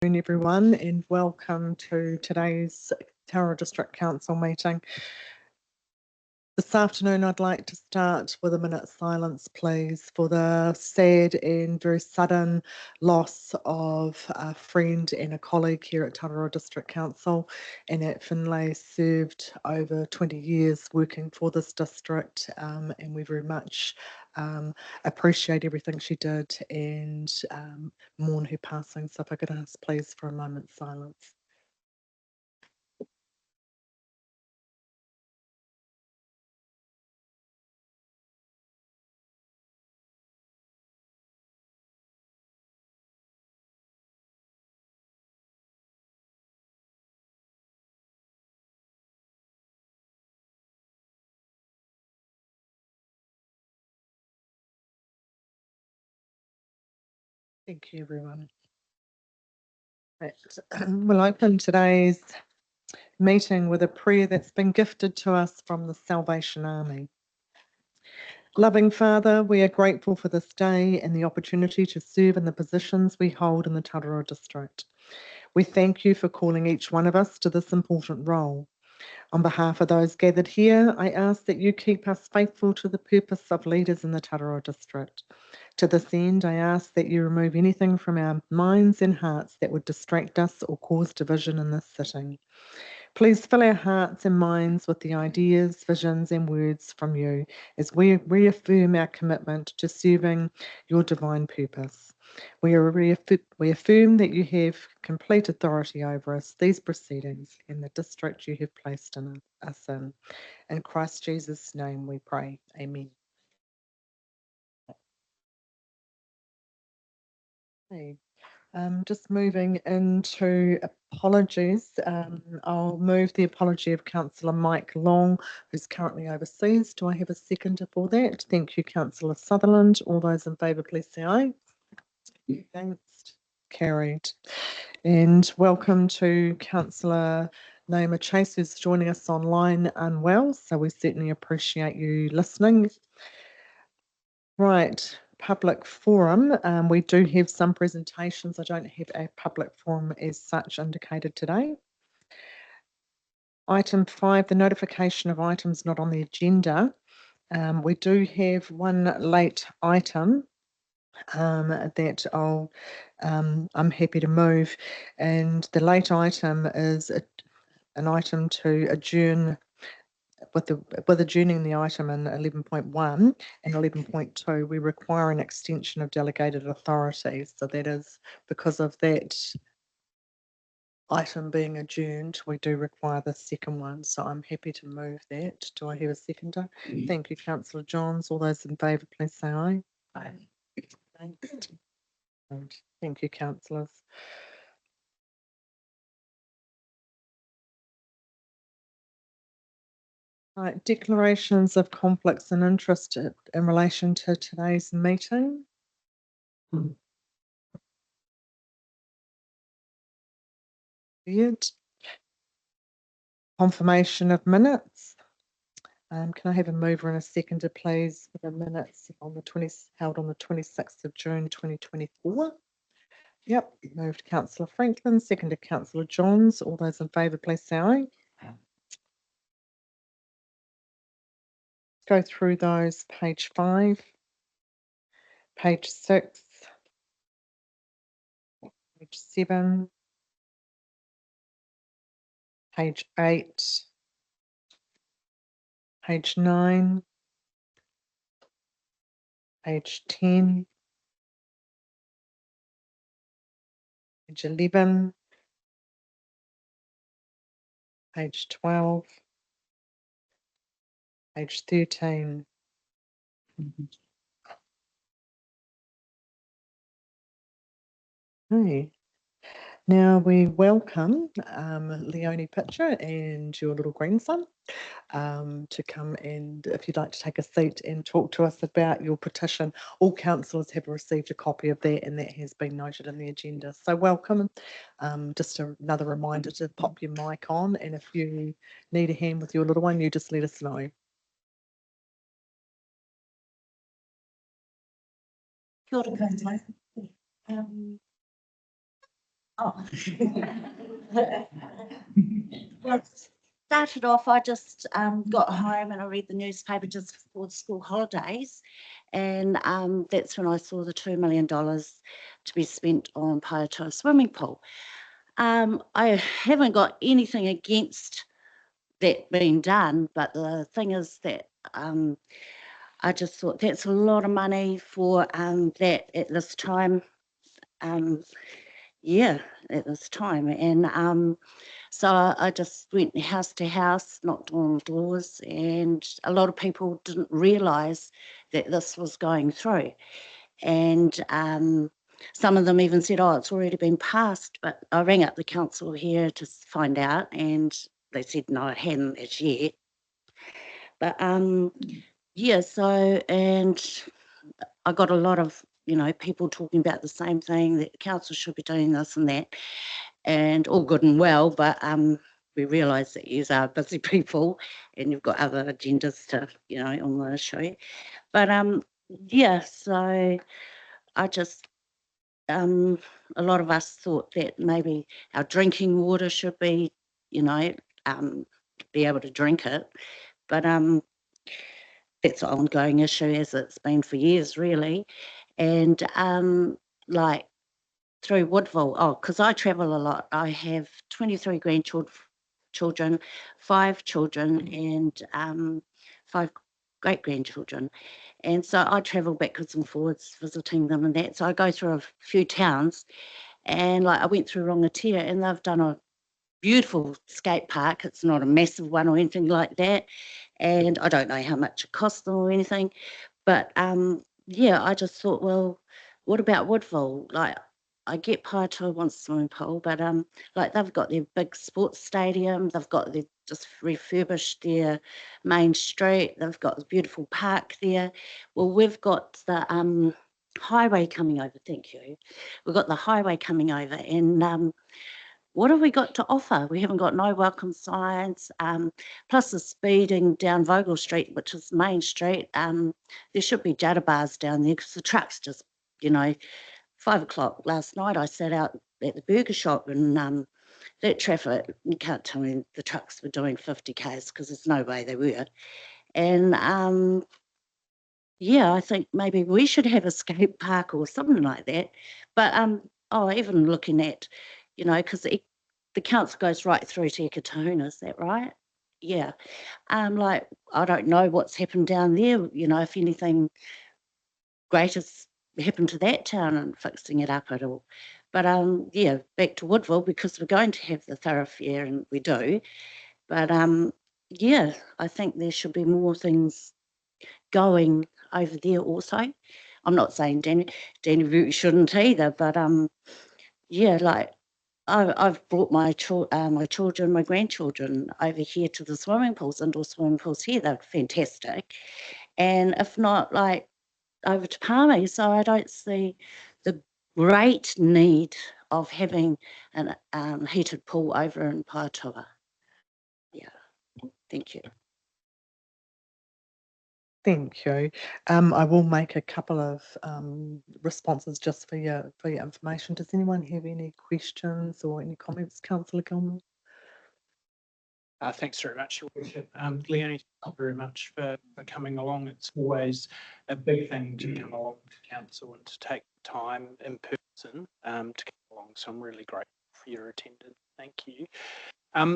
Afternoon, everyone, and welcome to today's Tararua District Council meeting. This afternoon, I'd like to start with a minute's silence, please, for the sad and very sudden loss of a friend and a colleague here at Tararua District Council. Annette Finlay served over 20 years working for this district, and we very much appreciate everything she did and mourn her passing. So if I could ask, please, for a moment's silence. Thank you, everyone. Right. We'll open today's meeting with a prayer that's been gifted to us from the Salvation Army. Loving Father, we are grateful for this day and the opportunity to serve in the positions we hold in the Tararua district. We thank you for calling each one of us to this important role. On behalf of those gathered here, I ask that you keep us faithful to the purpose of leaders in the Tararua district. To this end, I ask that you remove anything from our minds and hearts that would distract us or cause division in this sitting. Please fill our hearts and minds with the ideas, visions, and words from you as we reaffirm our commitment to serving your divine purpose. We affirm that you have complete authority over us, these proceedings, and the district you have placed us in. In Christ Jesus' name we pray. Amen. Okay. Just moving into apologies. I'll move the apology of Councillor Mike Long, who's currently overseas. Do I have a seconder for that? Thank you, Councillor Sutherland. All those in favour, please say aye. Against? Carried. And welcome to Councillor Naima Chase, who's joining us online unwell. So we certainly appreciate you listening. Right. Public forum. We do have some presentations. I don't have a public forum as such indicated today. Item 5, the notification of items not on the agenda. We do have one late item that I'm happy to move, and the late item is an item to adjourn with adjourning the item in 11.1 and 11.2, we require an extension of delegated authority. So that is because of that item being adjourned, we do require the second one. So I'm happy to move that. Do I have a seconder? Thank you, Councillor Johns. All those in favour, please say aye. Aye. Thank you, councillors. Right, declarations of conflicts and interest in relation to today's meeting. Good. Confirmation of minutes. Can I have a mover and a seconder, please, for the minutes on the held on the 26th of June 2024? Yep, moved Councillor Franklin, seconded Councillor Johns. All those in favour, please say aye. Go through those, page 5, page 6, page 7, page 8, page 9, page 10, page 11, page 12, page 13. Okay. Now we welcome Leonie Pitcher and your little grandson to come, and if you'd like to take a seat and talk to us about your petition. All councillors have received a copy of that, and that has been noted in the agenda. So welcome. Just another reminder to pop your mic on, and if you need a hand with your little one, you just let us know. Kia ora koutou. Oh. Well, it started off, I just got home and I read the newspaper just before the school holidays. And that's when I saw the $2 million to be spent on Paetoa swimming pool. I haven't got anything against that being done, but the thing is that I just thought that's a lot of money for that at this time. Um, yeah, at this time. And so I just went house to house, knocked on doors, and a lot of people didn't realise that this was going through. And some of them even said, "Oh, it's already been passed." But I rang up the council here to find out, and they said no, it hadn't as yet. But yeah, so and I got a lot of people talking about the same thing, that the council should be doing this and that, and all good and well, but we realise that you are busy people and you've got other agendas to on the show. But yeah, so I just a lot of us thought that maybe our drinking water should be um, be able to drink it, but that's an ongoing issue as it's been for years really. And like through Woodville, because I travel a lot. I have 23 grandchildren, 5 children, and 5 great grandchildren. And so I travel backwards and forwards visiting them and that. So I go through a few towns, and like I went through Rangatia, and they've done a beautiful skate park. It's not a massive one or anything like that, and I don't know how much it costs them or anything. But yeah, I just thought, well, what about Woodville? Like, I get Paetoa wants a swimming pool, but like they've got their big sports stadium, they've got their just refurbished their main street, they've got the beautiful park there. Well, we've got the highway coming over. Thank you. We've got the highway coming over, and what have we got to offer? We haven't got no welcome signs, plus the speeding down Vogel Street, which is Main Street. There should be judder bars down there because the trucks just, 5 o'clock last night I sat out at the burger shop, and that traffic, you can't tell me the trucks were doing 50 k's because there's no way they were. And yeah, I think maybe we should have a skate park or something like that. But even looking at, because the council goes right through to Ekatona, is that right? Yeah. Like I don't know what's happened down there. If anything great has happened to that town and fixing it up at all. But yeah, back to Woodville, because we're going to have the thoroughfare, and we do. But yeah, I think there should be more things going over there also. I'm not saying Danny shouldn't either, but yeah, like I've brought my children, my grandchildren over here to the swimming pools, indoor swimming pools here. They're fantastic, and if not, like over to Palmy. So I don't see the great need of having an heated pool over in Paetoa. Yeah, thank you. Thank you. I will make a couple of responses just for your information. Does anyone have any questions or any comments, Councillor Gilmore? Thanks very much, Your Worship. Leonie, thank you very much for coming along. It's always a big thing to come along to council and to take time in person to come along. So I'm really grateful for your attendance. Thank you.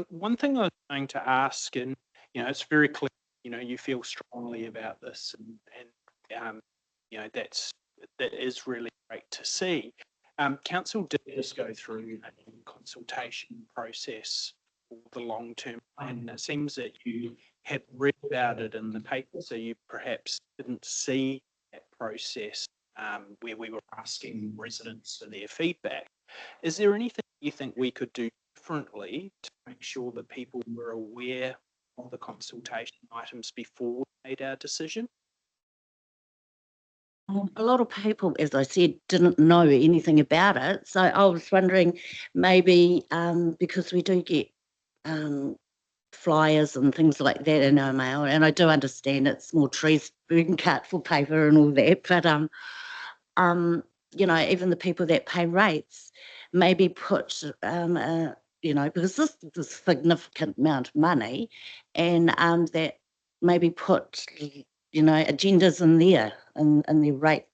One thing I was going to ask, and it's very clear, you feel strongly about this, and that is really great to see. Council did just go through a consultation process for the long-term plan, and it seems that you had read about it in the paper, so you perhaps didn't see that process where we were asking residents for their feedback. Is there anything you think we could do differently to make sure that people were aware of the consultation items before we made our decision? A lot of people, as I said, didn't know anything about it. So I was wondering maybe because we do get flyers and things like that in our mail, and I do understand it's more trees being cut for paper and all that, but even the people that pay rates, maybe put, because this is a significant amount of money, and that maybe put, agendas in there, in the rate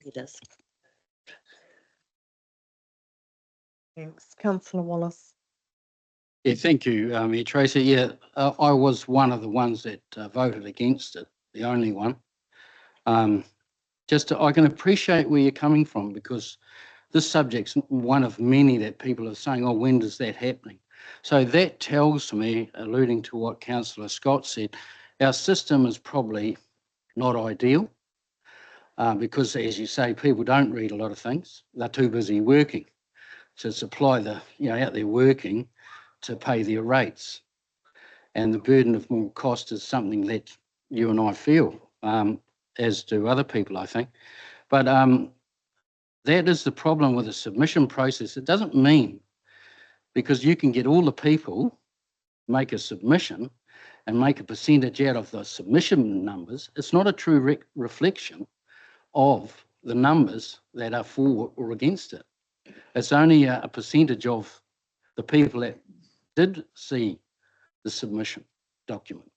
leaders. Thanks. Councillor Wallace. Yeah, thank you, Tracy. Yeah, I was one of the ones that voted against it, the only one. I can appreciate where you're coming from, because this subject's one of many that people are saying, oh, when does that happen? So that tells me, alluding to what Councillor Scott said, our system is probably not ideal, because, as you say, people don't read a lot of things. They're too busy working to supply out there working to pay their rates. And the burden of more cost is something that you and I feel, as do other people, I think. But that is the problem with the submission process. It doesn't mean, because you can get all the people, make a submission and make a percentage out of the submission numbers, it's not a true reflection of the numbers that are for or against it. It's only a percentage of the people that did see the submission document.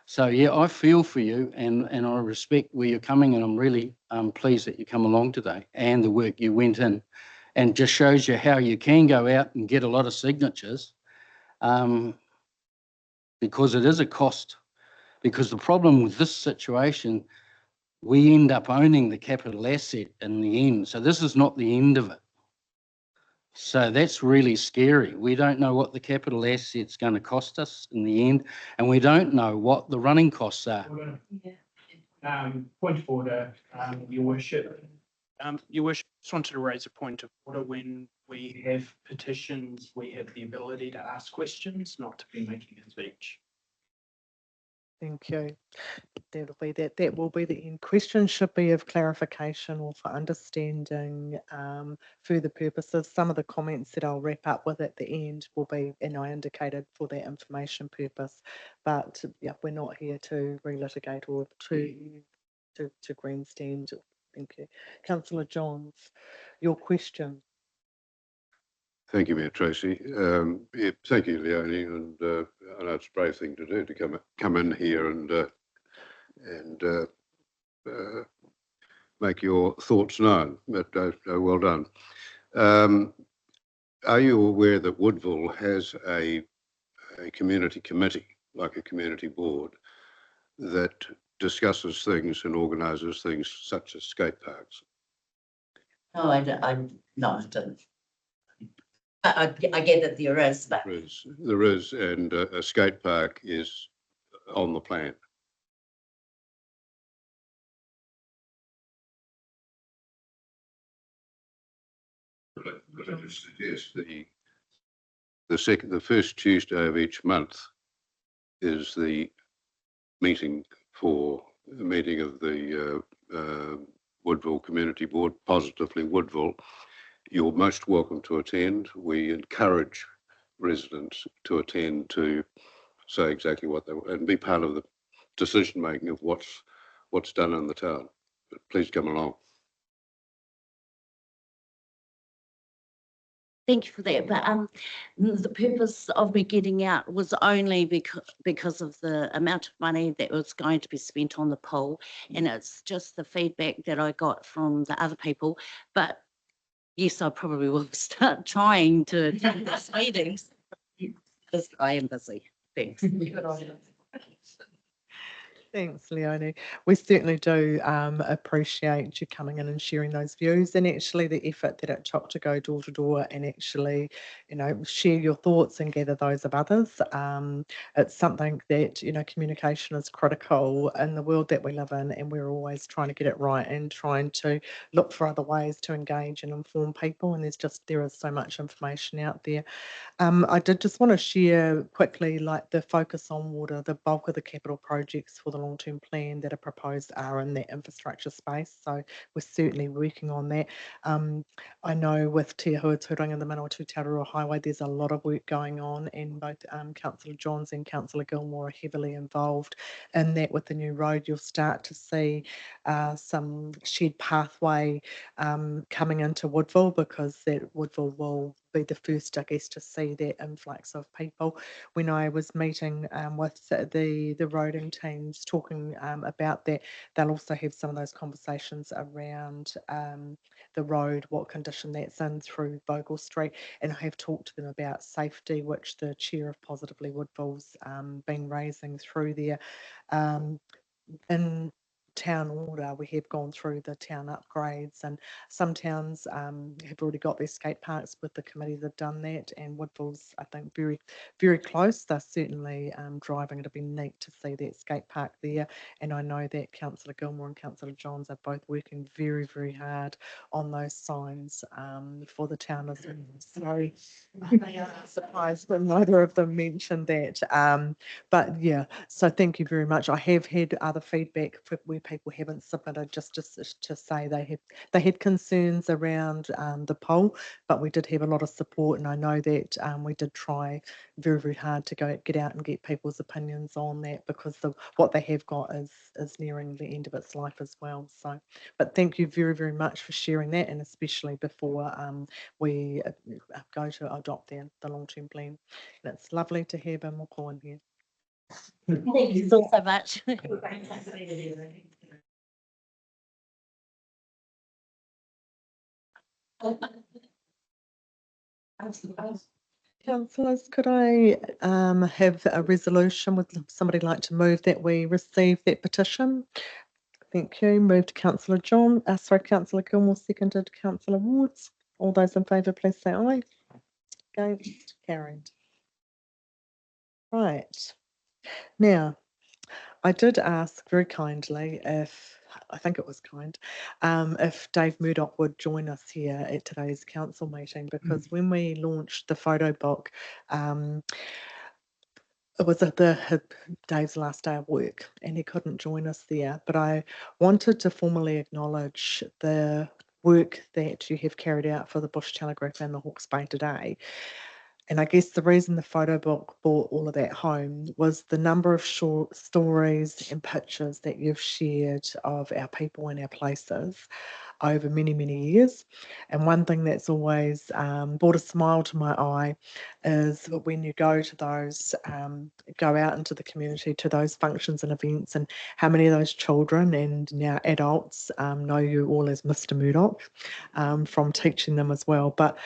So yeah, I feel for you, and I respect where you're coming, and I'm really pleased that you come along today and the work you went in, and just shows you how you can go out and get a lot of signatures, because it is a cost. Because the problem with this situation, we end up owning the capital asset in the end. So this is not the end of it. So that's really scary. We don't know what the capital asset's going to cost us in the end, and we don't know what the running costs are. Point of order, Your Worship. Your Worship, just wanted to raise a point of order. When we have petitions, we have the ability to ask questions, not to be making a speech. Thank you. That will be the end. Questions should be of clarification or for understanding further purposes. Some of the comments that I'll wrap up with at the end will be, and I indicated, for that information purpose. But yeah, we're not here to relitigate or to grandstand. Thank you. Councillor Johns, your question. Thank you, Mayor Tracy. Yeah, thank you, Leonie, and I know it's a brave thing to do, to come in here and make your thoughts known. But well done. Are you aware that Woodville has a community committee, like a community board, that discusses things and organises things such as skate parks? No, I didn't. I get that there is, but There is, and a skate park is on the plan. But I just suggest the first Tuesday of each month is the meeting of the Woodville Community Board, positively Woodville. You're most welcome to attend. We encourage residents to attend, to say exactly what they want and be part of the decision making of what's done in the town. But please come along. thank you for that. But the purpose of me getting out was only because of the amount of money that was going to be spent on the poll, and it's just the feedback that I got from the other people. But yes, I probably will start trying to attend these meetings because I am busy. Thanks. Thanks, Leonie. We certainly do appreciate you coming in and sharing those views, and actually the effort that it took to go door to door and actually, share your thoughts and gather those of others. It's something that, communication is critical in the world that we live in, and we're always trying to get it right and trying to look for other ways to engage and inform people. And there is so much information out there. I did just want to share quickly, like the focus on water, the bulk of the capital projects for the long-term plan that are proposed are in that infrastructure space. So we're certainly working on that. I know with Te Ahuatūranga and the Manawatu Tararua Highway, there's a lot of work going on, and both Councillor Johns and Councillor Gilmore are heavily involved in that. With the new road, you'll start to see some shared pathway coming into Woodville, because that Woodville will be the first, I guess, to see that influx of people. When I was meeting with the roading teams talking about that, they'll also have some of those conversations around the road, what condition that's in through Bogle Street, and I have talked to them about safety, which the chair of Positively Woodville's been raising through there. In town order, we have gone through the town upgrades, and some towns have already got their skate parks with the committee that have done that, and Woodville's, I think, very, very close. They're certainly driving. It'll be neat to see that skate park there, and I know that Councillor Gilmore and Councillor Johns are both working very, very hard on those signs for the town as well. So I'm surprised when neither of them mentioned that. But yeah, so thank you very much. I have had other feedback where people haven't submitted, just to say they had concerns around the poll, but we did have a lot of support, and I know that we did try very, very hard to get out and get people's opinions on that, because what they have got is nearing the end of its life as well. So, but thank you very, very much for sharing that, and especially before we go to adopt the long-term plan. And it's lovely to have a moko in here. Thank you so much. Councillors, could I have a resolution? Would somebody like to move that we receive that petition? Thank you. Moved Councillor Councillor Gilmore, seconded Councillor Wards. All those in favour, please say aye. Against? Carried. Right. Now, I did ask very kindly if, I think it was kind, if Dave Murdoch would join us here at today's council meeting, because when we launched the photo book, it was Dave's last day of work and he couldn't join us there. But I wanted to formally acknowledge the work that you have carried out for the Bush Telegraph and the Hawke's Bay today. And I guess the reason the photo book brought all of that home was the number of short stories and pictures that you've shared of our people and our places over many, many years. And one thing that's always brought a smile to my eye is when you go to those, go out into the community to those functions and events, and how many of those children and now adults know you all as Mr. Murdoch from teaching them as well. But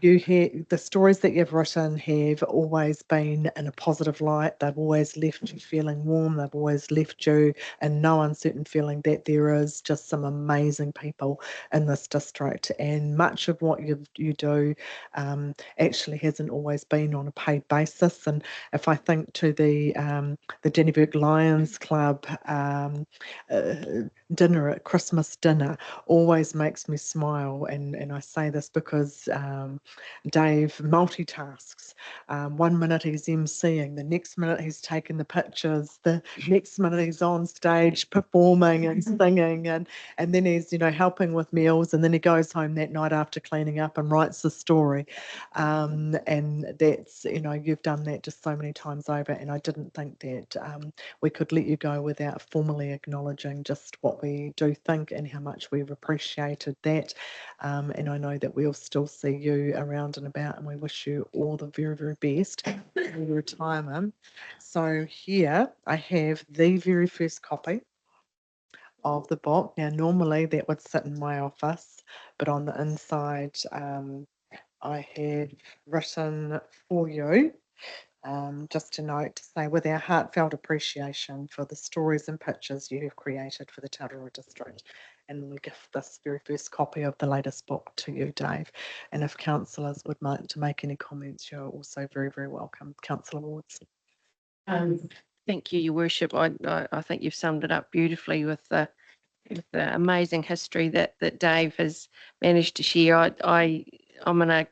the stories that you've written have always been in a positive light. They've always left you feeling warm. They've always left you in no uncertain feeling that there is just some amazing people in this district. And much of what you do actually hasn't always been on a paid basis. And if I think to the Dennyburg Lions Club dinner at Christmas dinner, always makes me smile. And I say this because Dave multitasks. 1 minute he's emceeing, the next minute he's taking the pictures, the next minute he's on stage performing and singing, and then he's helping with meals, and then he goes home that night after cleaning up and writes the story. And that's you've done that just so many times over, and I didn't think that we could let you go without formally acknowledging just what we do think and how much we've appreciated that. And I know that we'll still see you around and about, and we wish you all the very, very best for your retirement. So here I have the very first copy of the book. Now, normally that would sit in my office, but on the inside, I have written for you. Just a note to say, with our heartfelt appreciation for the stories and pictures you have created for the Tararua district. And we gift this very first copy of the latest book to you, Dave. And if councillors would like to make any comments, you're also very, very welcome. Councillor Wards. Thank you, Your Worship. I think you've summed it up beautifully with the amazing history that Dave has managed to share. I'm in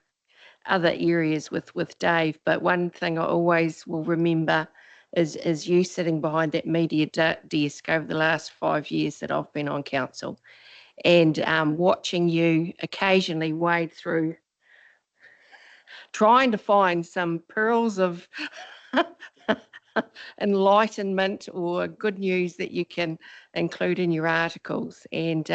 other areas with Dave, but one thing I always will remember is you sitting behind that media desk over the last 5 years that I've been on council, and watching you occasionally wade through trying to find some pearls of enlightenment or good news that you can include in your articles. And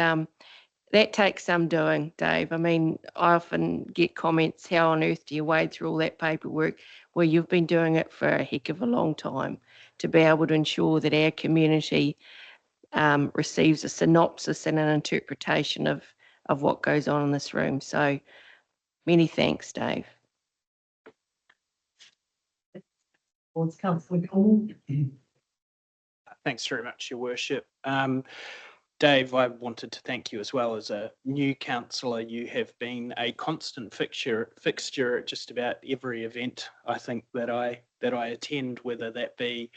that takes some doing, Dave. I mean, I often get comments, how on earth do you wade through all that paperwork? Well, you've been doing it for a heck of a long time to be able to ensure that our community receives a synopsis and an interpretation of what goes on in this room. So many thanks, Dave. Councillor Cole. Thanks very much, Your Worship. Dave, I wanted to thank you as well. As a new councillor, you have been a constant fixture at just about every event I think that I attend, whether that be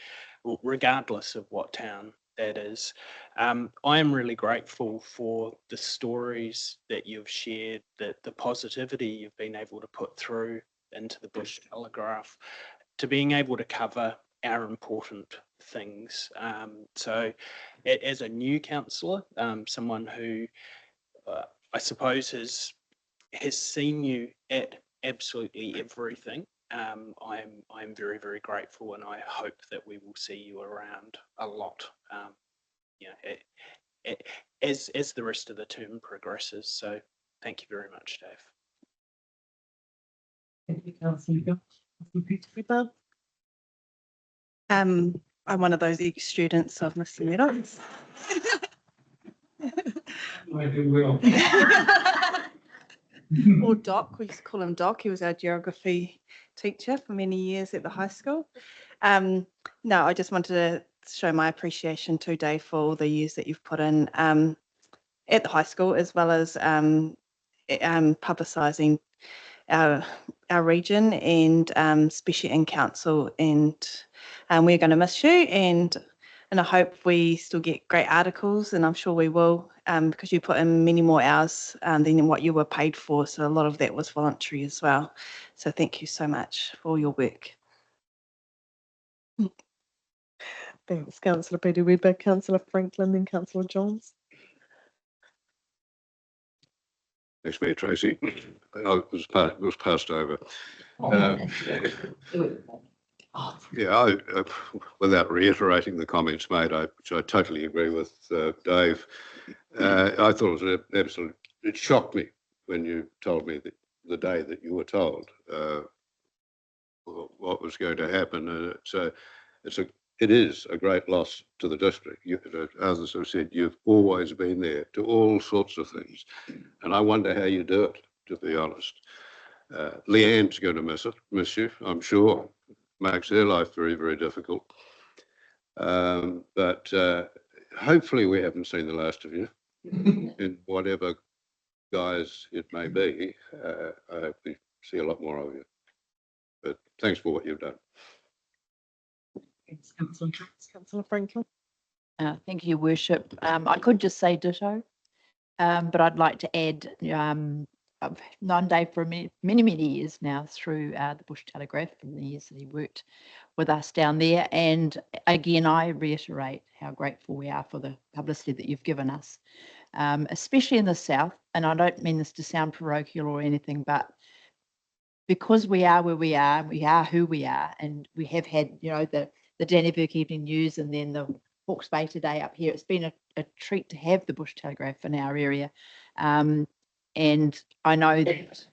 regardless of what town that is. I am really grateful for the stories that you've shared, the positivity you've been able to put through into the Bush Telegraph, to being able to cover our important things. So as a new councillor, someone who I suppose has seen you at absolutely everything, I'm very, very grateful, and I hope that we will see you around a lot, as the rest of the term progresses. So thank you very much, Dave. Thank you, Councillor Peter. I'm one of those ex-students of Mr. Meadows. I do well. Or Doc, we used to call him Doc. He was our geography teacher for many years at the high school. No, I just wanted to show my appreciation to Dave for all the years that you've put in at the high school, as well as publicising our region, and especially in council. And we're going to miss you, and I hope we still get great articles, and I'm sure we will, because you put in many more hours than what you were paid for. So a lot of that was voluntary as well. So thank you so much for all your work. Thanks, Councillor Peter Weber, Councillor Franklin, then Councillor Johns. Thanks, Mayor Tracy. It was passed over. Yeah, without reiterating the comments made, which I totally agree with Dave, I thought it was absolute. It shocked me when you told me that the day that you were told what was going to happen, and it is a great loss to the district. Others have said you've always been there to all sorts of things, and I wonder how you do it, to be honest. Leanne's going to miss you, I'm sure. Makes her life very, very difficult. But hopefully we haven't seen the last of you in whatever guise it may be. I hope we see a lot more of you. But thanks for what you've done. Thanks, Councillor Johns. Councillor Franklin. Thank you, Your Worship. I could just say ditto, but I'd like to add, I've known Dave for many, many years now through the Bush Telegraph, and the years that he worked with us down there. And again, I reiterate how grateful we are for the publicity that you've given us, especially in the South. And I don't mean this to sound parochial or anything, but because we are where we are who we are, and we have had, the Dannevirke Evening News and then the Hawke's Bay Today up here. It's been a treat to have the Bush Telegraph in our area. And I know that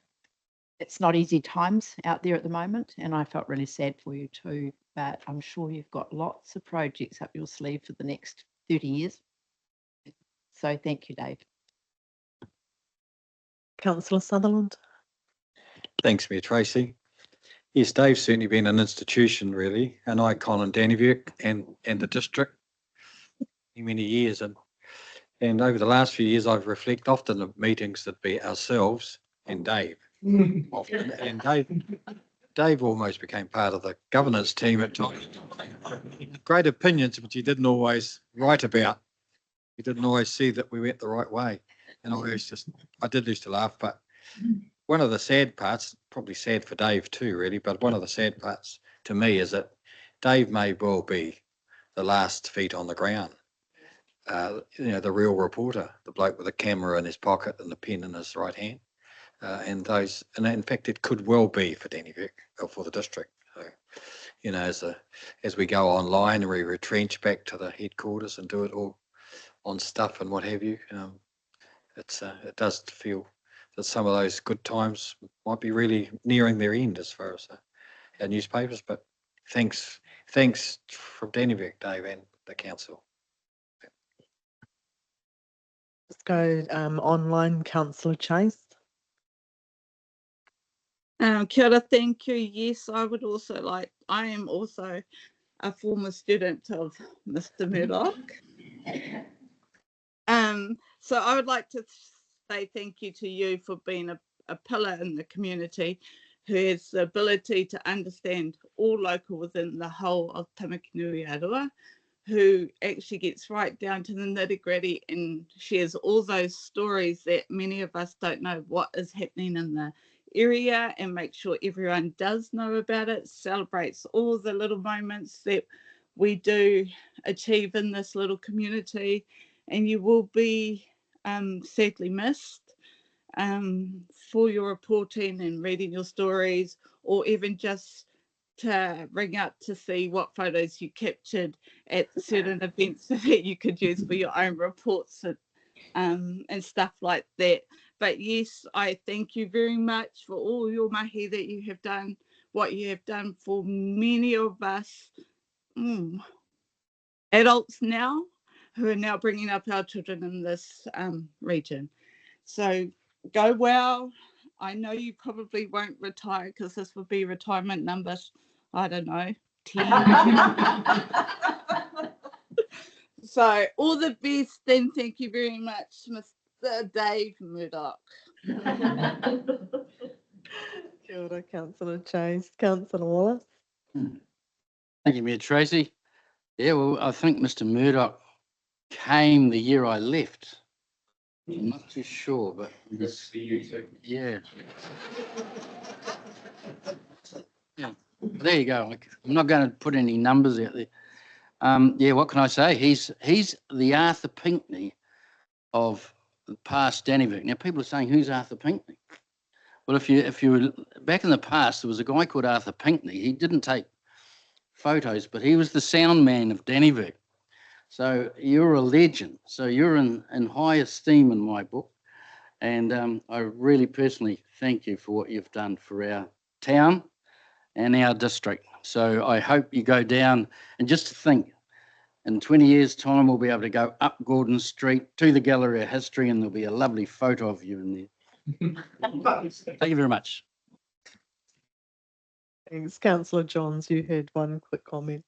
it's not easy times out there at the moment, and I felt really sad for you too, but I'm sure you've got lots of projects up your sleeve for the next 30 years. So thank you, Dave. Councillor Sutherland. Thanks, Mayor Tracy. Yes, Dave's certainly been an institution, really, an icon in Dannevirke and the district for many years. And over the last few years, I've reflected often of meetings that be ourselves and Dave. Often. And Dave almost became part of the governance team at times. Great opinions, but he didn't always write about. He didn't always see that we went the right way. And I did used to laugh, but one of the sad parts, probably sad for Dave too, really, but one of the sad parts to me is that Dave may well be the last feet on the ground. The real reporter, the bloke with a camera in his pocket and the pen in his right hand. And in fact, it could well be for Dannyvik or for the district. So, as we go online and we retrench back to the headquarters and do it all on stuff and what have you, it does feel that some of those good times might be really nearing their end as far as our newspapers. But thanks from Dannyvik, Dave, and the council. Let's go online, Councillor Chase. Kia ora, thank you. Yes, I am also a former student of Mr. Murdoch. So I would like to say thank you to you for being a pillar in the community who has the ability to understand all local within the whole of Tamakinui Arua, who actually gets right down to the nitty-gritty and shares all those stories that many of us don't know what is happening in the area, and make sure everyone does know about it, celebrates all the little moments that we do achieve in this little community. And you will be sadly missed for your reporting and reading your stories, or even just to ring up to see what photos you captured at certain events that you could use for your own reports and stuff like that. But yes, I thank you very much for all your mahi that you have done, what you have done for many of us adults now who are now bringing up our children in this region. So go well. I know you probably won't retire because this would be retirement number, I don't know, 10. So all the best, and thank you very much, Mr. Dave Murdoch. Kia ora, Councillor Chase. Councillor Wallace. Thank you, Mayor Tracy. Yeah, well, I think Mr. Murdoch came the year I left. I'm not too sure, but yeah. Yeah, there you go. I'm not going to put any numbers out there. Yeah, what can I say? He's the Arthur Pinckney of the past Dannyvik. Now, people are saying, who's Arthur Pinckney? Well, if you were back in the past, there was a guy called Arthur Pinckney. He didn't take photos, but he was the sound man of Dannyvik. So you're a legend. So you're in high esteem in my book. And I really personally thank you for what you've done for our town and our district. So I hope you go down, and just to think, in 20 years' time, we'll be able to go up Gordon Street to the Gallery of History, and there'll be a lovely photo of you in there. Thank you very much. Thanks. Councillor Johns, you had one quick comment.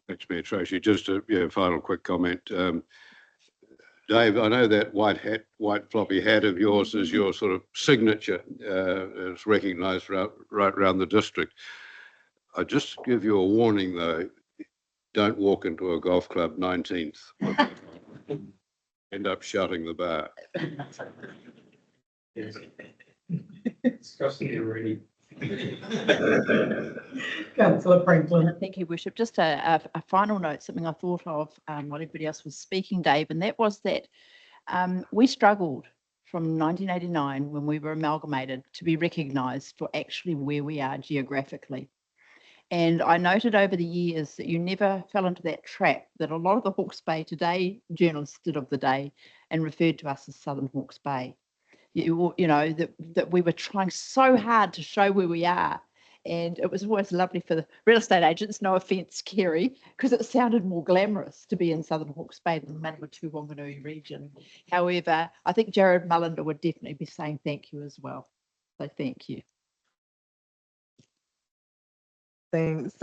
Thanks, Mayor Tracy. Just a final quick comment. Dave, I know that white floppy hat of yours is your sort of signature. It's recognised right around the district. I just give you a warning, though. Don't walk into a golf club 19th. End up shutting the bar. It's costing you already. Councillor Franklin. Thank you, Worship. Just a final note, something I thought of while everybody else was speaking, Dave, and that was that we struggled from 1989 when we were amalgamated to be recognised for actually where we are geographically. And I noted over the years that you never fell into that trap that a lot of the Hawke's Bay Today journalists did of the day and referred to us as Southern Hawke's Bay. You know, that we were trying so hard to show where we are. And it was always lovely for the real estate agents, no offence, Kerry, because it sounded more glamorous to be in Southern Hawke's Bay than the Manawatu Wanganui region. However, I think Jared Mullender would definitely be saying thank you as well. So thank you. Thanks.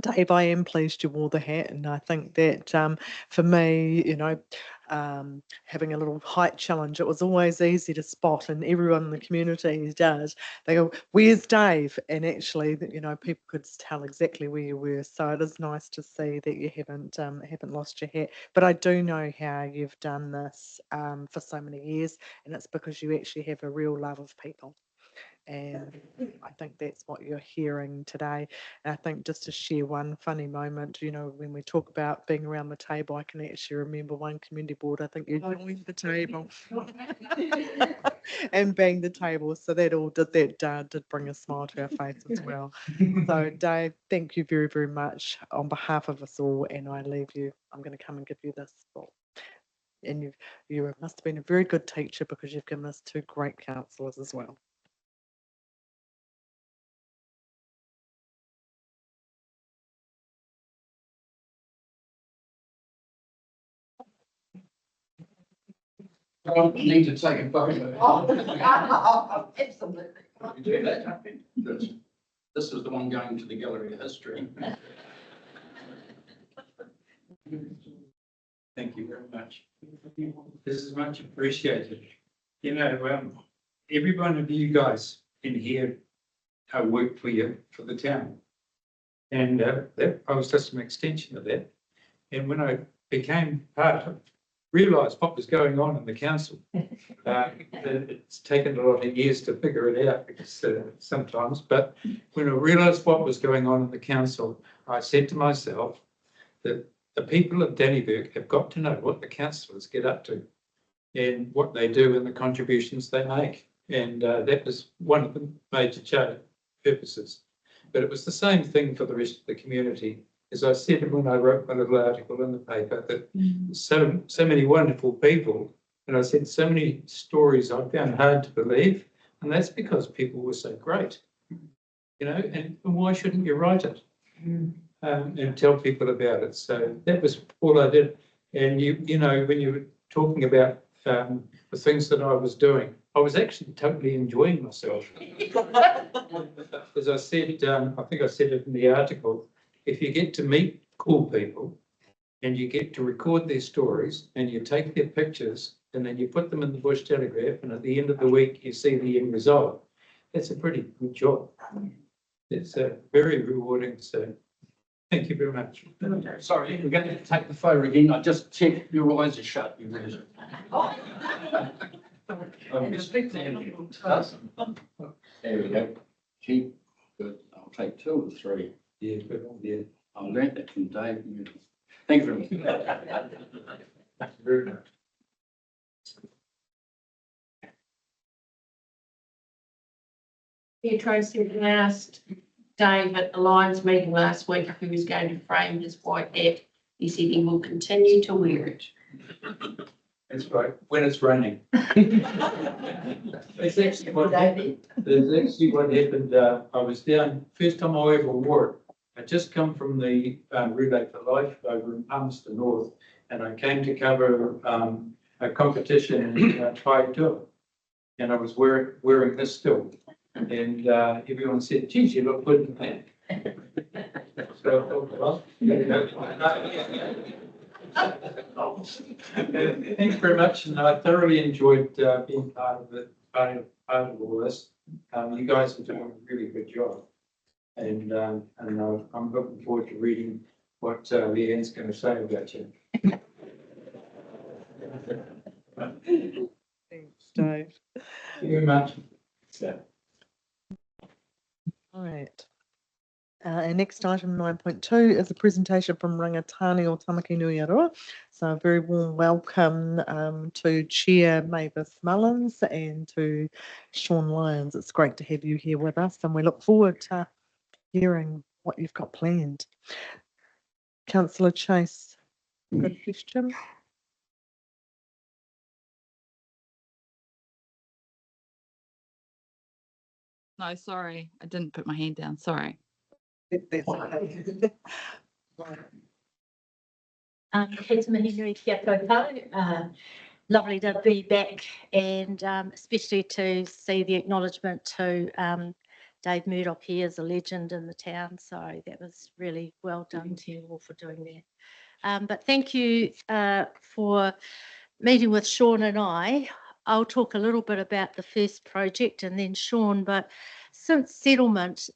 Dave, I am pleased you wore the hat, and I think that for me, having a little height challenge, it was always easy to spot, and everyone in the community does. They go, "Where's Dave?" And actually, people could tell exactly where you were. So it is nice to see that you haven't lost your hat. But I do know how you've done this for so many years, and it's because you actually have a real love of people. And I think that's what you're hearing today. And I think just to share one funny moment, when we talk about being around the table, I can actually remember one community board, I think you joined the table and banged the table. So that did bring a smile to our face as well. So Dave, thank you very, very much on behalf of us all. And I leave you, I'm going to come and give you this book. And you must have been a very good teacher because you've given us 2 great counsellors as well. I need to take a photo. Absolutely. You do that, don't you? Good. This is the one going to the Gallery of History. Thank you very much. This is much appreciated. Every one of you guys in here worked for the town. And I was just an extension of that. And when I became part of, realised what was going on in the council, it's taken a lot of years to figure it out because sometimes, but when I realised what was going on in the council, I said to myself that the people of Dannyburg have got to know what the councillors get up to and what they do and the contributions they make. And that was one of the major purposes. But it was the same thing for the rest of the community. As I said when I wrote my little article in the paper, that so many wonderful people, and I said so many stories I found hard to believe, and that's because people were so great, and why shouldn't you write it and tell people about it? So that was all I did. And when you were talking about the things that I was doing, I was actually totally enjoying myself. As I said, I think I said it in the article, if you get to meet cool people and you get to record their stories and you take their pictures and then you put them in the Bush Telegraph and at the end of the week you see the end result, that's a pretty good job. It's very rewarding. So thank you very much. Sorry, we're going to take the photo again. I just checked your eyes are shut. You really. There we go. Keep good. I'll take 2 of the 3. Yeah, good. Yeah. I learned that from Dave. Thank you very much. Thank you very much. Yeah, Tracy, when I asked Dave at the Lions meeting last week if he was going to frame his white hat, he said he will continue to wear it. That's right, when it's raining. That's actually what happened. I was down, first time I ever wore it. I just come from the Relay for Life over in Palmerston North, and I came to cover a competition in Tararua, and I was wearing this still. And everyone said, geez, you look good in that. So I thought, well, thanks very much, and I thoroughly enjoyed being part of it, part of all this. You guys are doing a really good job, and I'm looking forward to reading what Leanne's going to say about you. Thanks, Dave. Thank you very much. Yeah. All right. And next item 9.2 is a presentation from Rangatani o Tamaki Nui Aroa. So a very warm welcome to Chair Mavis Mullins and to Sean Lyons. It's great to have you here with us, and we look forward to hearing what you've got planned. Councillor Chase, good question. No, sorry, I didn't put my hand down. Sorry. That's okay. Lovely to be back, and especially to see the acknowledgement to Dave Murdoch. He is a legend in the town, so that was really well done to you all for doing that. But thank you for meeting with Sean and I. I'll talk a little bit about the first project and then Sean, but since settlement,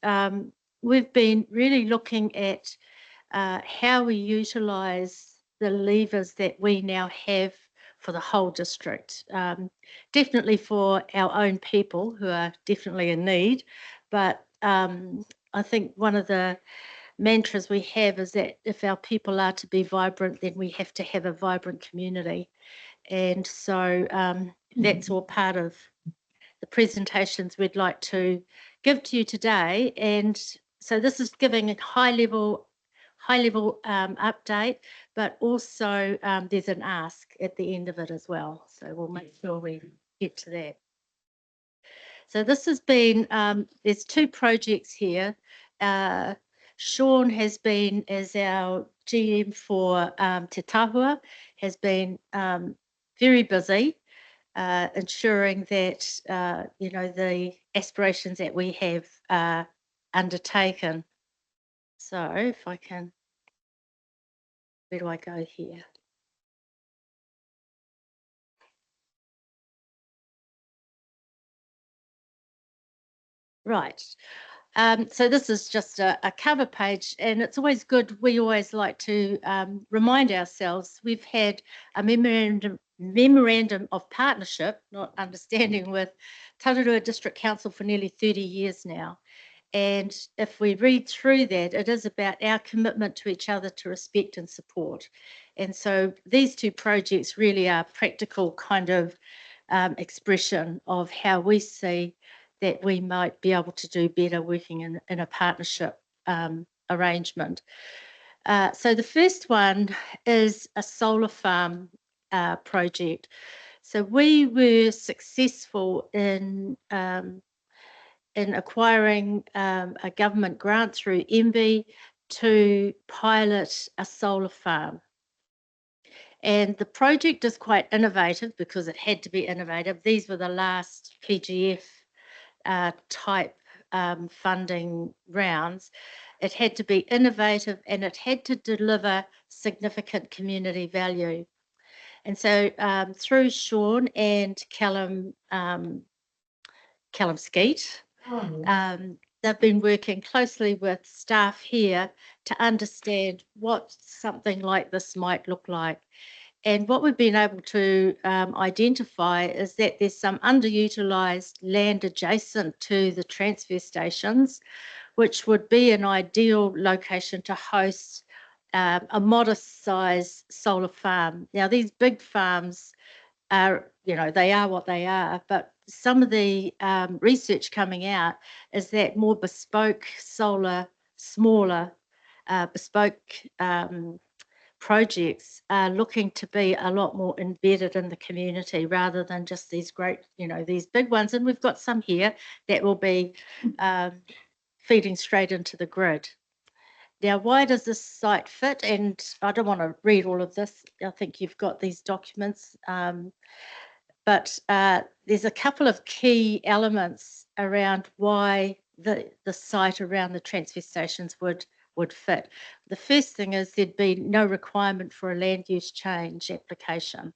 we've been really looking at how we utilise the levers that we now have for the whole district. Definitely for our own people who are definitely in need, but I think one of the mantras we have is that if our people are to be vibrant, then we have to have a vibrant community. And so that's all part of the presentations we'd like to give to you today. And so this is giving a high level update, but also there's an ask at the end of it as well. So we'll make sure we get to that. So this has been, there's two projects here. Sean has been, as our GM for Te Tararua, has been very busy ensuring that, you know, the aspirations that we have are undertaken. So if I can, where do I go here? Right. So this is just a cover page, and it's always good. We always like to remind ourselves we've had a memorandum of partnership, not understanding, with Tararua District Council for nearly 30 years now. And if we read through that, it is about our commitment to each other to respect and support. And so these two projects really are practical kind of expression of how we see that we might be able to do better working in a partnership arrangement. So the first one is a solar farm project. So we were successful in acquiring a government grant through MB to pilot a solar farm. And the project is quite innovative because it had to be innovative. These were the last PGF type funding rounds. It had to be innovative and it had to deliver significant community value. And so through Sean and Callum Skeet, they've been working closely with staff here to understand what something like this might look like. And what we've been able to identify is that there's some underutilised land adjacent to the transfer stations, which would be an ideal location to host a modest size solar farm. Now, these big farms are, you know, they are what they are, but some of the research coming out is that more bespoke solar, smaller bespoke projects are looking to be a lot more embedded in the community rather than just these great, you know, these big ones. And we've got some here that will be feeding straight into the grid. Now, why does this site fit? And I don't want to read all of this. I think you've got these documents. But there's a couple of key elements around why the site around the transfer stations would fit. The first thing is there'd be no requirement for a land use change application,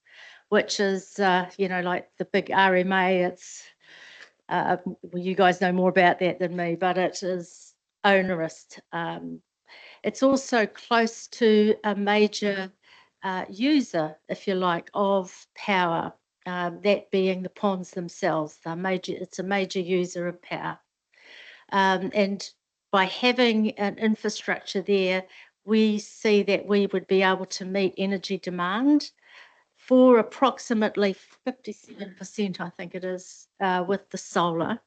which is, you know, like the big RMA. It's, well, you guys know more about that than me, but it is onerous. It's also close to a major user, if you like, of power, that being the ponds themselves. It's a major user of power. And by having an infrastructure there, we see that we would be able to meet energy demand for approximately 57%, I think it is, with the solar,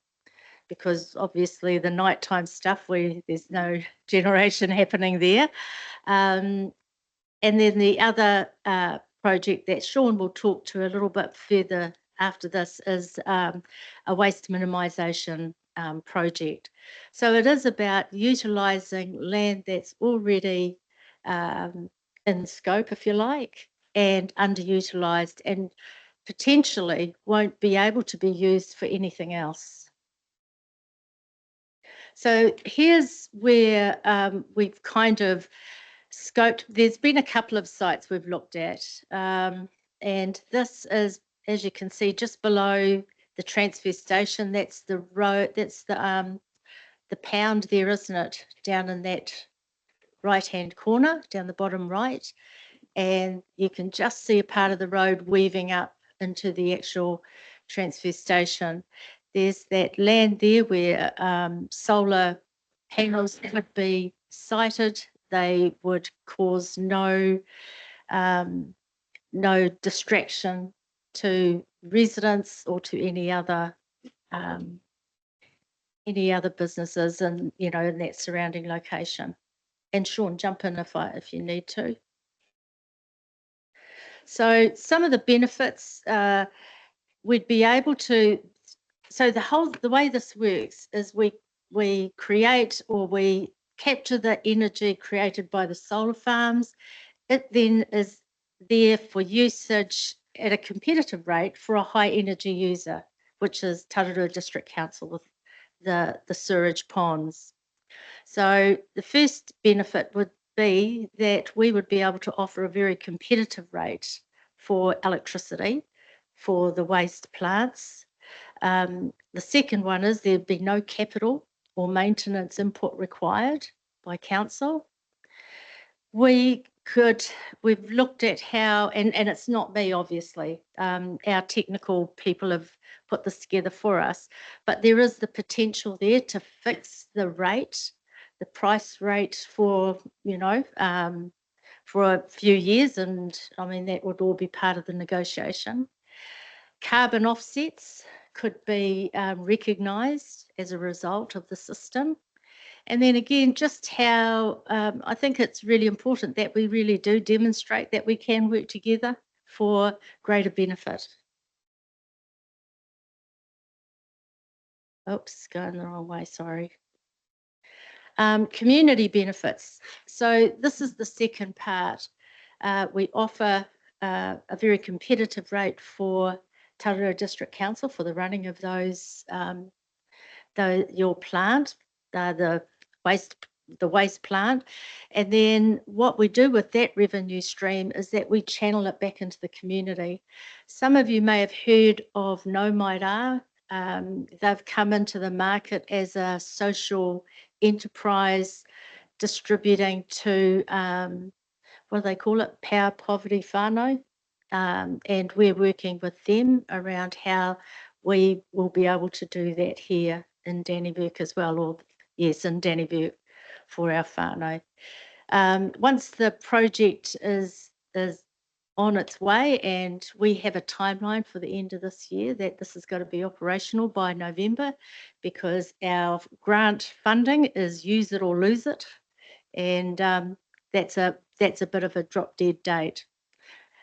because obviously the nighttime stuff, there's no generation happening there. And then the other project that Sean will talk to a little bit further after this is a waste minimisation project. So it is about utilising land that's already in scope, if you like, and underutilised and potentially won't be able to be used for anything else. So here's where we've kind of scoped. There's been a couple of sites we've looked at, and this is, as you can see, just below the transfer station. That's the road. That's the pound there, isn't it? Down in that right-hand corner, down the bottom right. and you can just see a part of the road weaving up into the actual transfer station. There's that land there where solar panels could be sited. They would cause no distraction to residents or to any other businesses, and in that surrounding location. And Sean, jump in if you need to. So some of the benefits, we'd be able to. So the way this works is we create, or we capture the energy created by the solar farms. It then is there for usage at a competitive rate for a high energy user, which is Tararua District Council with the sewerage ponds. So the first benefit would be that we would be able to offer a very competitive rate for electricity for the waste plants. The second one is there'd be no capital or maintenance input required by council. We've looked at how, and it's not me, obviously, our technical people have put this together for us, but there is the potential there to fix the rate, the price rate for a few years, and I mean that would all be part of the negotiation. Carbon offsets could be recognised as a result of the system. And then again, just how I think it's really important that we really do demonstrate that we can work together for greater benefit. Oops, going the wrong way, sorry. Community benefits. So this is the second part. We offer a very competitive rate for Tararua District Council for the running of those, your plant, the waste plant. And then what we do with that revenue stream is that we channel it back into the community. Some of you may have heard of No Maira. They've come into the market as a social enterprise distributing to, what do they call it? Power Poverty Whānau. And we're working with them around how we will be able to do that here in Dannevirke as well, or yes, in Dannevirke for our whānau. Once the project is on its way, and we have a timeline for the end of this year that this is going to be operational by November, because our grant funding is use it or lose it, and that's a bit of a drop dead date.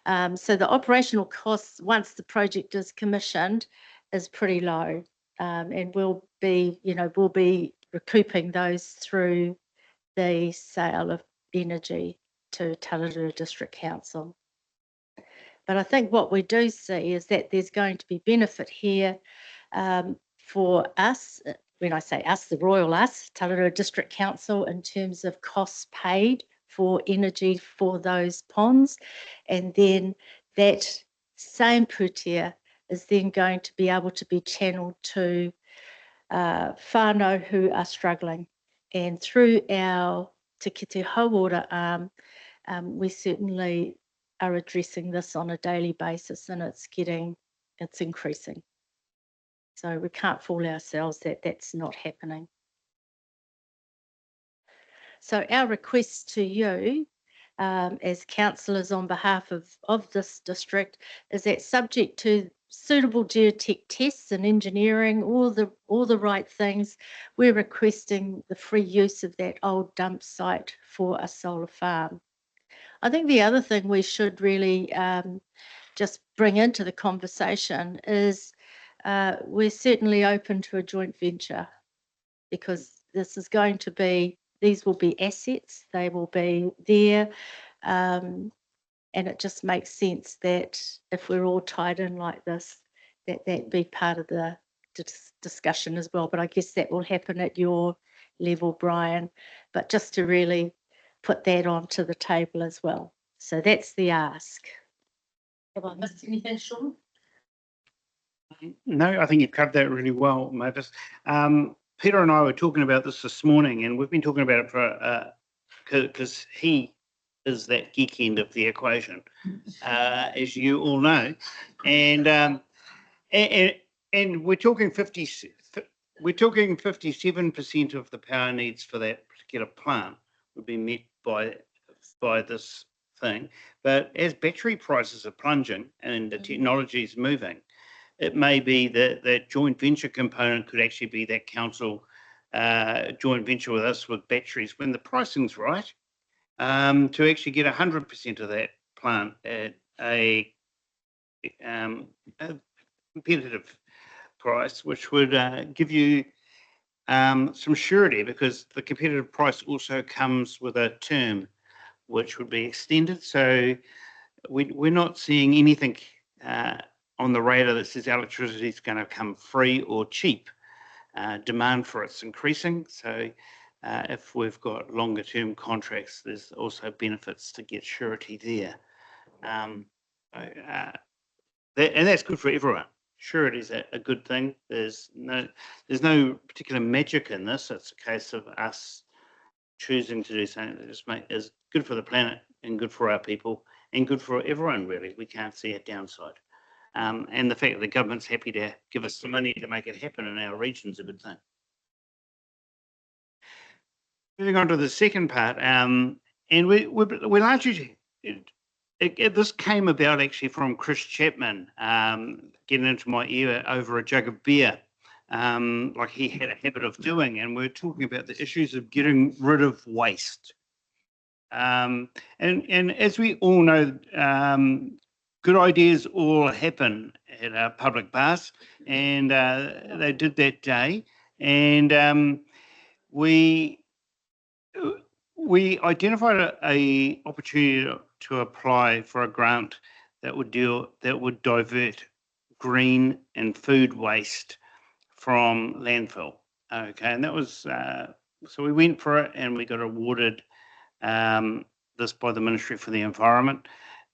So the operational costs once the project is commissioned is pretty low, and we'll be recouping those through the sale of energy to Tararua District Council. But I think what we do see is that there's going to be benefit here for us. When I say us, the royal us, Tararua District Council, in terms of costs paid for energy for those ponds. And then that same pūtea is then going to be able to be channeled to whānau who are struggling. And through our Te Kete Hauora arm, we certainly are addressing this on a daily basis, and it's increasing. So we can't fool ourselves that that's not happening. So our request to you as councillors on behalf of this district is that, subject to suitable geotech tests and engineering, all the right things, we're requesting the free use of that old dump site for a solar farm. I think the other thing we should really just bring into the conversation is we're certainly open to a joint venture, because this is going to be, these will be assets, they will be there, and it just makes sense that if we're all tied in like this, that be part of the discussion as well. But I guess that will happen at your level, Brian, but just to really put that onto the table as well. So that's the ask. Have I missed anything, Sean? No, I think you've covered that really well, Mavis. Peter and I were talking about this morning, and we've been talking about it for because he is that geek end of the equation, as you all know. And and we're talking 57% of the power needs for that particular plant would be met by this thing. But as battery prices are plunging and the technology is moving, it may be that that joint venture component could actually be that council joint venture with us with batteries when the pricing's right, to actually get 100% of that plant at a competitive price, which would give you some surety, because the competitive price also comes with a term which would be extended. So we're not seeing anything on the radar that says electricity is going to come free or cheap. Demand for it's increasing. So if we've got longer term contracts, there's also benefits to get surety there. And that's good for everyone. Surety is a good thing. There's no particular magic in this. It's a case of us choosing to do something that just is good for the planet and good for our people and good for everyone, really. We can't see a downside. And the fact that the government's happy to give us the money to make it happen in our region is a good thing. Moving on to the second part, and we largely, this came about actually from Chris Chapman getting into my ear over a jug of beer, like he had a habit of doing, and we're talking about the issues of getting rid of waste. And as we all know, good ideas all happen at public bars, and they did that day, and we identified a opportunity to apply for a grant that would divert green and food waste from landfill. Okay, and that was so we went for it, and we got awarded this by the Ministry for the Environment.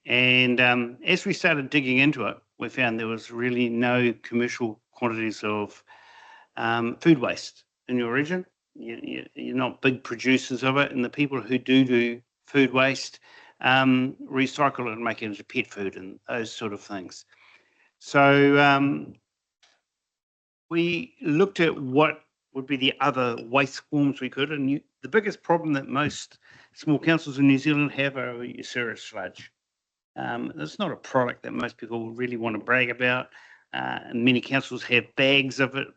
And as we started digging into it, we found there was really no commercial quantities of food waste in your region. You're not big producers of it, and the people who do food waste recycle it and make it into pet food and those sort of things. So we looked at what would be the other waste forms we could, and the biggest problem that most small councils in New Zealand have are your sewage sludge. It's not a product that most people really want to brag about. Many councils have bags of it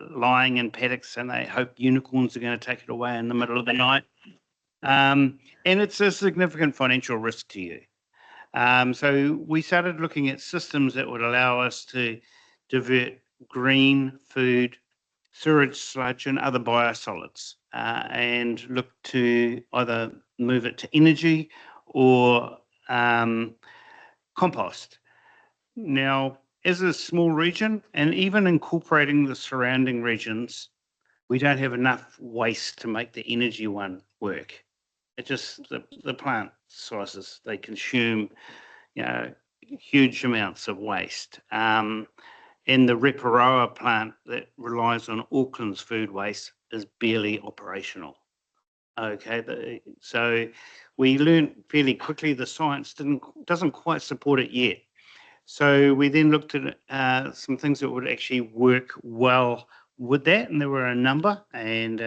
lying in paddocks, and they hope unicorns are going to take it away in the middle of the night. And it's a significant financial risk to you. So we started looking at systems that would allow us to divert green food, sewage sludge, and other biosolids, and look to either move it to energy or compost. Now, as a small region, and even incorporating the surrounding regions, we don't have enough waste to make the energy one work. It just, the plant sizes, they consume, huge amounts of waste. And the Tararua plant that relies on Auckland's food waste is barely operational. Okay, so we learned fairly quickly the science doesn't quite support it yet. So we then looked at some things that would actually work well with that, and there were a number, and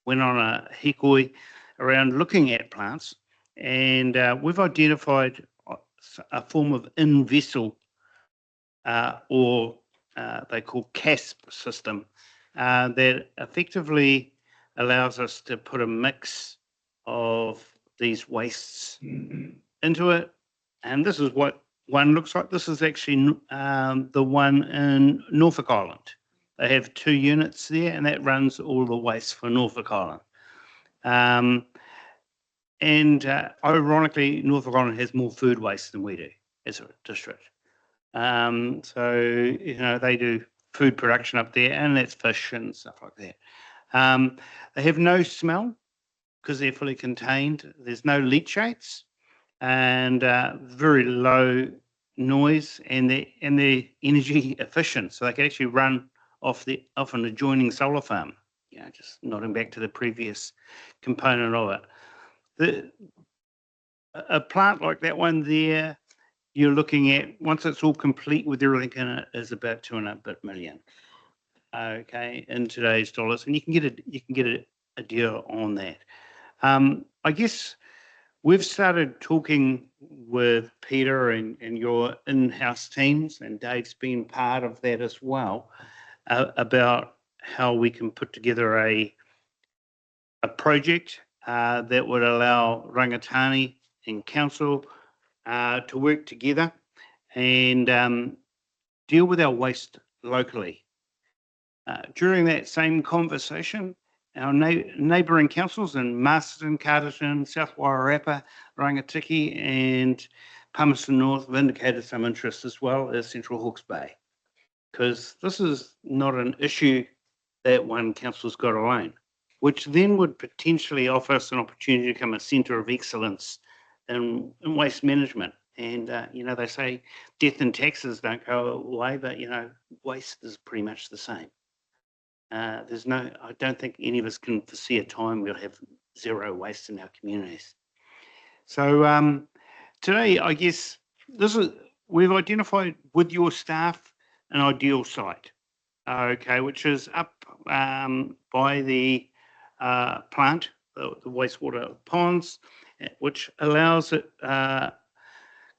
went on a hikoi around looking at plants, and we've identified a form of in-vessel or they call CASP system that effectively allows us to put a mix of these wastes into it. And this is what one looks like. This is actually the one in Norfolk Island. They have 2 units there, and that runs all the waste for Norfolk Island. And ironically, Norfolk Island has more food waste than we do as a district. So, they do food production up there, and that's fish and stuff like that. They have no smell because they're fully contained. There's no leachates, and very low noise, and they're energy efficient, so they can actually run off an adjoining solar farm. Just nodding back to the previous component of it. a plant like that one there, you're looking at, once it's all complete with everything in it, is about 2.5 million. Okay, in today's dollars, and you can get a deal on that. I guess we've started talking with Peter and your in-house teams, and Dave's been part of that as well, about how we can put together a project that would allow Rangatani and council to work together and deal with our waste locally. During that same conversation, our neighbouring councils in Masterton, Carterton, South Wairarapa, Rangatiki and Palmerston North have indicated some interest, as well as Central Hawke's Bay, because this is not an issue that one council's got alone, which then would potentially offer us an opportunity to become a centre of excellence in waste management. And, they say death and taxes don't go away, but, waste is pretty much the same. I don't think any of us can foresee a time we'll have zero waste in our communities. So today, I guess we've identified with your staff an ideal site, okay, which is up by the plant, the wastewater ponds, which allows it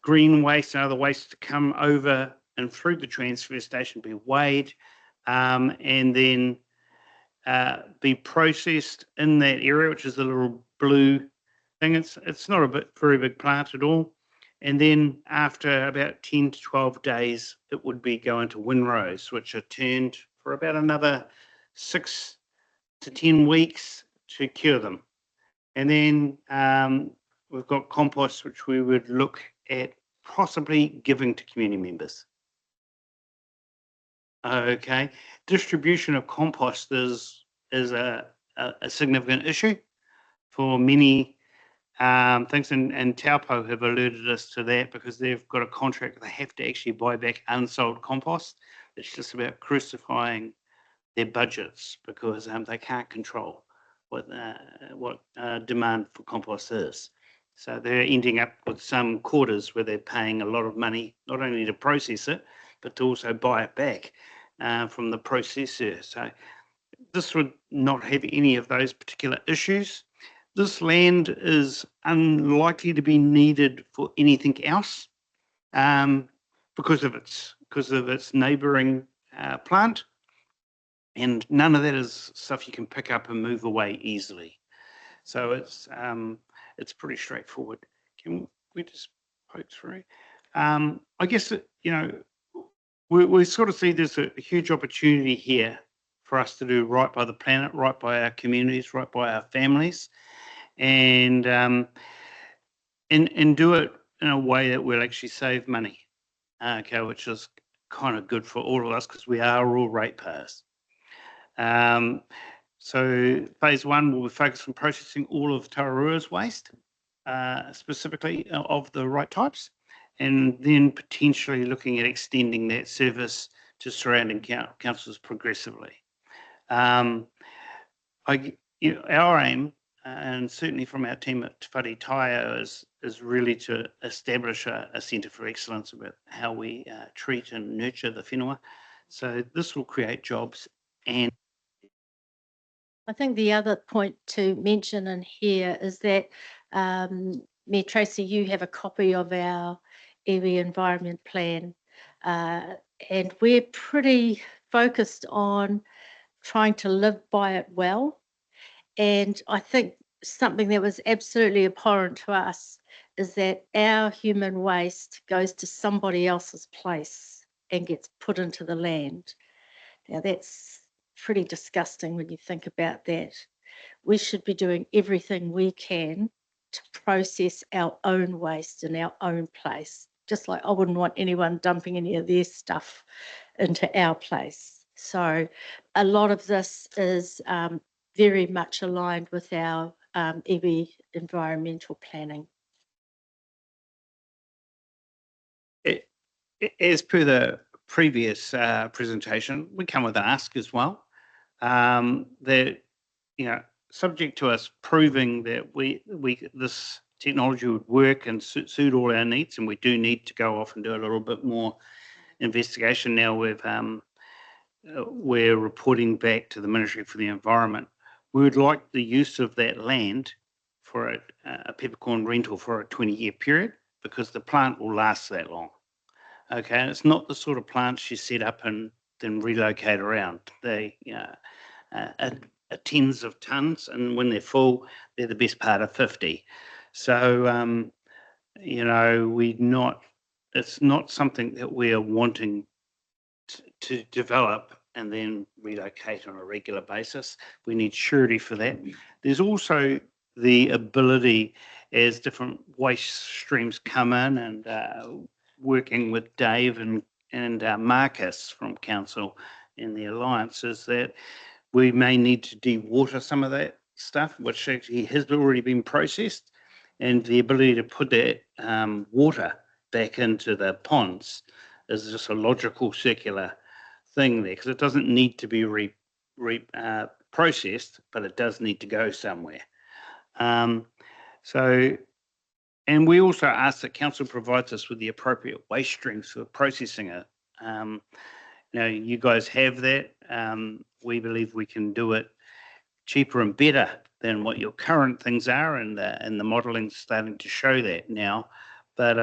green waste and other waste to come over and through the transfer station, be weighed, and then be processed in that area, which is the little blue thing. It's not a very big plant at all. And then after about 10 to 12 days, it would be going to windrows, which are turned for about another 6 to 10 weeks to cure them. And then we've got compost, which we would look at possibly giving to community members. Okay, distribution of compost is a significant issue for many things, and Taupo have alerted us to that, because they've got a contract. They have to actually buy back unsold compost. It's just about crucifying their budgets, because they can't control what demand for compost is. So they're ending up with some quarters where they're paying a lot of money, not only to process it, but to also buy it back from the processor. So this would not have any of those particular issues. This land is unlikely to be needed for anything else because of its neighbouring plant, and none of that is stuff you can pick up and move away easily. So it's pretty straightforward. Can we just poke through? I guess we sort of see there's a huge opportunity here for us to do right by the planet, right by our communities, right by our families, and do it in a way that will actually save money, okay, which is kind of good for all of us, because we are all ratepayers. So phase one will be focused on processing all of Tararua's waste, specifically of the right types, and then potentially looking at extending that service to surrounding councils progressively. Our aim, and certainly from our team at Te Whare Taio, is really to establish a centre for excellence about how we treat and nurture the whenua. So this will create jobs. And I think the other point to mention in here is that, Mayor Tracy, you have a copy of our iwi environment plan, and we're pretty focused on trying to live by it well. And I think something that was absolutely abhorrent to us is that our human waste goes to somebody else's place and gets put into the land. Now that's pretty disgusting when you think about that. We should be doing everything we can to process our own waste in our own place, just like I wouldn't want anyone dumping any of their stuff into our place. So a lot of this is very much aligned with our iwi environmental planning. As per the previous presentation, we come with an ask as well. That, subject to us proving that this technology would work and suit all our needs, and we do need to go off and do a little bit more investigation now. We're reporting back to the Ministry for the Environment. We would like the use of that land for a peppercorn rental for a 20-year period, because the plant will last that long. Okay, and it's not the sort of plants you set up and then relocate around. They are tens of tons, and when they're full, they're the best part of 50. So, it's not something that we're wanting to develop and then relocate on a regular basis. We need surety for that. There's also the ability, as different waste streams come in, and working with Dave and Marcus from council and the alliances, that we may need to dewater some of that stuff, which actually has already been processed, and the ability to put that water back into the ponds is just a logical circular thing there, because it doesn't need to be processed, but it does need to go somewhere. And we also ask that council provides us with the appropriate waste streams for processing it. You guys have that. We believe we can do it cheaper and better than what your current things are, and the modeling's starting to show that now. But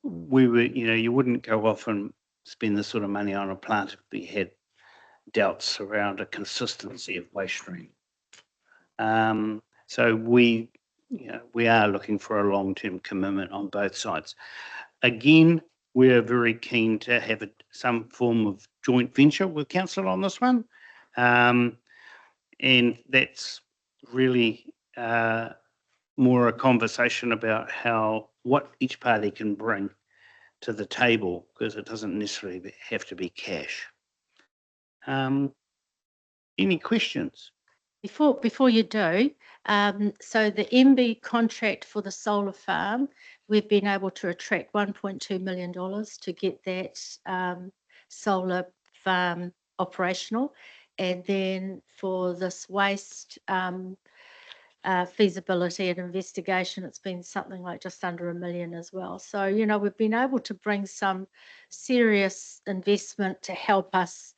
you wouldn't go off and spend this sort of money on a plant if we had doubts around a consistency of waste stream. So we are looking for a long-term commitment on both sides. Again, we're very keen to have some form of joint venture with council on this one. And that's really more a conversation about what each party can bring to the table, because it doesn't necessarily have to be cash. Any questions? Before you do, so the MB contract for the solar farm, we've been able to attract $1.2 million to get that solar farm operational. And then for this waste feasibility and investigation, it's been something like just under $1 million as well. So, we've been able to bring some serious investment to help us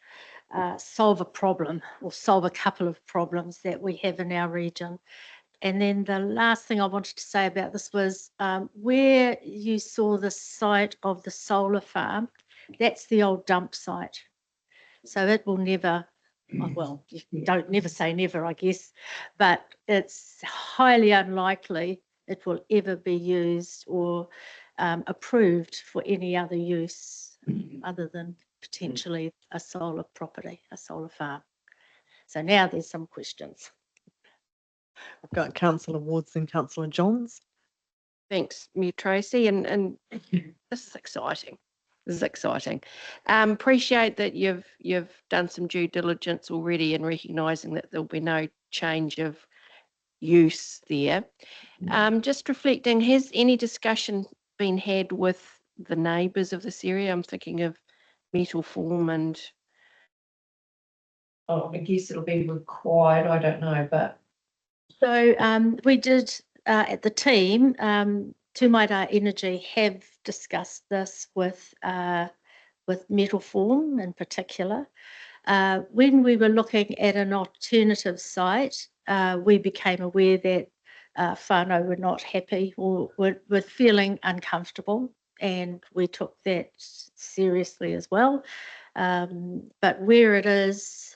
solve a problem, or solve a couple of problems that we have in our region. And then the last thing I wanted to say about this was where you saw the site of the solar farm, that's the old dump site. So it will never, well, you don't never say never, I guess, but it's highly unlikely it will ever be used or approved for any other use other than potentially a solar property, a solar farm. So now there's some questions. I've got Councillor Wards and Councillor Johns. Thanks, Mayor Tracy, and this is exciting. This is exciting. Appreciate that you've done some due diligence already in recognising that there'll be no change of use there. Just reflecting, has any discussion been had with the neighbours of this area? I'm thinking of Metal Form and... Oh, I guess it'll be required, I don't know, but... So we did, at the team, Tumaira Energy have discussed this with Metal Form in particular. When we were looking at an alternative site, we became aware that whānau were not happy or were feeling uncomfortable, and we took that seriously as well. But where it is,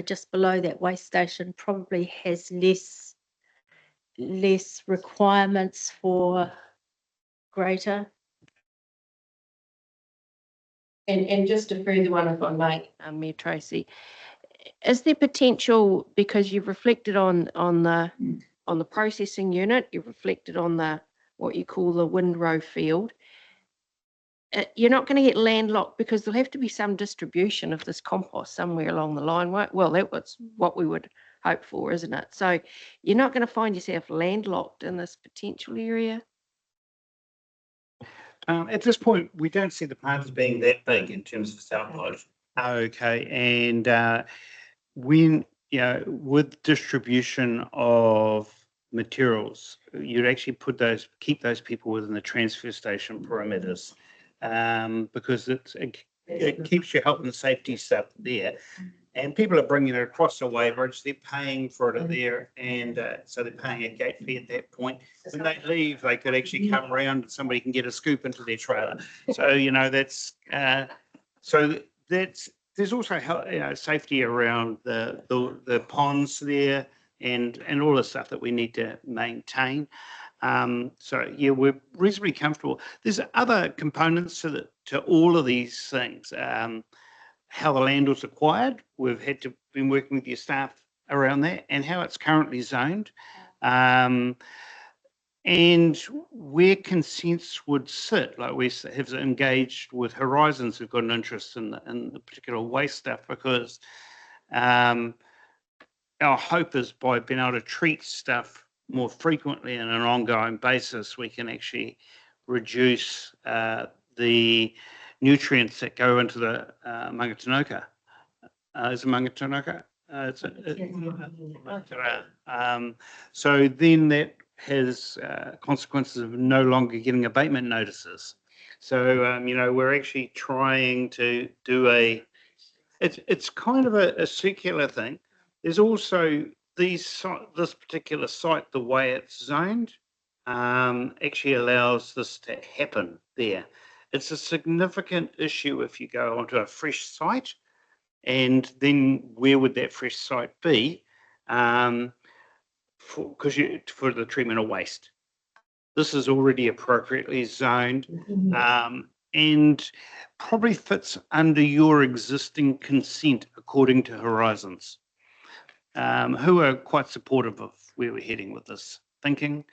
just below that waste station, probably has less requirements for greater. And just a further one, if I may, Mayor Tracy, is there potential, because you've reflected on the processing unit, you've reflected on what you call the windrow field, you're not going to get landlocked, because there'll have to be some distribution of this compost somewhere along the line. Well, that's what we would hope for, isn't it? So you're not going to find yourself landlocked in this potential area? At this point, we don't see the plant as being that big in terms of South. Okay, and when with distribution of materials, you'd actually keep those people within the transfer station perimeters, because it keeps your health and safety stuff there. And people are bringing it across the weighbridge, they're paying for it there, and so they're paying a gate fee at that point. When they leave, they could actually come around and somebody can get a scoop into their trailer. So, there's also safety around the ponds there and all the stuff that we need to maintain. We're reasonably comfortable. There's other components to all of these things. How the land was acquired, we've been working with your staff around that, and how it's currently zoned, and where consents would sit. Like we have engaged with Horizons, who've got an interest in the particular waste stuff, because our hope is by being able to treat stuff more frequently and on an ongoing basis, we can actually reduce the nutrients that go into the Mangatanoka. Is it Mangatanoka? So then that has consequences of no longer getting abatement notices. So, we're actually trying to do it's kind of a circular thing. There's also this particular site, the way it's zoned, actually allows this to happen there. It's a significant issue if you go onto a fresh site, and then where would that fresh site be? For the treatment of waste. This is already appropriately zoned, and probably fits under your existing consent according to Horizons, who are quite supportive of where we're heading with this thinking.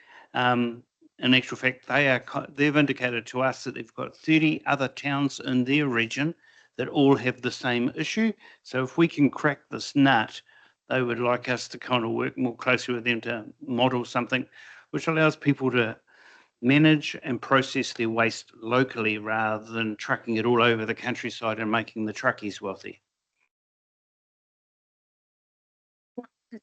In actual fact, they've indicated to us that they've got 30 other towns in their region that all have the same issue. So if we can crack this nut, they would like us to kind of work more closely with them to model something which allows people to manage and process their waste locally rather than trucking it all over the countryside and making the truckies wealthy.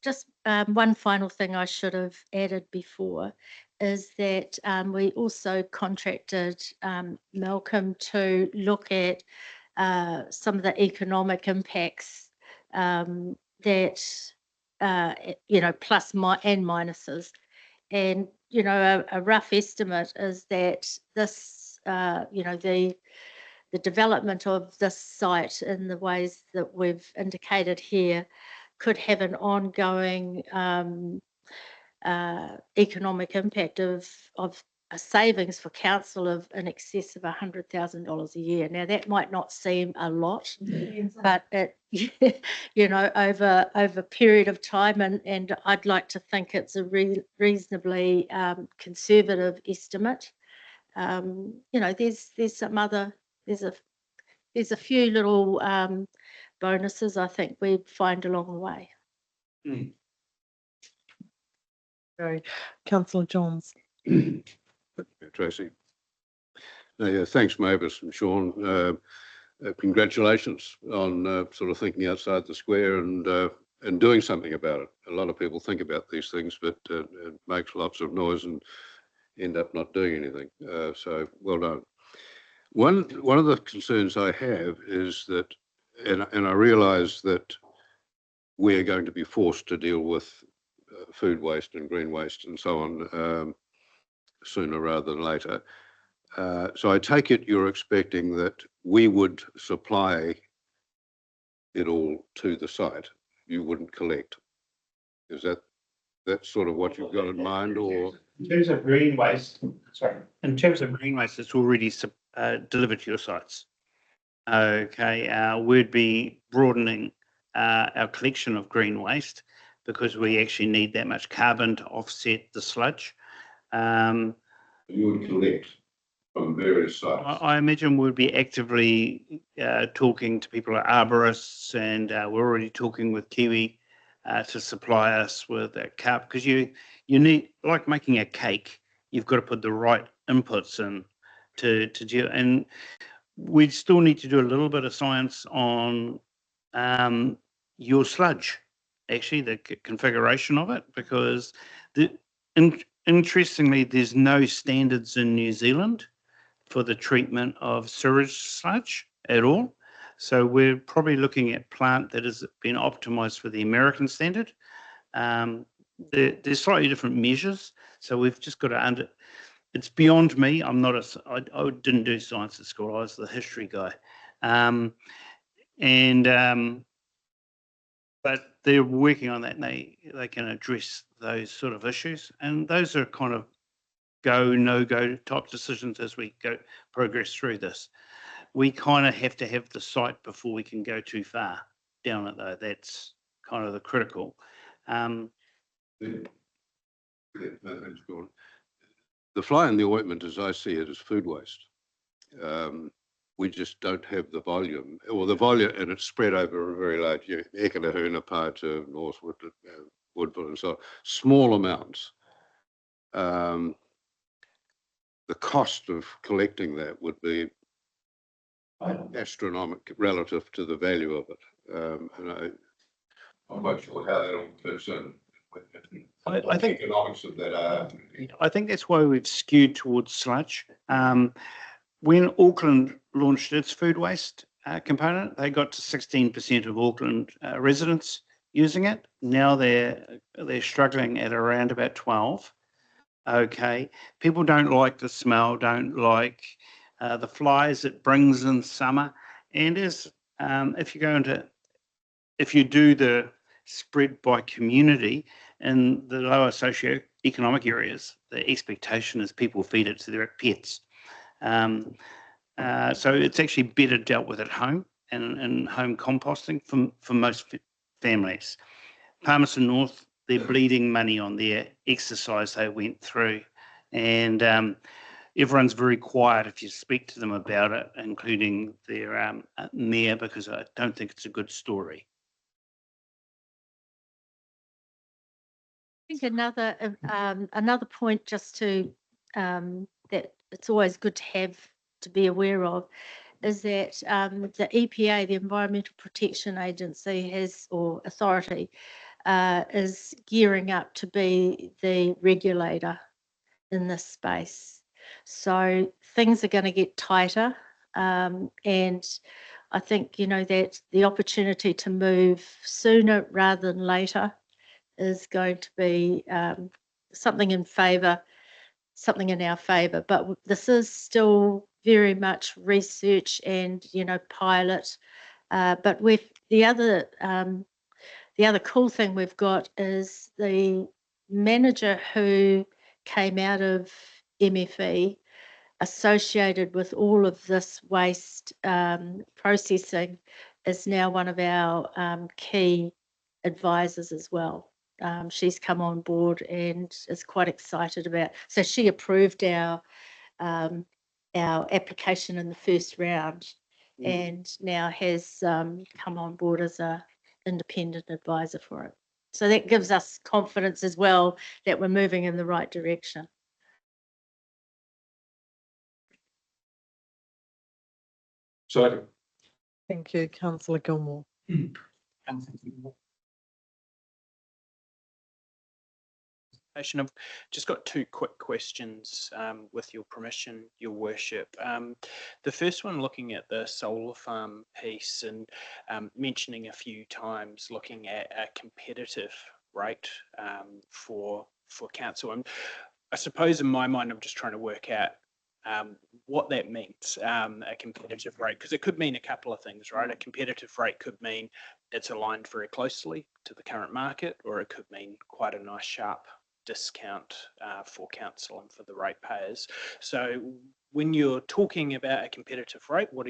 Just one final thing I should have added before is that we also contracted Malcolm to look at some of the economic impacts that, plus and minuses. And, a rough estimate is that this, the development of this site in the ways that we've indicated here could have an ongoing economic impact of a savings for council of in excess of $100,000 a year. Now that might not seem a lot, but it, over a period of time, and I'd like to think it's a reasonably conservative estimate. There's some other there's a few little bonuses I think we'd find along the way. Very. Councillor Johns. Tracy. Thanks, Mavis and Sean. Congratulations on sort of thinking outside the square and doing something about it. A lot of people think about these things, but it makes lots of noise and end up not doing anything. So well done. One of the concerns I have is that, and I realise that we're going to be forced to deal with food waste and green waste and so on sooner rather than later. So I take it you're expecting that we would supply it all to the site. You wouldn't collect. Is that sort of what you've got in mind, or? In terms of green waste, it's already delivered to your sites. Okay, we'd be broadening our collection of green waste because we actually need that much carbon to offset the sludge. You would collect from various sites. I imagine we'll be actively talking to people like arborists, and we're already talking with Kiwi to supply us with a cup, because you need, like making a cake, you've got to put the right inputs in to do, and we still need to do a little bit of science on your sludge, actually the configuration of it, because Interestingly, there's no standards in New Zealand for the treatment of sewage sludge at all. So we're probably looking at plant that has been optimized for the American standard. There's slightly different measures. So we've just got to it's beyond me. I didn't do science at school. I was the history guy. But they're working on that, and they can address those sort of issues. And those are kind of go, no-go type decisions as we progress through this. We kind of have to have the site before we can go too far down it, though. That's kind of the critical. The fly in the ointment, as I see it, is food waste. We just don't have the volume, and it's spread over a very large Ekanahuna part of Northwood, Woodville, and so on. Small amounts. The cost of collecting that would be astronomical relative to the value of it. And I'm not sure how that all fits in. I think economics of that are. I think that's why we've skewed towards sludge. When Auckland launched its food waste component, they got to 16% of Auckland residents using it. Now they're struggling at around about 12. Okay, people don't like the smell, don't like the flies it brings in summer, and if you do the spread by community in the lower socio-economic areas, the expectation is people feed it to their pets. So it's actually better dealt with at home and home composting for most families. Palmerston North, they're bleeding money on their exercise they went through, and everyone's very quiet if you speak to them about it, including their mayor, because I don't think it's a good story. I think another point just to that it's always good to be aware of is that the EPA, the Environmental Protection Agency, authority, is gearing up to be the regulator in this space. So things are going to get tighter, and I think that the opportunity to move sooner rather than later is going to be something in our favour. But this is still very much research and pilot. But the other cool thing we've got is the manager who came out of MFE associated with all of this waste processing is now one of our key advisors as well. She's come on board and is quite excited about. So she approved our application in the first round, and now has come on board as a independent advisor for it. So that gives us confidence as well that we're moving in the right direction. So, Thank you, Councillor Gilmore. I've just got two quick questions with your permission, Your Worship. The first one, looking at the solar farm piece and mentioning a few times looking at a competitive rate for council. And I suppose in my mind, I'm just trying to work out what that means, a competitive rate, because it could mean a couple of things, right? A competitive rate could mean it's aligned very closely to the current market, or it could mean quite a nice sharp discount for council and for the ratepayers. So when you're talking about a competitive rate, what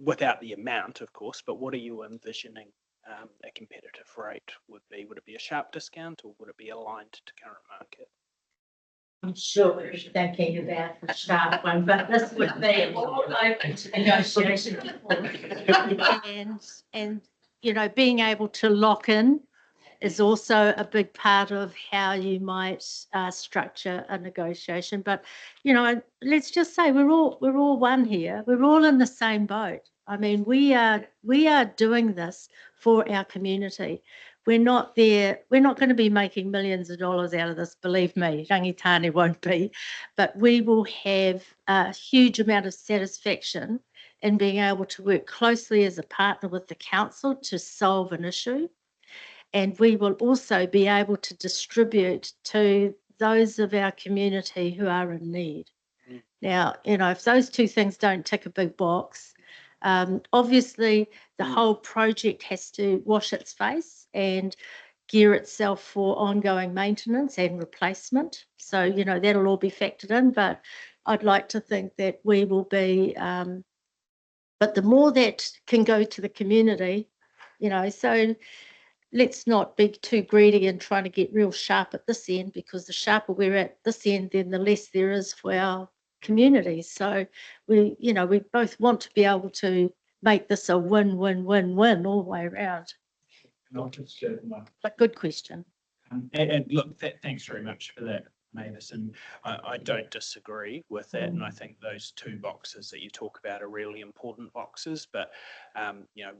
without the amount, of course, but what are you envisioning a competitive rate would be? Would it be a sharp discount, or would it be aligned to current market? I'm sure we're thinking about the sharp one, but this would be all open to negotiation. and being able to lock in is also a big part of how you might structure a negotiation. But let's just say we're all one here. We're all in the same boat. I mean, we are doing this for our community. We're not there, we're not going to be making millions of dollars out of this, believe me, Rangitane won't be, but we will have a huge amount of satisfaction in being able to work closely as a partner with the council to solve an issue. And we will also be able to distribute to those of our community who are in need. Now, if those two things don't tick a big box, obviously the whole project has to wash its face and gear itself for ongoing maintenance and replacement. So, that'll all be factored in, but I'd like to think that we will be, but the more that can go to the community, so let's not be too greedy and trying to get real sharp at this end, because the sharper we're at this end, then the less there is for our communities. So we both want to be able to make this a win-win-win-win all the way around. But good question. And look, thanks very much for that, Mavis. And I don't disagree with that. And I think those two boxes that you talk about are really important boxes. But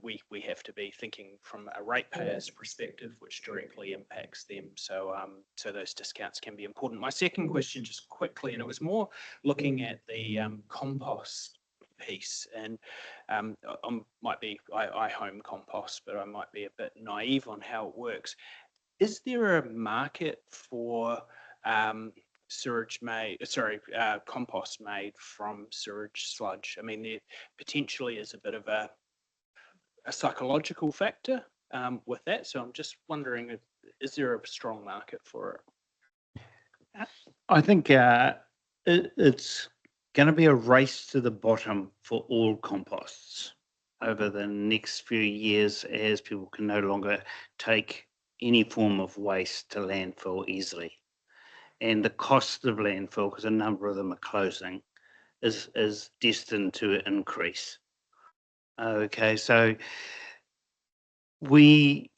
we have to be thinking from a ratepayer's perspective, which directly impacts them. So those discounts can be important. My second question, just quickly, and it was more looking at the compost piece, and I home compost, but I might be a bit naive on how it works. Is there a market for compost made from sewage sludge? I mean, there potentially is a bit of a psychological factor with that. So I'm just wondering, is there a strong market for it? I think it's going to be a race to the bottom for all composts over the next few years, as people can no longer take any form of waste to landfill easily. And the cost of landfill, because a number of them are closing, is destined to increase. Okay, so we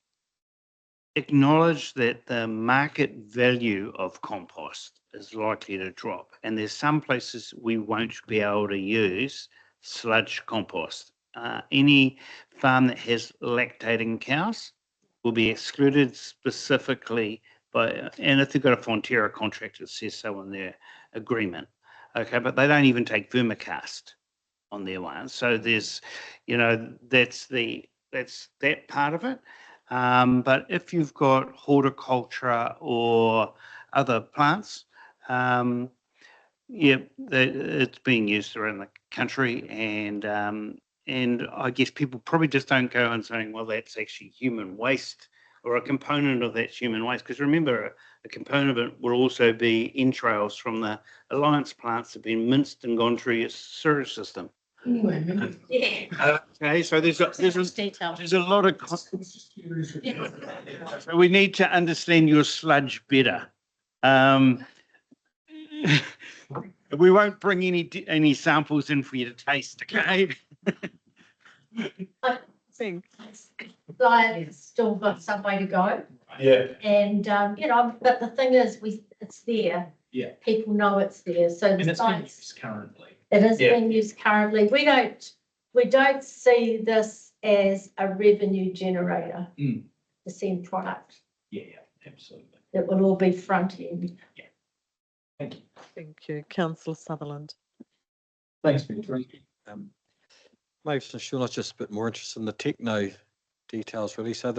acknowledge that the market value of compost is likely to drop, and there's some places we won't be able to use sludge compost. Any farm that has lactating cows will be excluded specifically and if they've got a Fonterra contract, it says so in their agreement. Okay, but they don't even take vermicast on their one. So there's, that's that part of it. But if you've got horticulture or other plants, it's being used around the country, and I guess people probably just don't go and saying, well, that's actually human waste, or a component of that's human waste. Because remember, a component of it will also be entrails from the alliance plants that have been minced and gone through your sewage system. Yeah. Okay, so there's a lot of so we need to understand your sludge better. We won't bring any samples in for you to taste, okay? It's still got some way to go. Yeah. And but the thing is, it's there. Yeah. People know it's there. So And it's being used currently. it is being used currently. We don't see this as a revenue generator. The same product. Yeah, absolutely. It will all be front end. Yeah. Thank you. Thank you, Councillor Sutherland. Thanks, Peter. Mavis and Sean, I was just a bit more interested in the techno details, really. So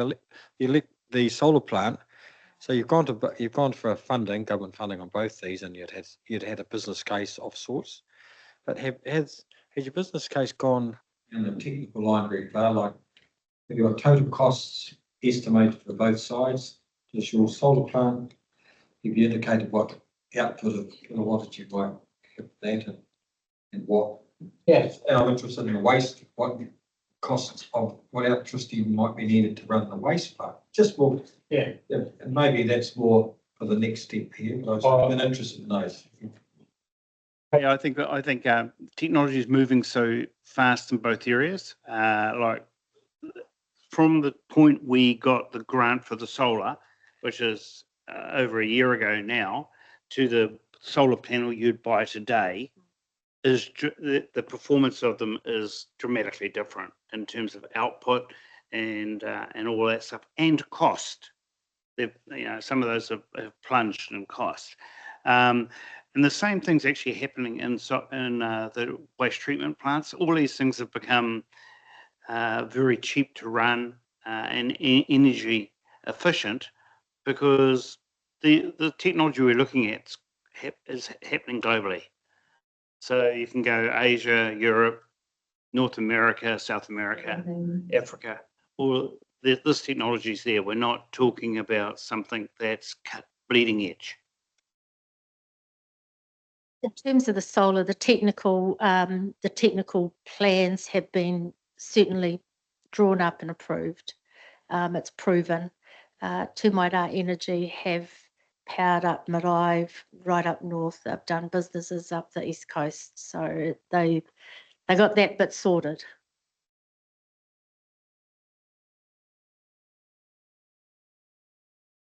the solar plant. So you've gone for funding, government funding on both these, and you'd had a business case of sorts. But has your business case gone in the technical line very far? Like, have you got total costs estimated for both sides? Does your solar plant, have you indicated what output of kilowattage you might have that, and what? Yes. And I'm interested in the waste, what costs of what electricity might be needed to run the waste plant. Just more. Yeah. And maybe that's more for the next step here, but I've been interested in those. I think technology is moving so fast in both areas. Like from the point we got the grant for the solar, which is over a year ago now, to the solar panel you'd buy today, the performance of them is dramatically different in terms of output and all that stuff, and cost. Some of those have plunged in cost. And the same thing's actually happening in the waste treatment plants. All these things have become very cheap to run and energy efficient, because the technology we're looking at is happening globally. So you can go Asia, Europe, North America, South America, Africa. All this technology is there. We're not talking about something that's bleeding edge. In terms of the solar, the technical plans have been certainly drawn up and approved. It's proven. Tumaira Energy have powered up Marae right up north. They've done businesses up the east coast, so they got that bit sorted.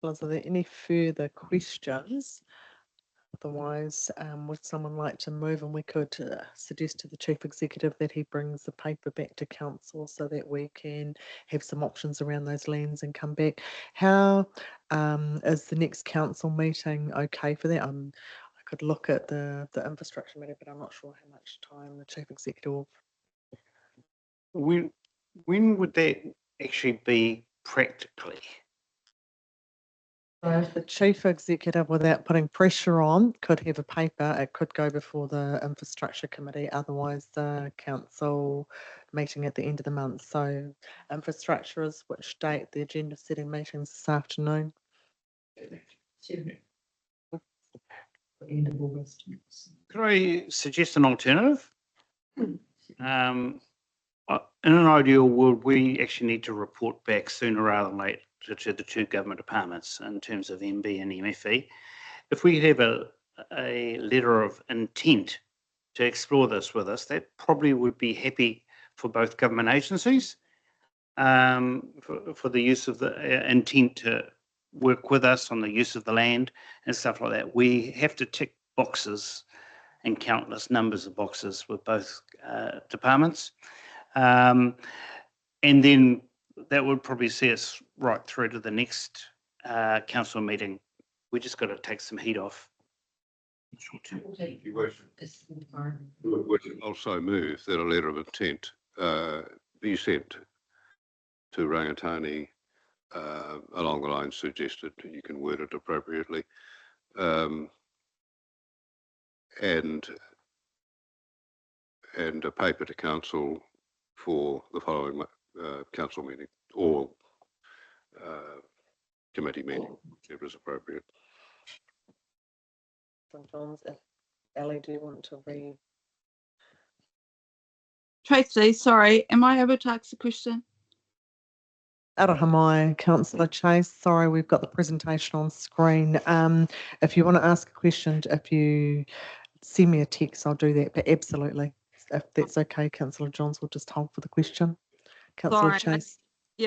Are there any further questions? Otherwise, would someone like to move, and we could suggest to the Chief Executive that he brings the paper back to Council so that we can have some options around those lands and come back. How is the next Council meeting okay for that? I could look at the infrastructure matter, but I'm not sure how much time the Chief Executive will. When would that actually be practically? So if the Chief Executive, without putting pressure on, could have a paper, it could go before the Infrastructure Committee, otherwise the Council meeting at the end of the month. So infrastructure is which date? The agenda setting meetings this afternoon? End of August. Could I suggest an alternative? In an ideal world, we actually need to report back sooner rather than later to the two government departments in terms of MB and MFE. If we have a letter of intent to explore this with us, that probably would be happy for both government agencies, for the use of the intent to work with us on the use of the land and stuff like that. We have to tick boxes and countless numbers of boxes with both departments. And then that would probably see us right through to the next council meeting. We just got to take some heat off. Would also move that a letter of intent be sent to Rangatani along the lines suggested. You can word it appropriately. And a paper to council for the following council meeting or committee meeting, whichever is appropriate. St John's, Ellie, do you want to read? Tracy, sorry, am I able to ask a question? Arahamai, Councillor Chase. Sorry, we've got the presentation on screen. If you want to ask a question, if you send me a text, I'll do that. But absolutely, if that's okay, Councillor Johns will just hold for the question. Councillor Sorry, Chase.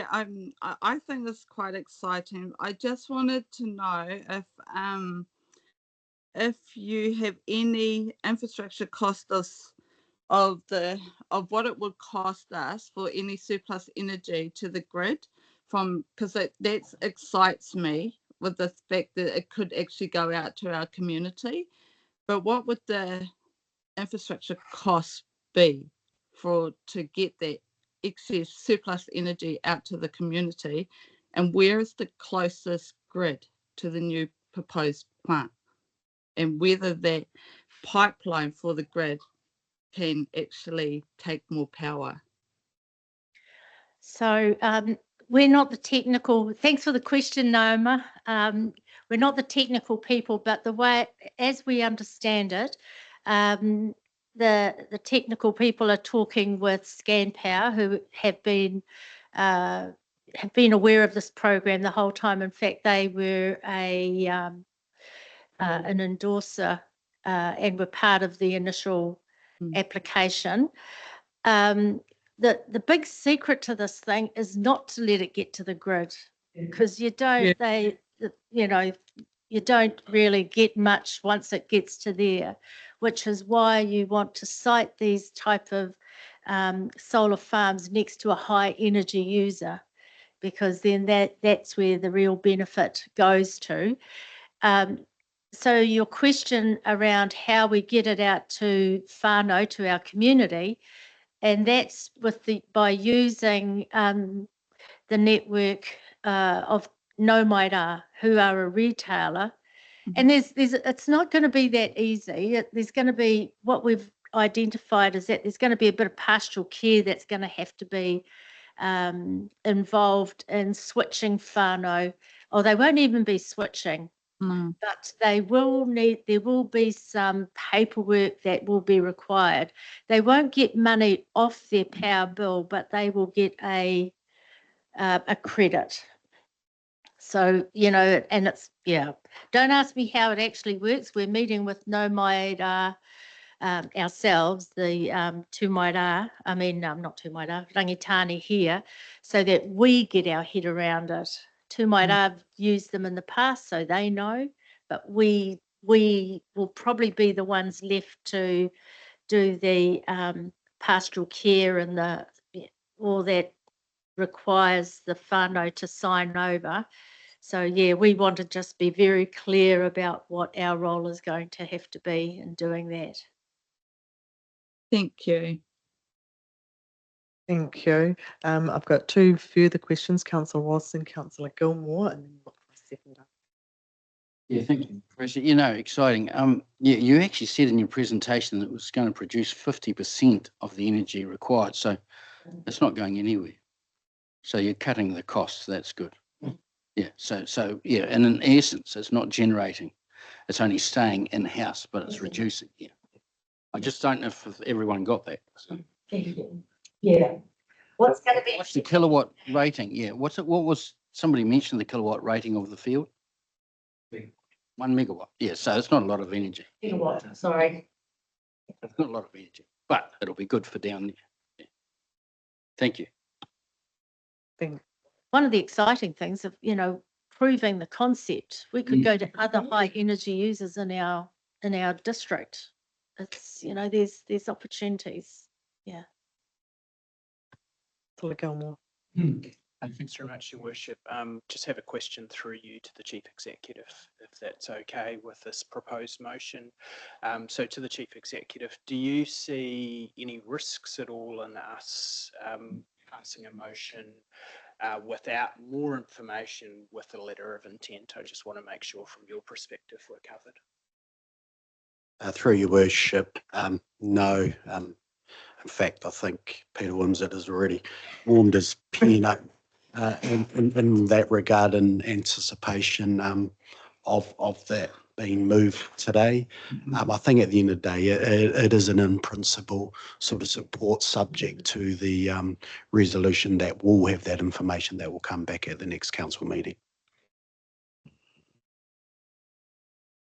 I think this is quite exciting. I just wanted to know if you have any infrastructure cost of what it would cost us for any surplus energy to the grid, because that excites me with the fact that it could actually go out to our community. But what would the infrastructure cost be to get that excess surplus energy out to the community, and where is the closest grid to the new proposed plant, and whether that pipeline for the grid can actually take more power? So we're not the technical, thanks for the question, Naoma. We're not the technical people, but the way, as we understand it, the technical people are talking with ScanPower, who have been aware of this program the whole time. In fact, they were an endorser and were part of the initial application. The big secret to this thing is not to let it get to the grid, because you don't, you don't really get much once it gets to there, which is why you want to site these type of solar farms next to a high energy user, because then that's where the real benefit goes to. So your question around how we get it out to whānau, to our community, and that's by using the network of No Maira, who are a retailer. And it's not going to be that easy. There's going to be, what we've identified is that there's going to be a bit of pastoral care that's going to have to be involved in switching whānau, or they won't even be switching. But there will be some paperwork that will be required. They won't get money off their power bill, but they will get a credit. So, and it's, don't ask me how it actually works. We're meeting with No Maira ourselves, the not Tūmaira, Rangitani here, so that we get our head around it. Tūmaira have used them in the past, so they know, but we will probably be the ones left to do the pastoral care and all that requires the whānau to sign over. So, we want to just be very clear about what our role is going to have to be in doing that. Thank you. Thank you. I've got two further questions, Councillor Watson, Councillor Gilmore, and then look for a second. Yeah, thank you, Tracy. Exciting. You actually said in your presentation that it was going to produce 50% of the energy required, so it's not going anywhere. So you're cutting the costs. That's good. Yeah. So and in essence, it's not generating. It's only staying in house, but it's reducing. Yeah. I just don't know if everyone got that. So. Yeah. What's going to be? What's the kilowatt rating? Yeah. What was somebody mentioned the kilowatt rating of the field? 1 megawatt. Yeah. So it's not a lot of energy. Gigawatt. Sorry. It's not a lot of energy, but it'll be good for down there. Yeah. Thank you. One of the exciting things of, proving the concept, we could go to other high energy users in our district. It's, there's opportunities. Yeah. Gilmore. Thanks very much, Your Worship. Just have a question through you to the Chief Executive, if that's okay with this proposed motion. So to the Chief Executive, do you see any risks at all in us passing a motion without more information with a letter of intent? I just want to make sure from your perspective we're covered. Through Your Worship, no. In fact, I think Peter Wimsett has already warmed his pen up in that regard, in anticipation of that being moved today. I think at the end of the day, it is an in principle sort of support, subject to the resolution that will have that information that will come back at the next council meeting.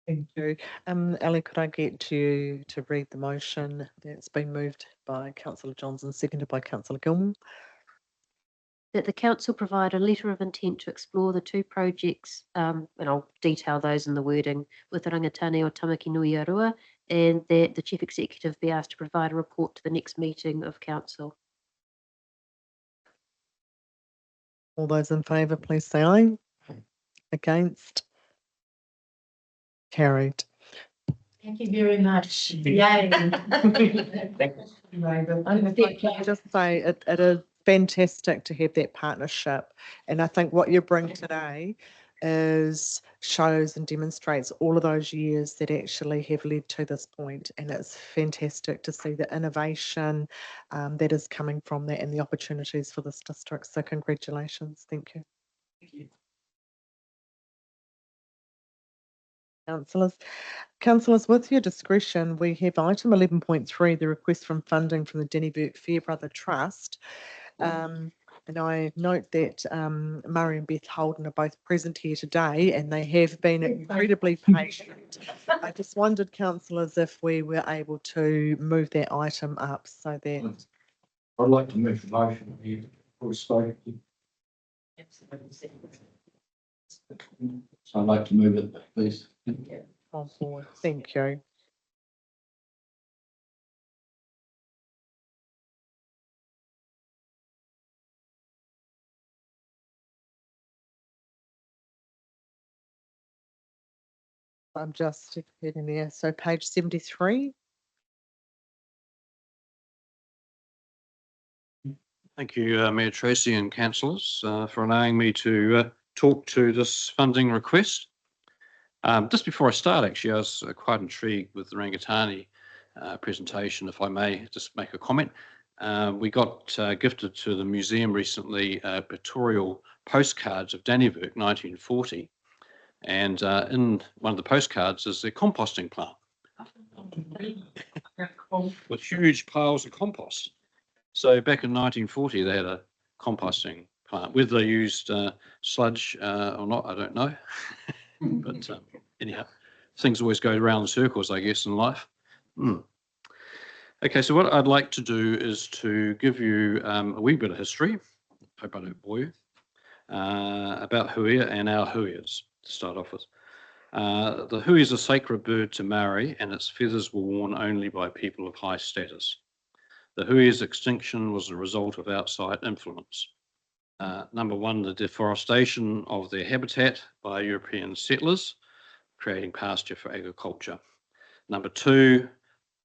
Thank you. Ellie, could I get you to read the motion that's been moved by Councillor Johnson, seconded by Councillor Gilmore? That the council provide a letter of intent to explore the two projects, and I'll detail those in the wording, with the Rangitane o Tamakinui-a-Rua, and that the Chief Executive be asked to provide a report to the next meeting of council. All those in favour, please say aye. Against? Carried. Thank you very much. Yay. Just say it is fantastic to have that partnership, and I think what you bring today shows and demonstrates all of those years that actually have led to this point, and it's fantastic to see the innovation that is coming from that and the opportunities for this district. So congratulations. Thank you. Thank you. Councillors, with your discretion, we have item 11.3, the request from funding from the Denny Burke Fairbrother Trust. And I note that Murray and Beth Holden are both present here today, and they have been incredibly patient. I just wondered, councillors, if we were able to move that item up so that... I'd like to move the motion here for spoken. So I'd like to move it, please. On board. Thank you. I'm just getting there. So page 73. Thank you, Mayor Tracy and councillors, for allowing me to talk to this funding request. Just before I start, actually, I was quite intrigued with the Rangitani presentation, if I may just make a comment. We got gifted to the museum recently pictorial postcards of Dannevirke 1940, and in one of the postcards is the composting plant with huge piles of compost. So back in 1940, they had a composting plant. Whether they used sludge or not, I don't know. But anyhow, things always go around in circles, I guess, in life. Okay, so what I'd like to do is to give you a wee bit of history. Hope I don't bore you. About huia and our huias, to start off with. The hui is a sacred bird to Maori, and its feathers were worn only by people of high status. The hui's extinction was a result of outside influence. Number one, the deforestation of their habitat by European settlers, creating pasture for agriculture. Number two,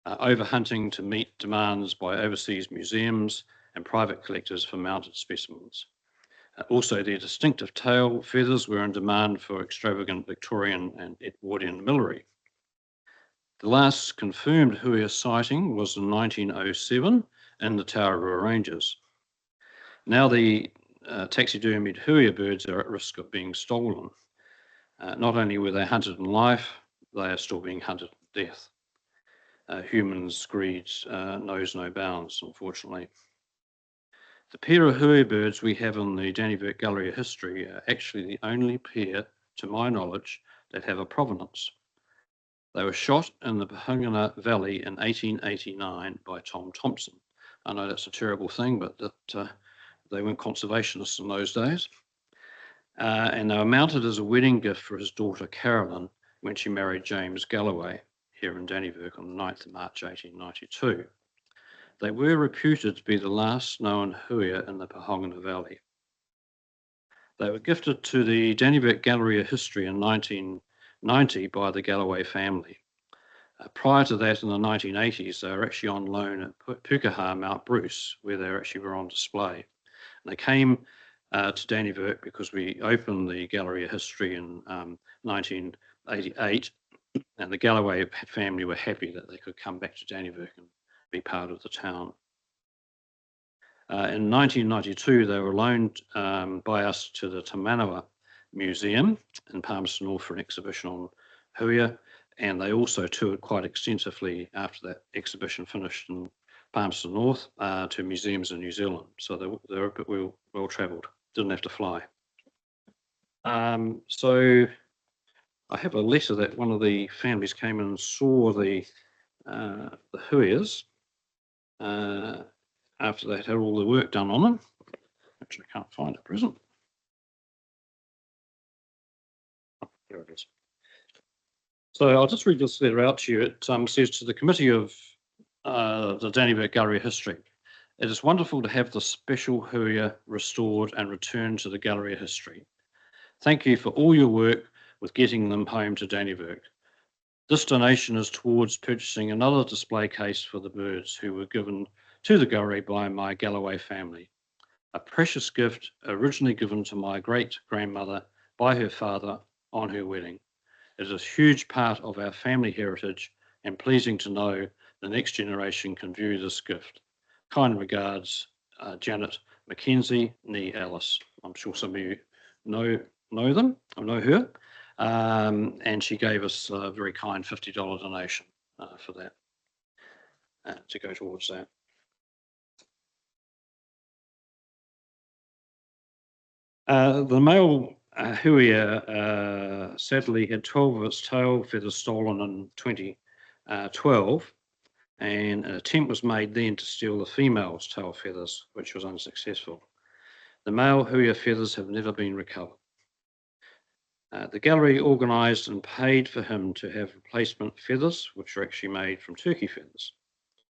overhunting to meet demands by overseas museums and private collectors for mounted specimens. Also, their distinctive tail feathers were in demand for extravagant Victorian and Edwardian millinery. The last confirmed huia sighting was in 1907 in the Tararua Ranges. Now the taxidermied huia birds are at risk of being stolen. Not only were they hunted in life, they are still being hunted in death. Humans' greed knows no bounds, unfortunately. The pair of huia birds we have in the Dannevirke Gallery of History are actually the only pair, to my knowledge, that have a provenance. They were shot in the Pahungana Valley in 1889 by Tom Thompson. I know that's a terrible thing, but that they weren't conservationists in those days. And they were mounted as a wedding gift for his daughter Carolyn when she married James Galloway here in Dannevirke on the 9th of March 1892. They were reputed to be the last known huia in the Pahungana Valley. They were gifted to the Dannevirke Gallery of History in 1990 by the Galloway family. Prior to that, in the 1980s, they were actually on loan at Pukaha, Mount Bruce, where they actually were on display. And they came to Dannevirke because we opened the Gallery of History in 1988, and the Galloway family were happy that they could come back to Dannevirke and be part of the town. In 1992, they were loaned by us to the Tamanawa Museum in Palmerston North for an exhibition on huia, and they also toured quite extensively after that exhibition finished in Palmerston North to museums in New Zealand. So they were a bit well travelled, didn't have to fly. So I have a letter that one of the families came in and saw the huias after they had all the work done on them, which I can't find at present. Oh, here it is. So I'll just read this letter out to you. It says to the Committee of the Dannevirke Gallery of History, it is wonderful to have the special huia restored and returned to the Gallery of History. Thank you for all your work with getting them home to Dannevirke. This donation is towards purchasing another display case for the birds who were given to the gallery by my Galloway family. A precious gift originally given to my great-grandmother by her father on her wedding. It is a huge part of our family heritage and pleasing to know the next generation can view this gift. Kind regards, Janet Mackenzie, nee Alice. I'm sure some of you know them, or know her. And she gave us a very kind $50 donation for that, to go towards that. The male huia sadly had 12 of its tail feathers stolen in 2012, and an attempt was made then to steal the female's tail feathers, which was unsuccessful. The male huia feathers have never been recovered. The gallery organised and paid for him to have replacement feathers, which are actually made from turkey feathers.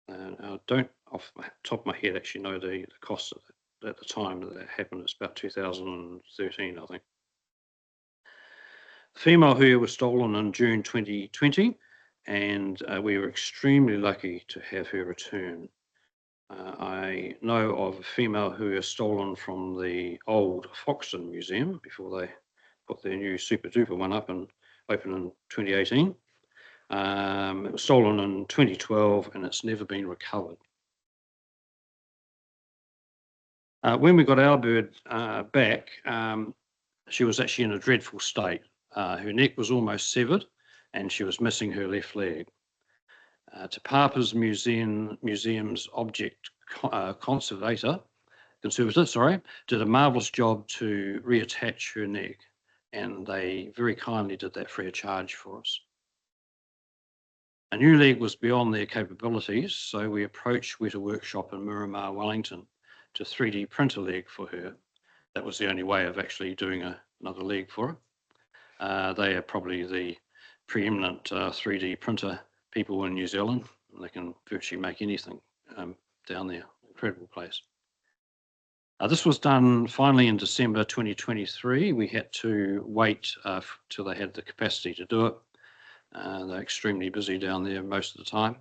I don't, off the top of my head, actually know the cost of it at the time that happened. It's about 2013, I think. The female hui was stolen in June 2020, and we were extremely lucky to have her return. I know of a female who was stolen from the old Foxton Museum before they put their new super duper one up and opened in 2018. It was stolen in 2012 and it's never been recovered. When we got our bird back, she was actually in a dreadful state. Her neck was almost severed and she was missing her left leg. Te Papa's museum's object conservator, did a marvellous job to reattach her neck, and they very kindly did that free of charge for us. A new leg was beyond their capabilities, so we approached Weta Workshop in Miramar, Wellington, to 3D print a leg for her. That was the only way of actually doing another leg for her. They are probably the preeminent 3D printer people in New Zealand. They can virtually make anything down there. Incredible place. This was done finally in December 2023. We had to wait till they had the capacity to do it. They're extremely busy down there most of the time.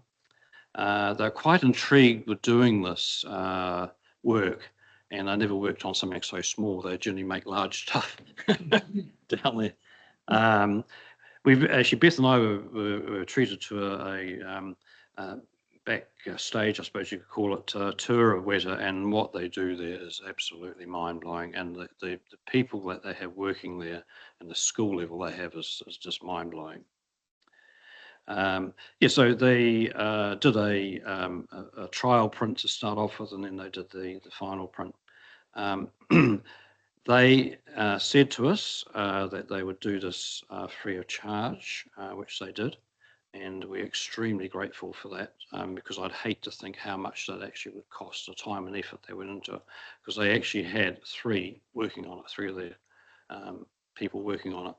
They're quite intrigued with doing this work, and I never worked on something so small. They generally make large stuff down there. We've actually, Beth and I were treated to a backstage, I suppose you could call it, tour of Weta, and what they do there is absolutely mind-blowing, and the people that they have working there and the skill level they have is just mind-blowing. So they did a trial print to start off with, and then they did the final print. They said to us that they would do this free of charge, which they did, and we're extremely grateful for that, because I'd hate to think how much that actually would cost, the time and effort they went into it, because they actually had three of their people working on it.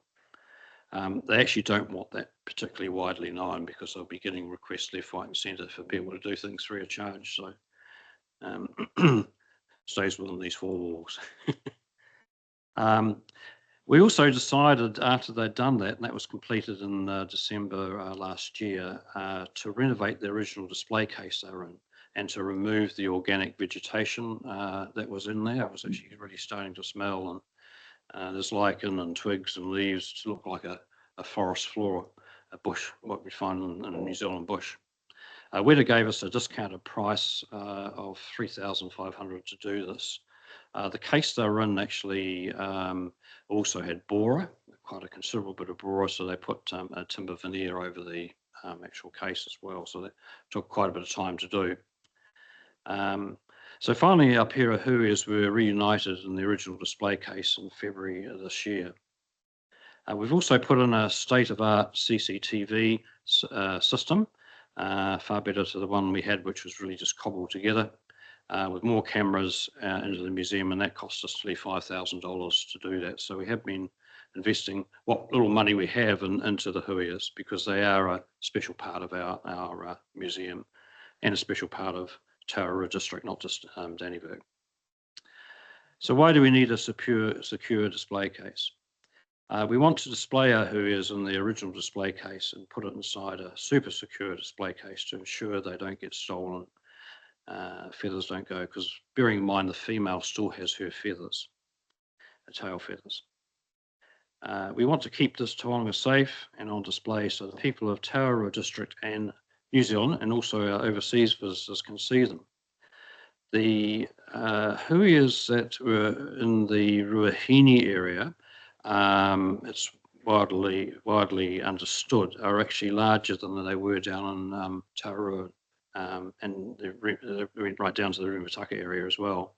They actually don't want that particularly widely known because they'll be getting requests left, right and centre for people to do things free of charge, so stays within these four walls. We also decided after they'd done that, and that was completed in December last year, to renovate the original display case they were in and to remove the organic vegetation that was in there. It was actually really starting to smell, and there's lichen and twigs and leaves to look like a forest floor, a bush, what we find in a New Zealand bush. Weta gave us a discounted price of $3,500 to do this. The case they were in actually also had borer, quite a considerable bit of borer, so they put a timber veneer over the actual case as well, so that took quite a bit of time to do. So finally our pair of huias were reunited in the original display case in February of this year. We've also put in a state-of-art CCTV system, far better to the one we had, which was really just cobbled together, with more cameras into the museum, and that cost us nearly $5,000 to do that. So we have been investing what little money we have into the huias, because they are a special part of our museum and a special part of Tararua district, not just Dannevirke. So why do we need a secure display case? We want to display our huias in the original display case and put it inside a super secure display case to ensure they don't get stolen. Feathers don't go, because bearing in mind the female still has her feathers, her tail feathers. We want to keep this taonga safe and on display so the people of Tararua district and New Zealand and also our overseas visitors can see them. The huias that were in the Ruahine area, it's widely understood, are actually larger than they were down in Tararua, and they went right down to the Rumataka area as well.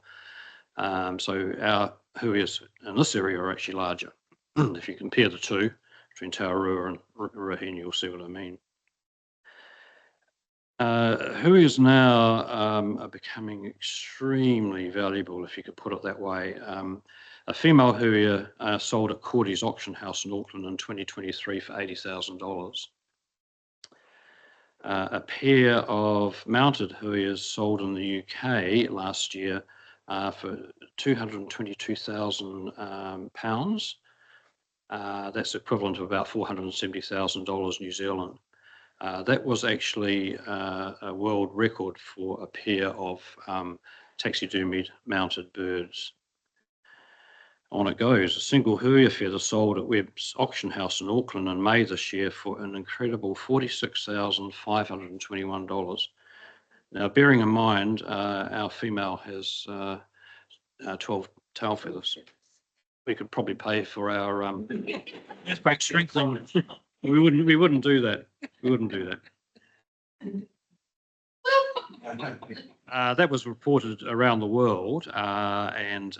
So our huias in this area are actually larger. If you compare the two, between Tararua and Ruahine, you'll see what I mean. Huias now are becoming extremely valuable, if you could put it that way. A female huia sold at Cordy's auction house in Auckland in 2023 for $80,000. A pair of mounted huias sold in the UK last year for £222,000. That's equivalent to about $470,000 New Zealand. That was actually a world record for a pair of taxidermied mounted birds. On it goes. A single huia feather sold at Webb's auction house in Auckland in May this year for an incredible $46,521. Now, bearing in mind, our female has 12 tail feathers. We could probably pay for our back strengthening. We wouldn't do that. We wouldn't do that. That was reported around the world, and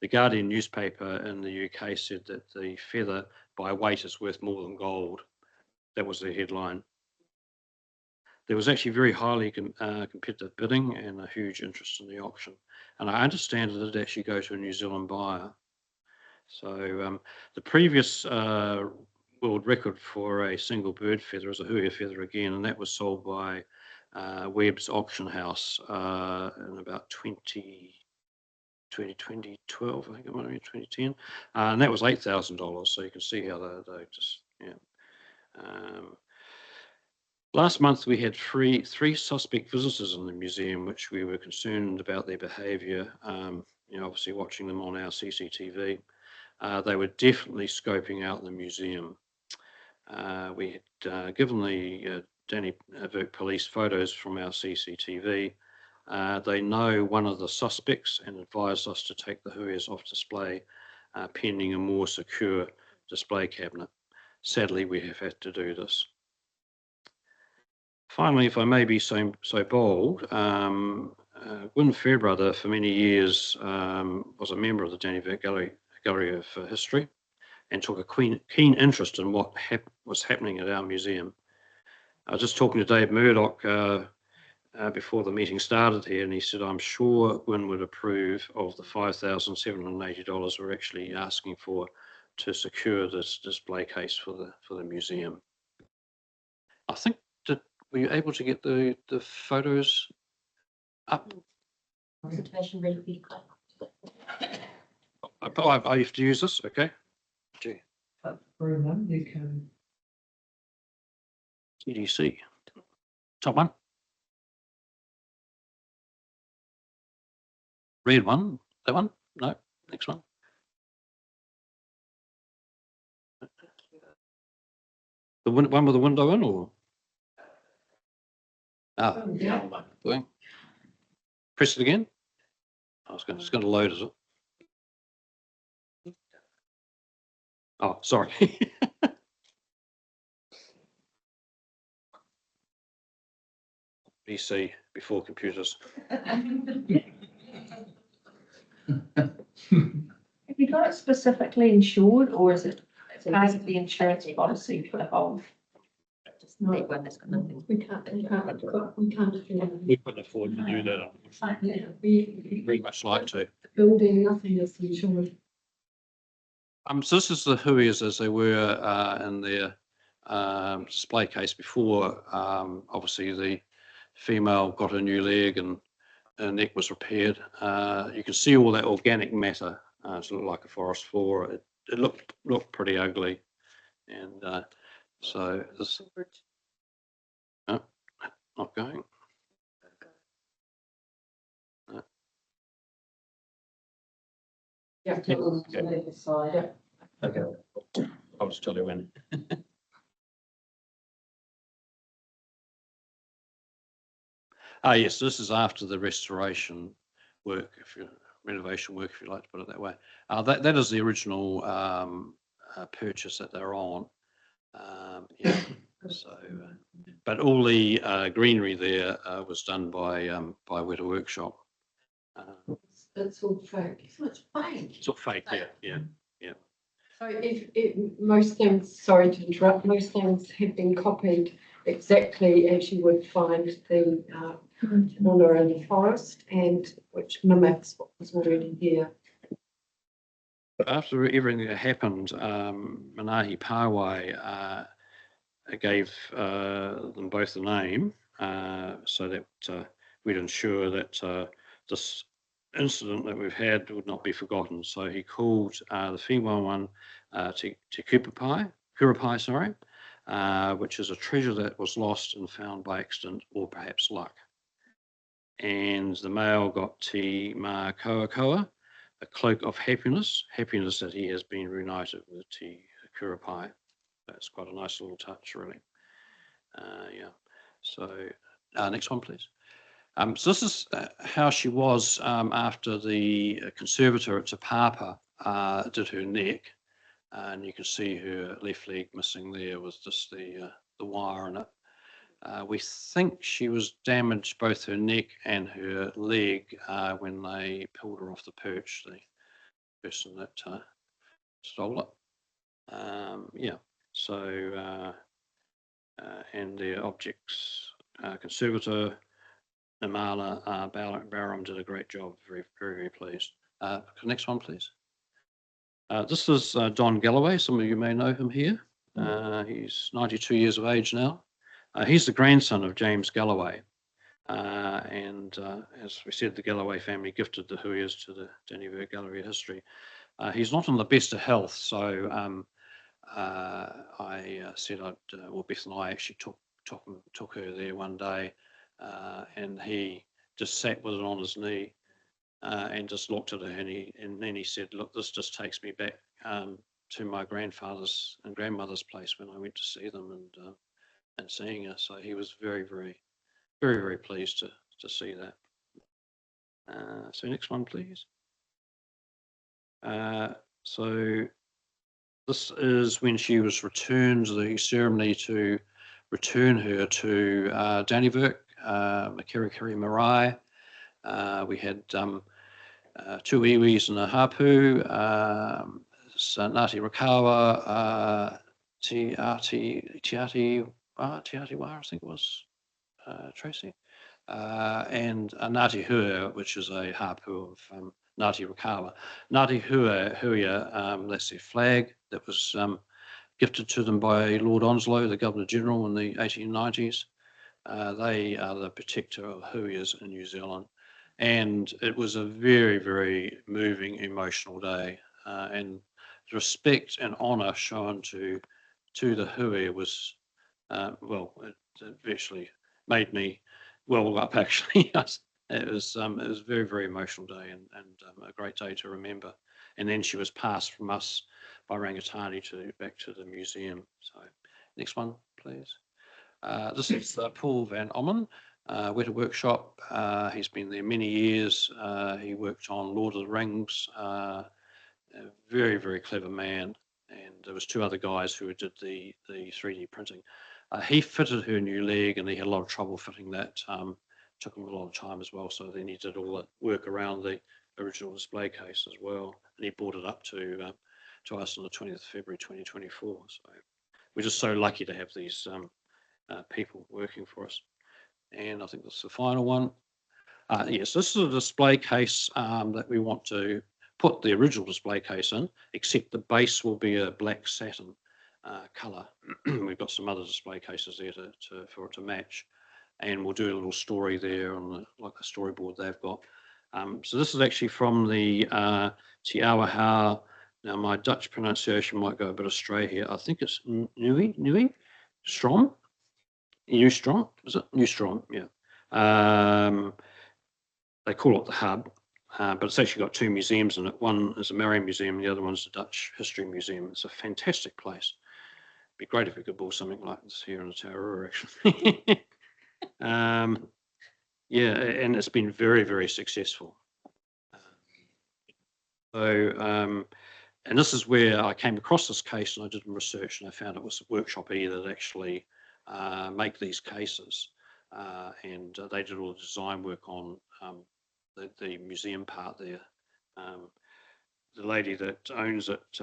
the Guardian newspaper in the UK said that the feather by weight is worth more than gold. That was the headline. There was actually very highly competitive bidding and a huge interest in the auction. And I understand it did actually go to a New Zealand buyer. So the previous world record for a single bird feather is a huia feather again, and that was sold by Webb's auction house in about 2012, I think it might have been 2010, and that was $8,000. So you can see how they just, yeah. Last month we had three suspect visitors in the museum, which we were concerned about their behaviour. Obviously watching them on our CCTV, they were definitely scoping out the museum. We had given the Dannevirke police photos from our CCTV. They know one of the suspects and advised us to take the huias off display pending a more secure display cabinet. Sadly, we have had to do this. Finally, if I may be so bold, Gwyn Fairbrother for many years was a member of the Dannevirke Gallery of History and took a keen interest in what was happening at our museum. I was just talking to Dave Murdoch before the meeting started here, and he said, I'm sure Gwyn would approve of the $5,780 we're actually asking for to secure this display case for the museum. I think that were you able to get the photos up? Presentation ready. I have to use this, okay? Gee. For them, you can. CDC. Top one. Red one. That one? No. Next one. The one with the window in, or? Ah, yeah. Press it again. It's going to load, is it? Oh, sorry. BC, before computers. Have you got it specifically insured, or is it part of the insurance policy for the whole? No, we can't. We couldn't afford to do that. We Very much like to. building, nothing is insured. So this is the huias as they were in their display case before. Obviously, the female got a new leg and her neck was repaired. You can see all that organic matter. It's like a forest floor. It looked pretty ugly, and so this. Oh, not going. No. Yeah, Okay. Okay. I'll just tell you when. Yes, this is after the restoration work, renovation work, if you like to put it that way. That is the original purchase that they're on. Yeah. So, but all the greenery there was done by Weta Workshop. It's all fake. So it's fake. It's all fake, yeah. So if most things, sorry to interrupt, most things have been copied exactly as you would find the fauna in the forest, and which mimics what was already here. after everything that happened, Manahi Pawai gave them both the name so that we'd ensure that this incident that we've had would not be forgotten. So he called the female one Te Kurapai, sorry, which is a treasure that was lost and found by accident or perhaps luck. And the male got Te Ma Koa Koa, a cloak of happiness that he has been reunited with Te Kurapai. That's quite a nice little touch, really. Yeah. So next one, please. So this is how she was after the conservator at Te Papa did her neck. And you can see her left leg missing there with just the wire in it. We think she was damaged both her neck and her leg when they pulled her off the perch, the person that stole it. Yeah, so, and the objects conservator, Namala Barham did a great job, very, very, very pleased. Next one, please. This is Don Galloway. Some of you may know him here. He's 92 years of age now. He's the grandson of James Galloway. And as we said, the Galloway family gifted the huias to the Dannevirke Gallery of History. He's not in the best of health, so I said well, Beth and I actually took her there one day, and he just sat with it on his knee and just looked at her, and then he said, "Look, this just takes me back to my grandfather's and grandmother's place when I went to see them and seeing her." So he was very, very, very, very pleased to see that. So next one, please. So this is when she was returned, the ceremony to return her to Dannevirke, Makirikiri Marae. We had two iwis and a hapu, Ngāti Rakawa, Tiatiwa, I think it was, Tracy, and Ngāti Hua, which is a hapu of Ngāti Rakawa. Ngāti Huia, that's their flag that was gifted to them by Lord Onslow, the Governor General, in the 1890s. They are the protector of huias in New Zealand. And it was a very, very moving, emotional day. And respect and honour shown to the hui was, well, it virtually made me well up, actually. It was a very, very emotional day and a great day to remember. And then she was passed from us by Rangitani back to the museum. So next one, please. This is Paul Van Ommen, Weta Workshop. He's been there many years. He worked on Lord of the Rings. A very, very clever man. And there was two other guys who did the 3D printing. He fitted her new leg, and he had a lot of trouble fitting that. Took him a lot of time as well. So then he did all the work around the original display case as well. And he brought it up to us on the 20th of February 2024. So we're just so lucky to have these people working for us. And I think that's the final one. Yes, this is a display case that we want to put the original display case in, except the base will be a black satin colour. We've got some other display cases there for it to match. And we'll do a little story there on like a storyboard they've got. So this is actually from the Te Awahau. Now my Dutch pronunciation might go a bit astray here. I think it's Nui Strom. Newstrom, is it? Newstrom, yeah. They call it the Hub, but it's actually got two museums in it. One is a Marian Museum, the other one's the Dutch History Museum. It's a fantastic place. It'd be great if we could build something like this here in the Tararua, actually. Yeah, and it's been very, very successful. So, and this is where I came across this case, and I did some research, and I found it was a workshop here that actually make these cases, and they did all the design work on the museum part there. The lady that owns it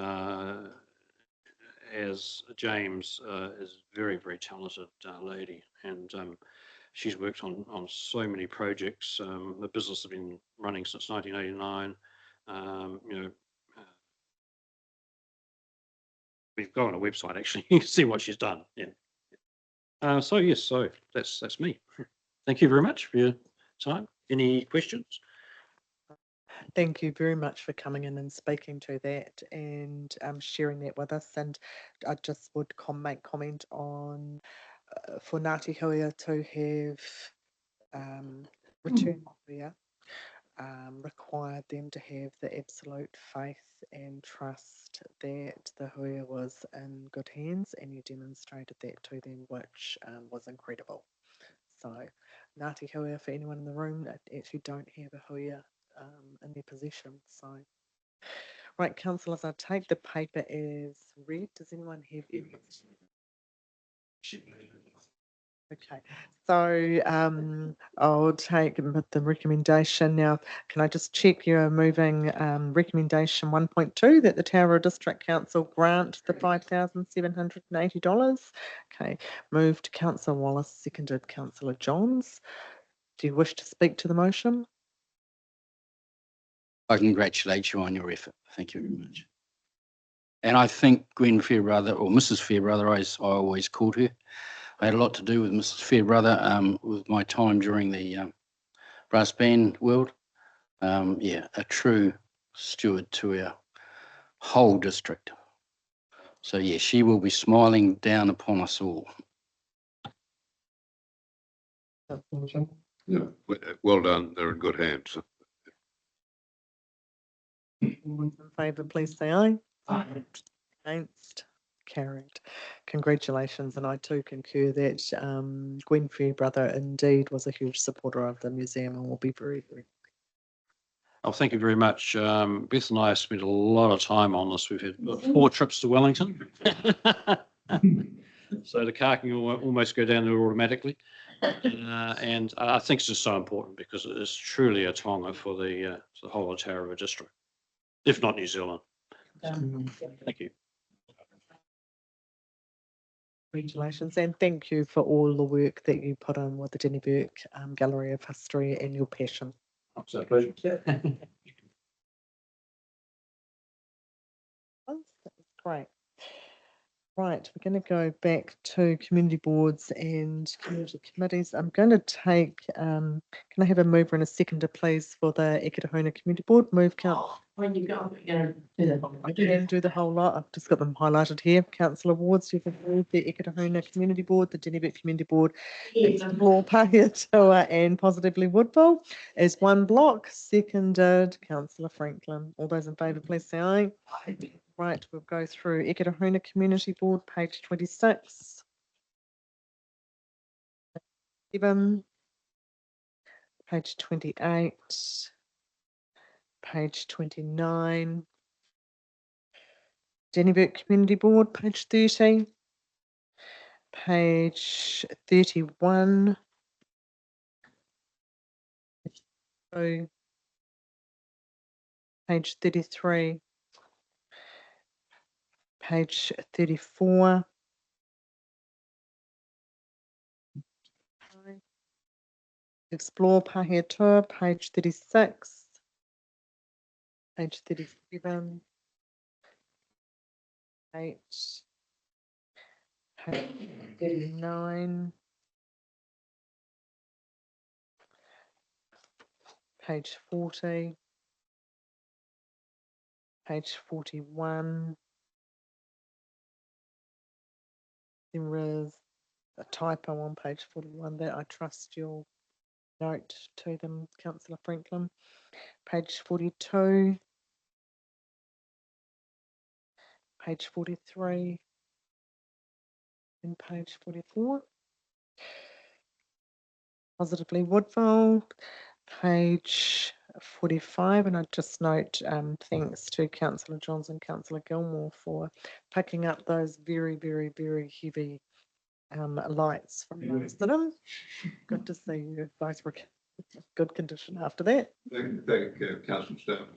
as James is a very, very talented lady, and she's worked on so many projects. The business has been running since 1989. You know, We've got on a website, actually. You can see what she's done. Yeah. So yes, so that's me. Thank you very much for your time. Any questions? Thank you very much for coming in and speaking to that and sharing that with us. And I just would make comment on for Ngāti Huia to have returned there, required them to have the absolute faith and trust that the Huia was in good hands, and you demonstrated that to them, which was incredible. So Ngāti Huia, for anyone in the room that actually don't have a Huia in their possession. So, right, councillors, I'll take the paper as read. Does anyone have any? Okay, so I'll take the recommendation now. Can I just check you're moving recommendation 1.2 that the Tararua District Council grant the $5,780? Okay, moved Councillor Wallace, seconded Councillor Johns. Do you wish to speak to the motion? I congratulate you on your effort. Thank you very much. And I think Gwen Fairbrother, or Mrs. Fairbrother, as I always called her, I had a lot to do with Mrs. Fairbrother with my time during the brass band world. Yeah, a true steward to our whole district. So yeah, she will be smiling down upon us all. Yeah, well done. They're in good hands. All those in favour, please say aye. Aye. Against? Carried. Congratulations, and I too concur that Gwen Fairbrother indeed was a huge supporter of the museum and will be very, very. Oh, thank you very much. Beth and I have spent a lot of time on this. We've had 4 trips to Wellington. So the car can almost go down there automatically. And I think it's just so important because it is truly a tonga for the whole of Tararua district, if not New Zealand. So, thank you. Congratulations, and thank you for all the work that you put in with the Jenny Burke Gallery of History and your passion. It's a pleasure. That's great. Right, we're going to go back to community boards and community committees. I'm going to take, can I have a mover and a seconder, please, for the Eketahuna Community Board? Move count. When you go, you're going to do that. I can do the whole lot. I've just got them highlighted here. Councillor Wards, you've approved the Eketahuna Community Board, the Dennebeck Community Board, Explore Pahiatoa and Positively Woodville as one block. Seconded, Councillor Franklin. All those in favour, please say aye. Right, we'll go through Eketahuna Community Board, page 26. 7, page 28, page 29. Dennebeck Community Board, page 30, page 31, page 33, page 34, Explore Pahiatoa, page 36, page 37, page 39, page 40, page 41. There is a typo on page 41 that I trust you'll note to them, Councillor Franklin. Page 42, page 43, and page 44. Positively Woodville, page 45, and I just note thanks to Councillor Johns and Councillor Gilmore for picking up those very, very, very heavy lights from most of them. Good to see you both were in good condition after that. Thank Councillor Stamp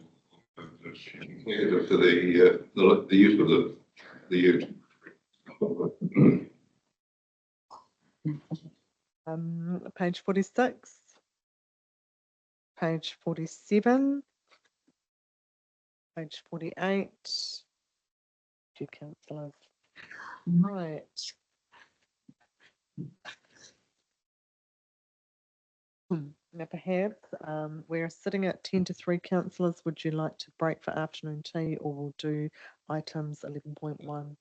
for the use of the ute. Page 46, page 47, page 48. Two councillors. Right. Now perhaps we're sitting at 10 to 3 councillors. Would you like to break for afternoon tea, or we'll do items 11.1?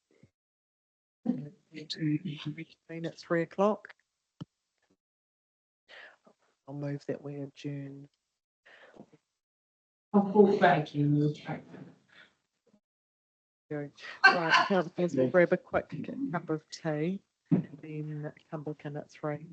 To reconvene at 3 o'clock. I'll move that we adjourn. I'll walk back in the track. Right, councillors, we'll grab a quick cup of tea, then come back in at 3.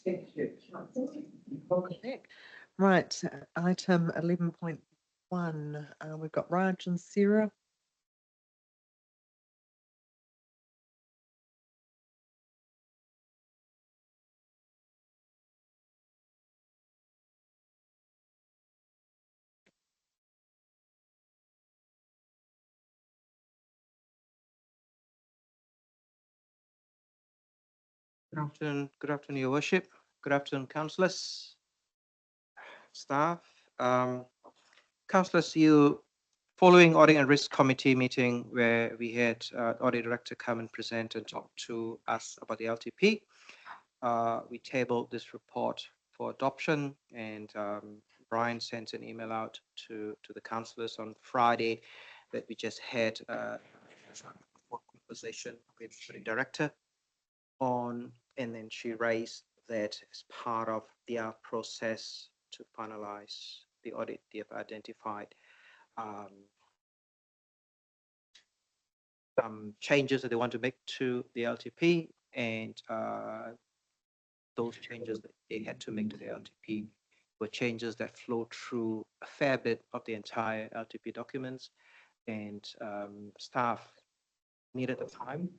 Thank you. Okay. Right, item 11.1, we've got Raj and Sarah. Good afternoon, Your Worship. Good afternoon, councillors, staff. Councillors, you following Audit and Risk Committee meeting where we had Audit Director come and present and talk to us about the LTP. We tabled this report for adoption, and Brian sent an email out to the councillors on Friday that we just had a conversation with the director on, and then she raised that as part of their process to finalize the audit, they have identified some changes that they want to make to the LTP, and those changes that they had to make to the LTP were changes that flow through a fair bit of the entire LTP documents, and staff needed the time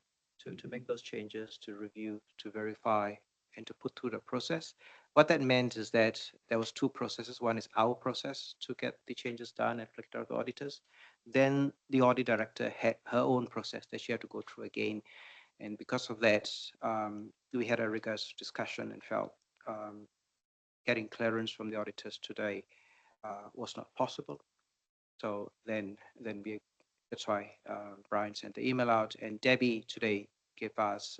to make those changes, to review, to verify, and to put through the process. What that meant is that there was two processes. One is our process to get the changes done and reflected on the auditors. Then the audit director had her own process that she had to go through again. And because of that, we had a rigorous discussion and felt getting clearance from the auditors today was not possible. So then that's why Brian sent the email out, and Debbie today gave us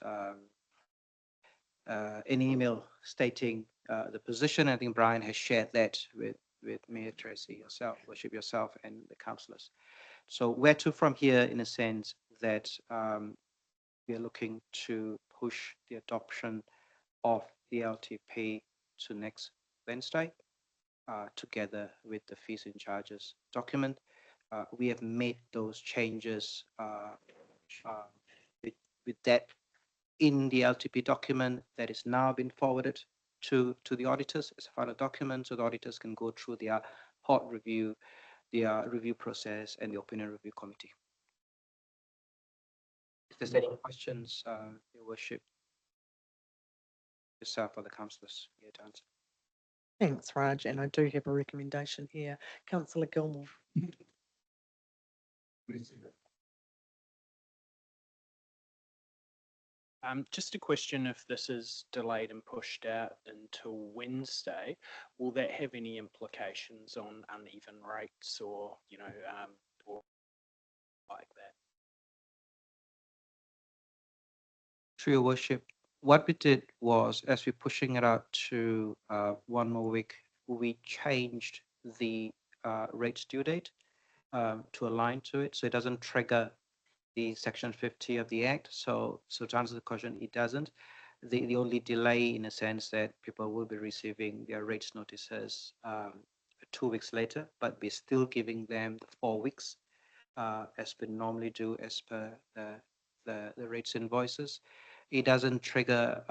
an email stating the position. I think Brian has shared that with Mayor Tracy, yourself, Worship, yourself, and the councillors. So where to from here, in a sense that we are looking to push the adoption of the LTP to next Wednesday, together with the fees and charges document. We have made those changes with that in the LTP document that is now been forwarded to the auditors as a final document, so the auditors can go through their hot review, their review process, and the opinion review committee. If there's any questions, Your Worship, yourself or the councillors here to answer. Thanks, Raj, and I do have a recommendation here. Councillor Gilmore. Just a question, if this is delayed and pushed out until Wednesday, will that have any implications on uneven rates or, or like that? Through Your Worship, what we did was, as we're pushing it out to 1 more week, we changed the rates due date to align to it, so it doesn't trigger the section 50 of the Act. So to answer the question, it doesn't. The only delay, in a sense, that people will be receiving their rates notices 2 weeks later, but we're still giving them the 4 weeks as we normally do as per the rates invoices. It doesn't trigger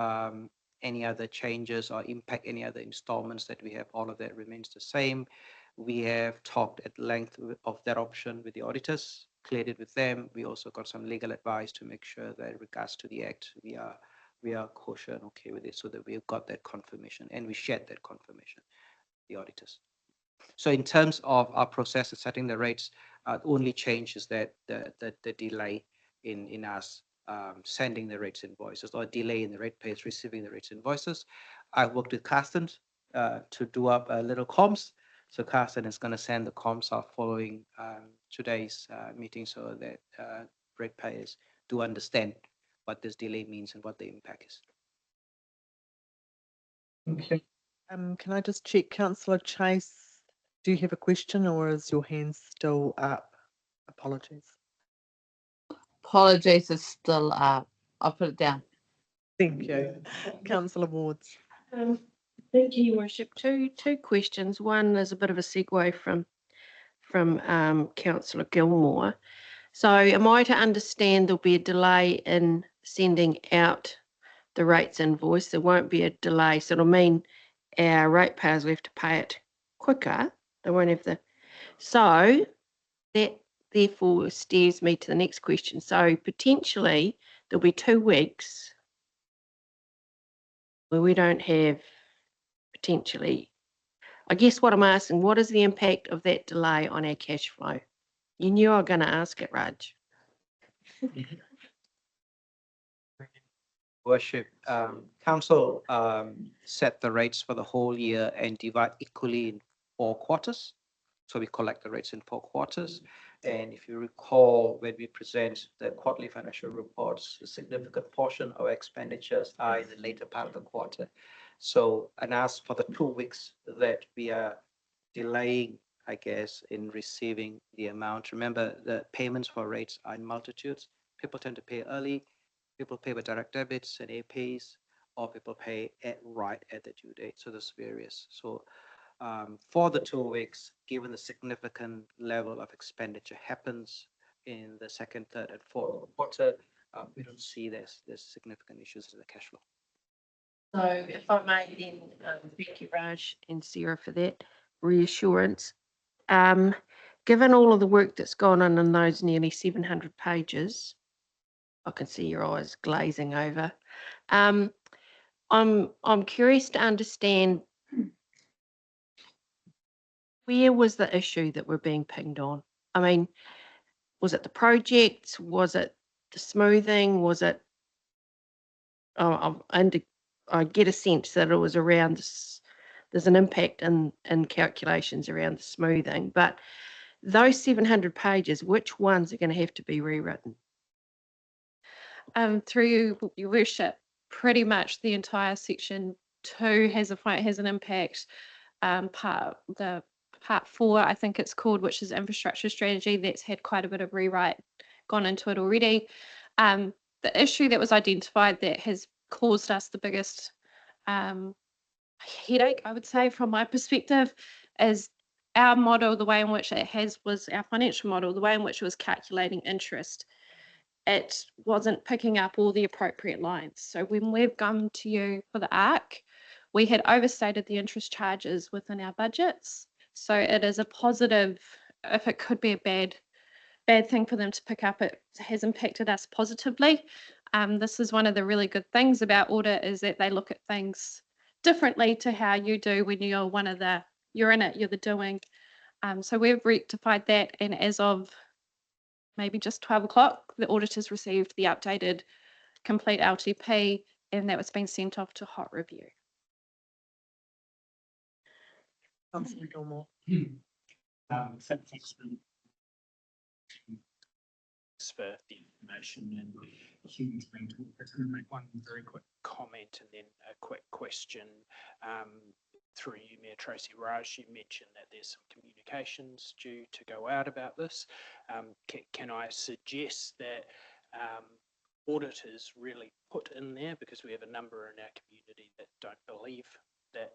any other changes or impact any other installments that we have. All of that remains the same. We have talked at length of that option with the auditors, cleared it with them. We also got some legal advice to make sure that in regards to the Act, we are kosher and okay with it, so that we've got that confirmation, and we shared that confirmation with the auditors. So in terms of our process of setting the rates, only change is that the delay in us sending the rates invoices, or delay in the rate pays receiving the rates invoices. I've worked with Carsten to do up a little comms. So Carsten is going to send the comms out following today's meeting, so that rate payers do understand what this delay means and what the impact is. Okay. Can I just check, Councillor Chase, do you have a question, or is your hand still up? Apologies. Apologies, it's still up. I'll put it down. Thank you. Councillor Wards. Thank you, Your Worship. Two questions. One is a bit of a segue from Councillor Gilmore. So am I to understand there'll be a delay in sending out the rates invoice. There won't be a delay. So it'll mean our ratepayers will have to pay it quicker. They won't have the, so that therefore steers me to the next question. So potentially there'll be 2 weeks where we don't have potentially, I guess what I'm asking, what is the impact of that delay on our cash flow? You knew I was going to ask it, Raj. Worship, council set the rates for the whole year and divide equally in 4 quarters. So we collect the rates in 4 quarters. And if you recall, when we present the quarterly financial reports, a significant portion of expenditures are in the later part of the quarter. So, and as for the 2 weeks that we are delaying, I guess, in receiving the amount, remember the payments for rates are in multitudes. People tend to pay early. People pay by direct debits and APs, or people pay right at the due date. So there's various. So for the 2 weeks, given the significant level of expenditure happens in the second, third, and fourth quarter, we don't see there's significant issues in the cash flow. So if I may then, thank you, Raj and Sarah, for that reassurance. Given all of the work that's gone on in those nearly 700 pages, I can see your eyes glazing over. I'm curious to understand, where was the issue that we're being pinged on? I mean, was it the project? Was it the smoothing? Was it? I get a sense that it was around this. There's an impact in calculations around the smoothing, but those 700 pages, which ones are going to have to be rewritten? Through your worship, pretty much the entire section 2 has an impact. Part 4, I think it's called, which is infrastructure strategy, that's had quite a bit of rewrite gone into it already. The issue that was identified that has caused us the biggest headache, I would say, from my perspective, is our model, the way in which was our financial model, the way in which it was calculating interest. It wasn't picking up all the appropriate lines. So when we've come to you for the ARC, we had overstated the interest charges within our budgets. So it is a positive, if it could be a bad thing for them to pick up, it has impacted us positively. This is one of the really good things about audit, is that they look at things differently to how you do when you're in it, you're the doing. So we've rectified that, and as of maybe just 12 o'clock, the auditors received the updated complete LTP, and that was being sent off to hot review. Councillor Gilmore. Thanks for the information and Hugh's been talking. I'm going to make one very quick comment and then a quick question. Through you, Mayor Tracy Raj, you mentioned that there's some communications due to go out about this. Can I suggest that auditors really put in there, because we have a number in our community that don't believe that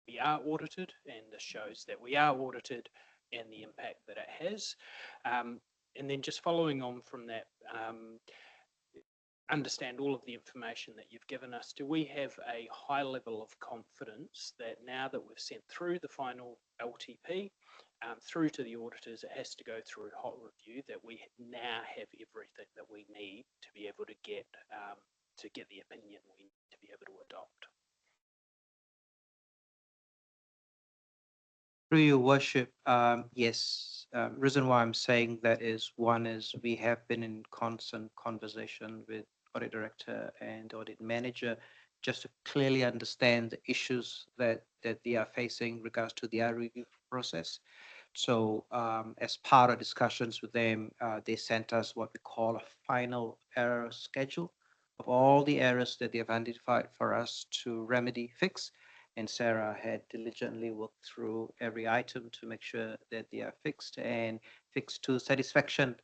we are audited, and this shows that we are audited and the impact that it has. And then just following on from that, understand all of the information that you've given us. Do we have a high level of confidence that now that we've sent through the final LTP, through to the auditors, it has to go through hot review, that we now have everything that we need to be able to get the opinion we need to be able to adopt? Through your worship, yes. Reason why I'm saying that is, one is we have been in constant conversation with audit director and audit manager just to clearly understand the issues that they are facing in regards to the review process. So as part of discussions with them, they sent us what we call a final error schedule of all the errors that they have identified for us to remedy, fix. And Sarah had diligently worked through every item to make sure that they are fixed, and fixed to satisfaction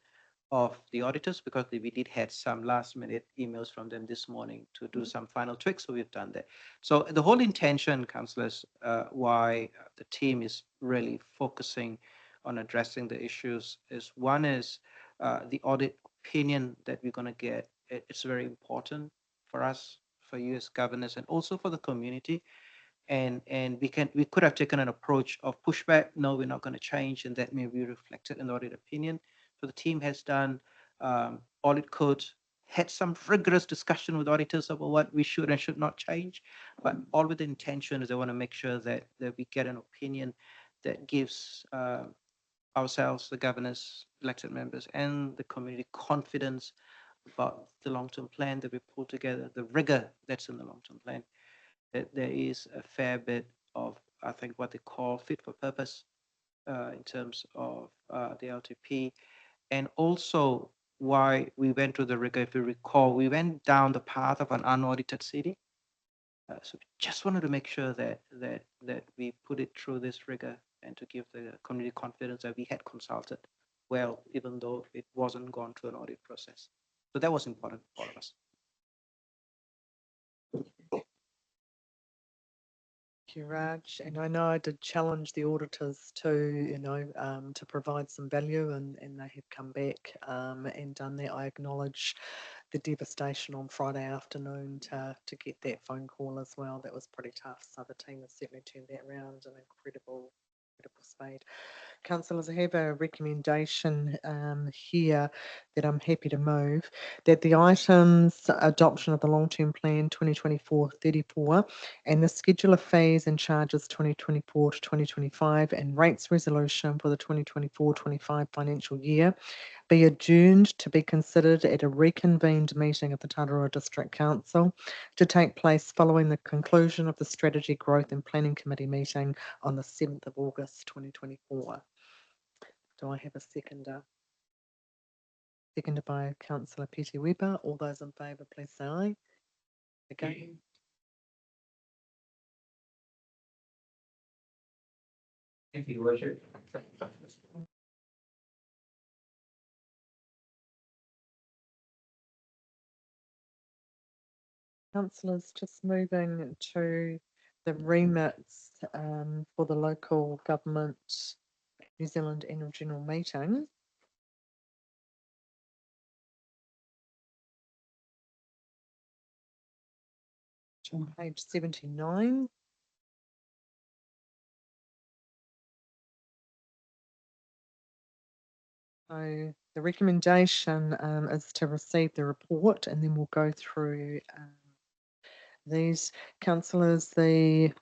of the auditors, because we did had some last minute emails from them this morning to do some final tweaks. So we've done that. So the whole intention, councillors, why the team is really focusing on addressing the issues is, one is the audit opinion that we're going to get. It's very important for us for you as governors and also for the community. And we could have taken an approach of pushback. No, we're not going to change, and that may be reflected in the audit opinion. So the team has done all it could, had some rigorous discussion with auditors about what we should and should not change, but all with the intention is they want to make sure that we get an opinion that gives ourselves, the governors, elected members, and the community confidence about the long-term plan that we pull together, the rigor that's in the long-term plan, that there is a fair bit of, I think, what they call fit for purpose in terms of the LTP, and also why we went through the rigor. If you recall, we went down the path of an unaudited city. So just wanted to make sure that we put it through this rigor and to give the community confidence that we had consulted well, even though it wasn't gone through an audit process. So that was important for all of us. Thank you, Raj. And I know I did challenge the auditors to provide some value, and they have come back and done that. I acknowledge the devastation on Friday afternoon to get that phone call as well. That was pretty tough. So the team has certainly turned that around in incredible speed. Councillors, I have a recommendation here that I'm happy to move, that the items adoption of the long-term plan 2024-34 and the schedule of fees and charges 2024 to 2025 and rates resolution for the 2024-25 financial year be adjourned to be considered at a reconvened meeting of the Tararua District Council to take place following the conclusion of the Strategy Growth and Planning Committee meeting on the 7th of August 2024. Do I have a seconder? Seconded by Councillor Petty Weber. All those in favour, please say aye. Again. Thank you, Your Worship. Councillors, just moving to the remits for the local government New Zealand annual general meeting. On page 79. So the recommendation is to receive the report, and then we'll go through these. Councillors, the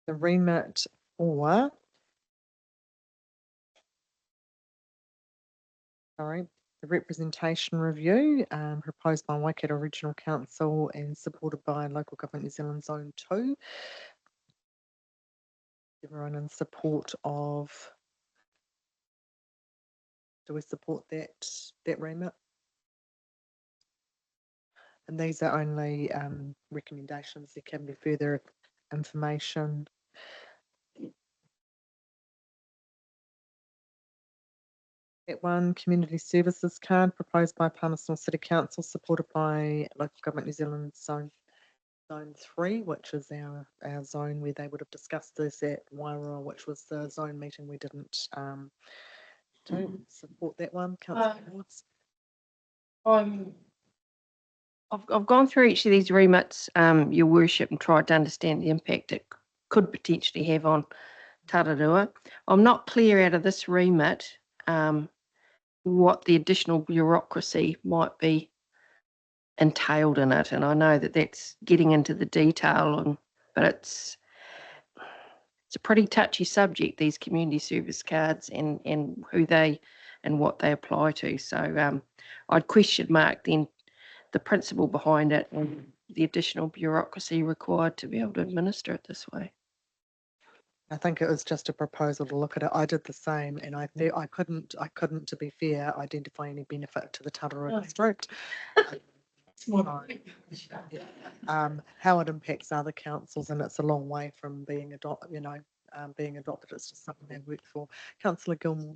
remit for the representation review proposed by Waikato Regional Council and supported by Local Government New Zealand Zone 2. Everyone in support of, do we support that remit? And these are only recommendations. There can be further information. That one, community services card proposed by Palmerston City Council, supported by Local Government New Zealand Zone 3, which is our zone where they would have discussed this at Wairoa, which was the zone meeting we didn't support that one. Councillor Woods. I've gone through each of these remits, Your Worship, and tried to understand the impact it could potentially have on Tararua. I'm not clear out of this remit what the additional bureaucracy might be entailed in it, and I know that that's getting into the detail, but it's a pretty touchy subject, these community service cards and who they and what they apply to. So I'd question mark then the principle behind it and the additional bureaucracy required to be able to administer it this way. I think it was just a proposal to look at it. I did the same, and I couldn't, to be fair, identify any benefit to the Tararua district. How it impacts other councils, and it's a long way from being adopted. Being adopted, it's just something they work for. Councillor Gilmore.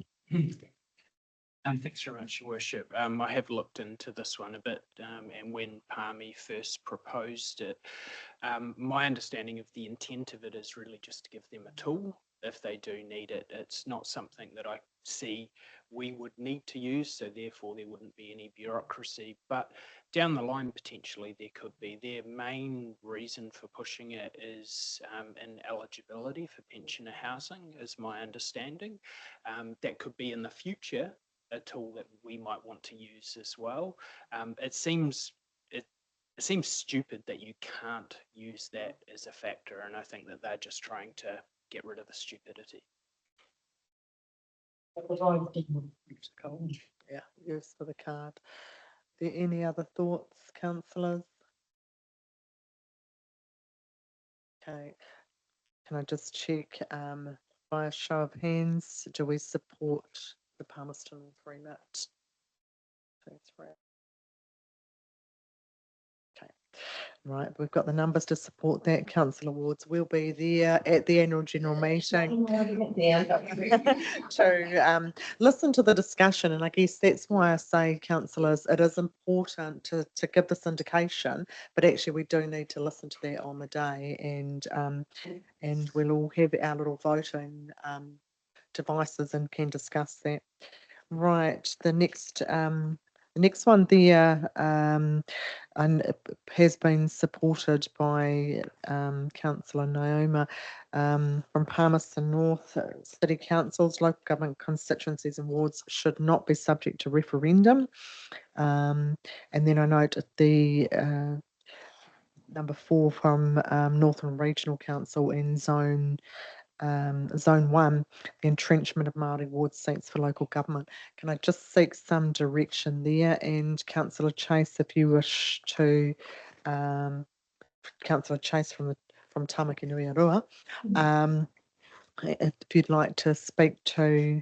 Thanks very much, Your Worship. I have looked into this one a bit, and when Palmy first proposed it, my understanding of the intent of it is really just to give them a tool if they do need it. It's not something that I see we would need to use, so therefore there wouldn't be any bureaucracy. But down the line, potentially there could be. Their main reason for pushing it is ineligibility for pensioner housing, is my understanding. That could be in the future a tool that we might want to use as well. It seems stupid that you can't use that as a factor, and I think that they're just trying to get rid of the stupidity. Yeah, use for the card. Are there any other thoughts, councillors? Okay, can I just check by a show of hands, do we support the Palmerston remit? 2, 3. Okay, right, we've got the numbers to support that. Councillor Wards will be there at the annual general meeting to listen to the discussion, and I guess that's why I say, councillors, it is important to give this indication, but actually we do need to listen to that on the day, and we'll all have our little voting devices and can discuss that. Right, the next one there and it has been supported by Councillor Naoma from Palmerston North. City councils, local government constituencies and wards should not be subject to referendum. And then I note the number 4 from Northern Regional Council in Zone 1, the entrenchment of Māori ward seats for local government. Can I just seek some direction there? And Councillor Chase, if you wish to, Councillor Chase from Tamaki Nui Arua, if you'd like to speak to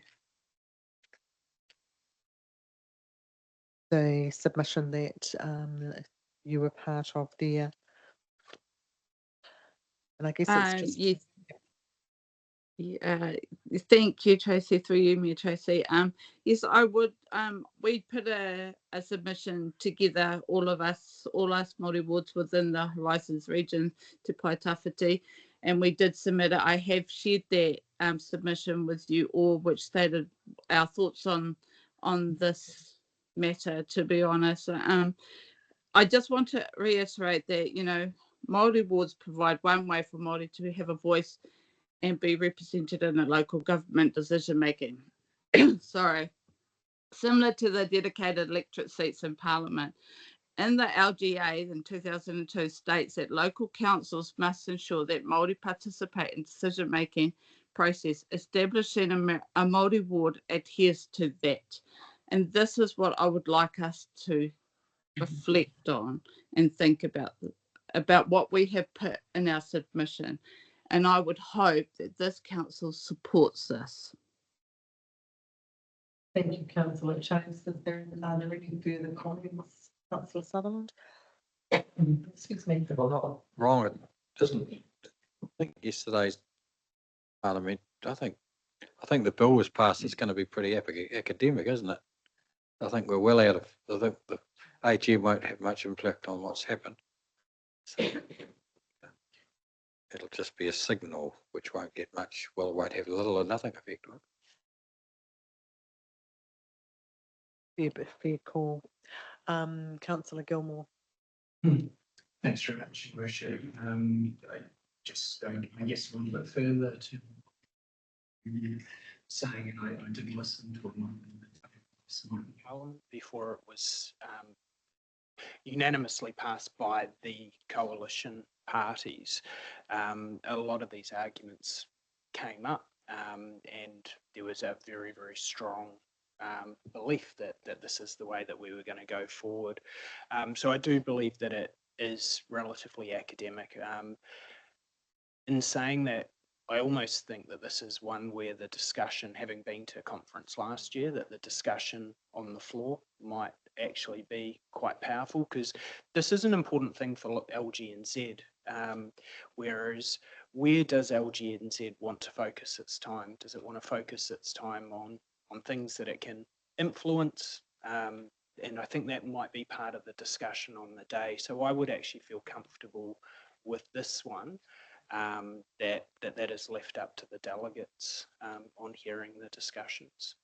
the submission that you were part of there. And I guess it's just... Yes. Thank you, Tracy, through you, Mayor Tracy. Yes, I would. We put a submission together, all us Māori wards within the Horizons region to Paitawhiti, and we did submit it. I have shared that submission with you all, which stated our thoughts on this matter. To be honest, I just want to reiterate that Māori wards provide one way for Māori to have a voice and be represented in the local government decision making. Sorry. Similar to the dedicated electorate seats in Parliament. In the LGA in 2002 states that local councils must ensure that Māori participate in decision making process. Establishing a Māori ward adheres to that. And this is what I would like us to reflect on and think about what we have put in our submission. And I would hope that this council supports this. Thank you, Councillor Chase. Are there any further comments, Councillor Sutherland? Excuse me. Wrong, it doesn't. I think yesterday's parliament, I think the bill was passed. It's going to be pretty academic, isn't it? I think we're well out of, I think the AGM won't have much impact on what's happened. So it'll just be a signal which won't get much, well, it won't have little or nothing effect on it. Fair call. Councillor Gilmore. Thanks very much, Your Worship. I just going, I guess, a little bit further to saying, and I did listen to Parliament before it was unanimously passed by the coalition parties. A lot of these arguments came up, and there was a very, very strong belief that this is the way that we were going to go forward. So I do believe that it is relatively academic. In saying that, I almost think that this is one where the discussion, having been to a conference last year, that the discussion on the floor might actually be quite powerful, because this is an important thing for LGNZ. Whereas, where does LGNZ want to focus its time? Does it want to focus its time on things that it can influence? And I think that might be part of the discussion on the day. So I would actually feel comfortable with this one. That is left up to the delegates on hearing the discussions.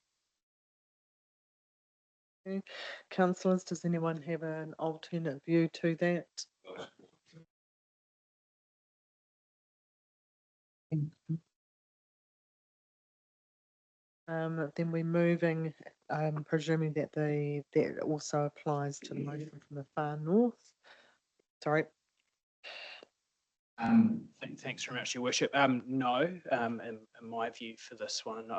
Okay. Councillors, does anyone have an alternate view to that? Then we're moving, presuming that that also applies to the motion from the far north. Sorry. Thanks very much, Your Worship. No, in my view for this one,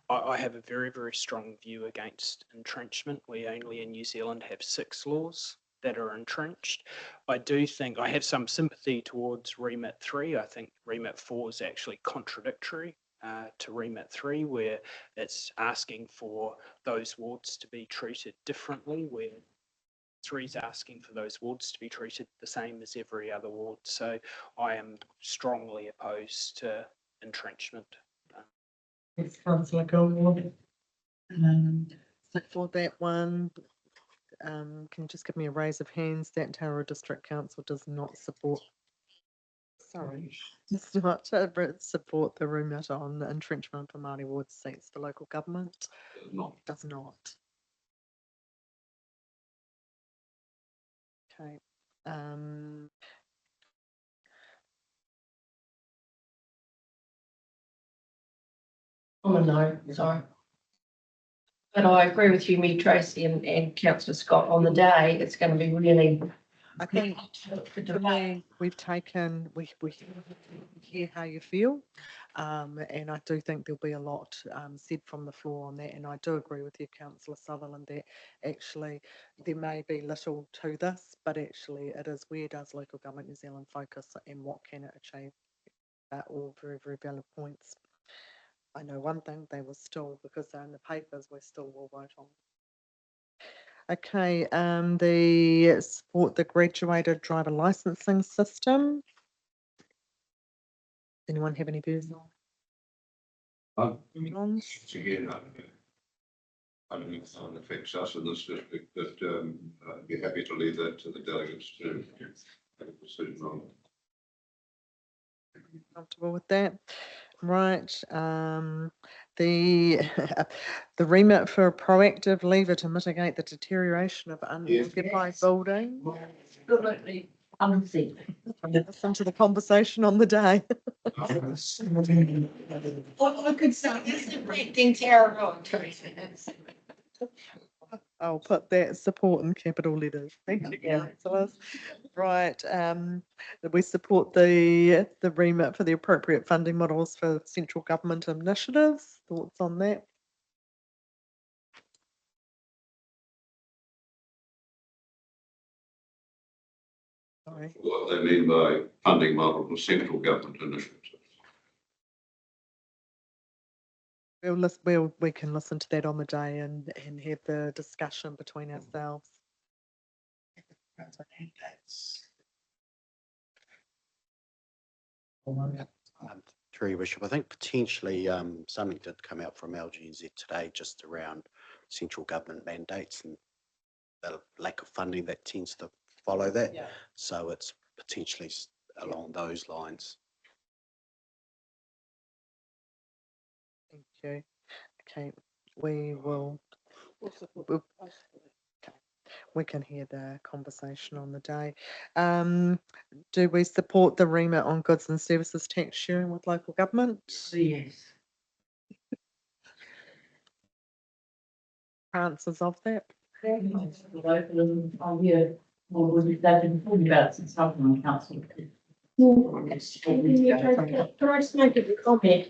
I have a very, very strong view against entrenchment. We only in New Zealand have 6 laws that are entrenched. I do think I have some sympathy towards Remit 3. I think Remit 4 is actually contradictory to Remit 3, where it's asking for those wards to be treated differently, where 3 is asking for those wards to be treated the same as every other ward. So I am strongly opposed to entrenchment. It's Councillor Gilmore. So for that one, can you just give me a raise of hands that Tararua District Council does not support? Sorry, does not support the remit on entrenchment for Māori ward seats for local government? Does not. Okay. I'm a no, sorry. But I agree with you, me, Tracy, and Councillor Scott on the day. It's going to be really. I think for me, we hear how you feel. And I do think there'll be a lot said from the floor on that. And I do agree with you, Councillor Sutherland, that actually there may be little to this, but actually it is where does local government New Zealand focus and what can it achieve? They're all very, very valid points. I know one thing, they will still, because they're in the papers, we still will vote on. Okay, the support the graduated driver licensing system. Anyone have any views on? Again, I don't think it affects us in this district, but I'd be happy to leave that to the delegates to make a decision on. Comfortable with that? Right. The the remit for a proactive lever to mitigate the deterioration of unoccupied building. Absolutely. Listen to the conversation on the day. What I could say is affecting Tararua, Tracy. I'll put that support in capital letters. Thank you, councillors. Right, we support the remit for the appropriate funding models for central government initiatives. Thoughts on that? Sorry. What they mean by funding model for central government initiatives. We can listen to that on the day and have the discussion between ourselves. Through your worship, I think potentially something did come out from LGNZ today just around central government mandates and the lack of funding that tends to follow that. Yeah. So it's potentially along those lines. Thank you. Okay, we will. We can hear the conversation on the day. Do we support the remit on goods and services tax sharing with local government? Yes. Answers of that? Can I just make a comment?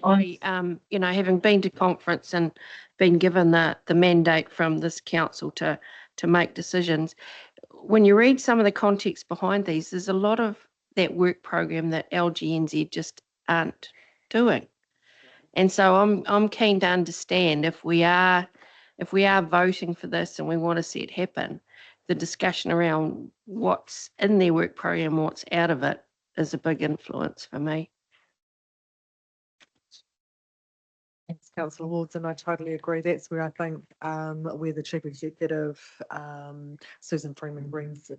Having been to conference and been given the mandate from this council to make decisions, when you read some of the context behind these, there's a lot of that work program that LGNZ just aren't doing. And so I'm keen to understand if we are voting for this and we want to see it happen, the discussion around what's in their work program, what's out of it, is a big influence for me. Thanks, Councillor Wards, and I totally agree. That's where I think where the Chief Executive, Susan Freeman, brings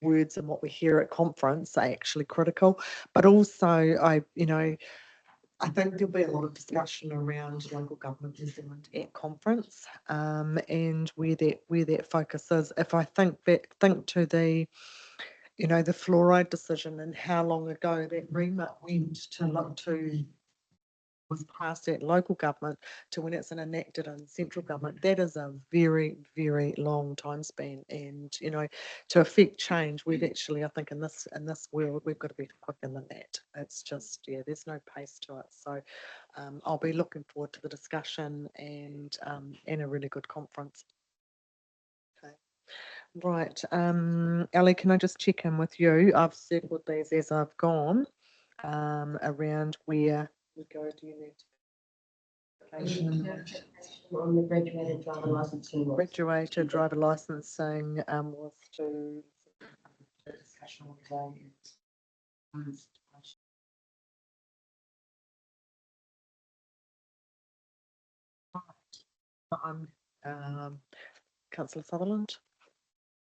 words and what we hear at conference are actually critical. But also, I think there'll be a lot of discussion around local government New Zealand at conference, and where that focus is. If I think to the, the fluoride decision and how long ago that remit went to look to was passed at local government to when it's enacted in central government, that is a very, very long time span. And, to affect change, we've actually, I think in this world, we've got to be quicker than that. It's just, there's no pace to it. So I'll be looking forward to the discussion and a really good conference. Okay. Right. Ellie, can I just check in with you? I've circled these as I've gone around where we go. Do you need On the graduated driver licensing. graduated driver licensing was to discussion on today. I'm Councillor Sutherland.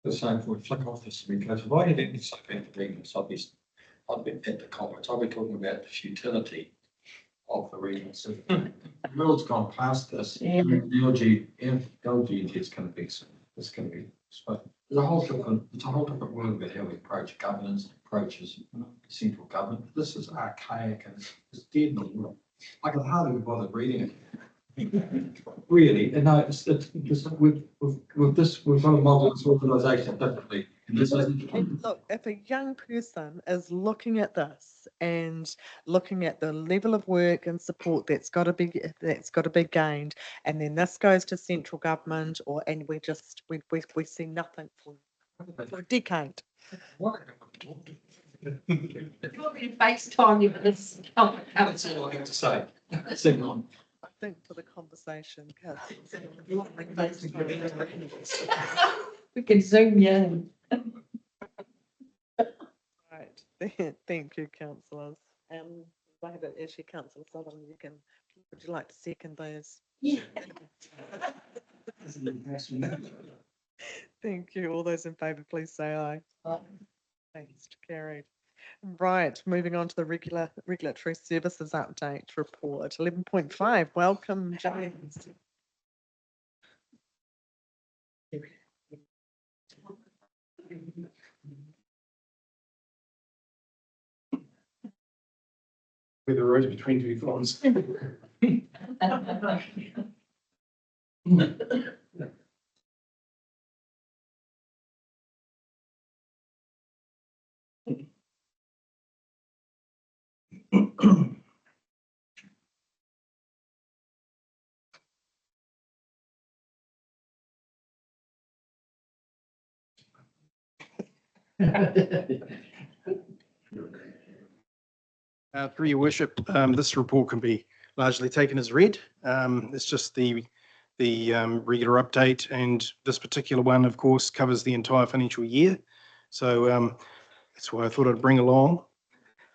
The same, if we flick off this, because if I had any subject agreements, I'd be at the conference, I'd be talking about the futility of the region. So the world's gone past this. Yeah. LG is going to be, it's going to be, it's a whole different world about how we approach governance, approaches central government. This is archaic and it's dead in the world. I can hardly be bothered reading it. Really, and no, we've got a model of organisation differently. And look, if a young person is looking at this and looking at the level of work and support that's got to be gained, and then this goes to central government, and we see nothing for a decade. If you want me to FaceTime you, but this. That's all I have to say. Second one. I think for the conversation, We can zoom you in. right. Thank you, councillors. I have it actually, Councillor Sutherland. Would you like to second those? Yeah. Thank you. All those in favour, please say aye. Thanks, carried. Right, moving on to the regulatory services update report. 11.5. Welcome, James. With the road between two phones. Through your worship, this report can be largely taken as read. It's just the regular update, and this particular one, of course, covers the entire financial year. So that's why I thought I'd bring along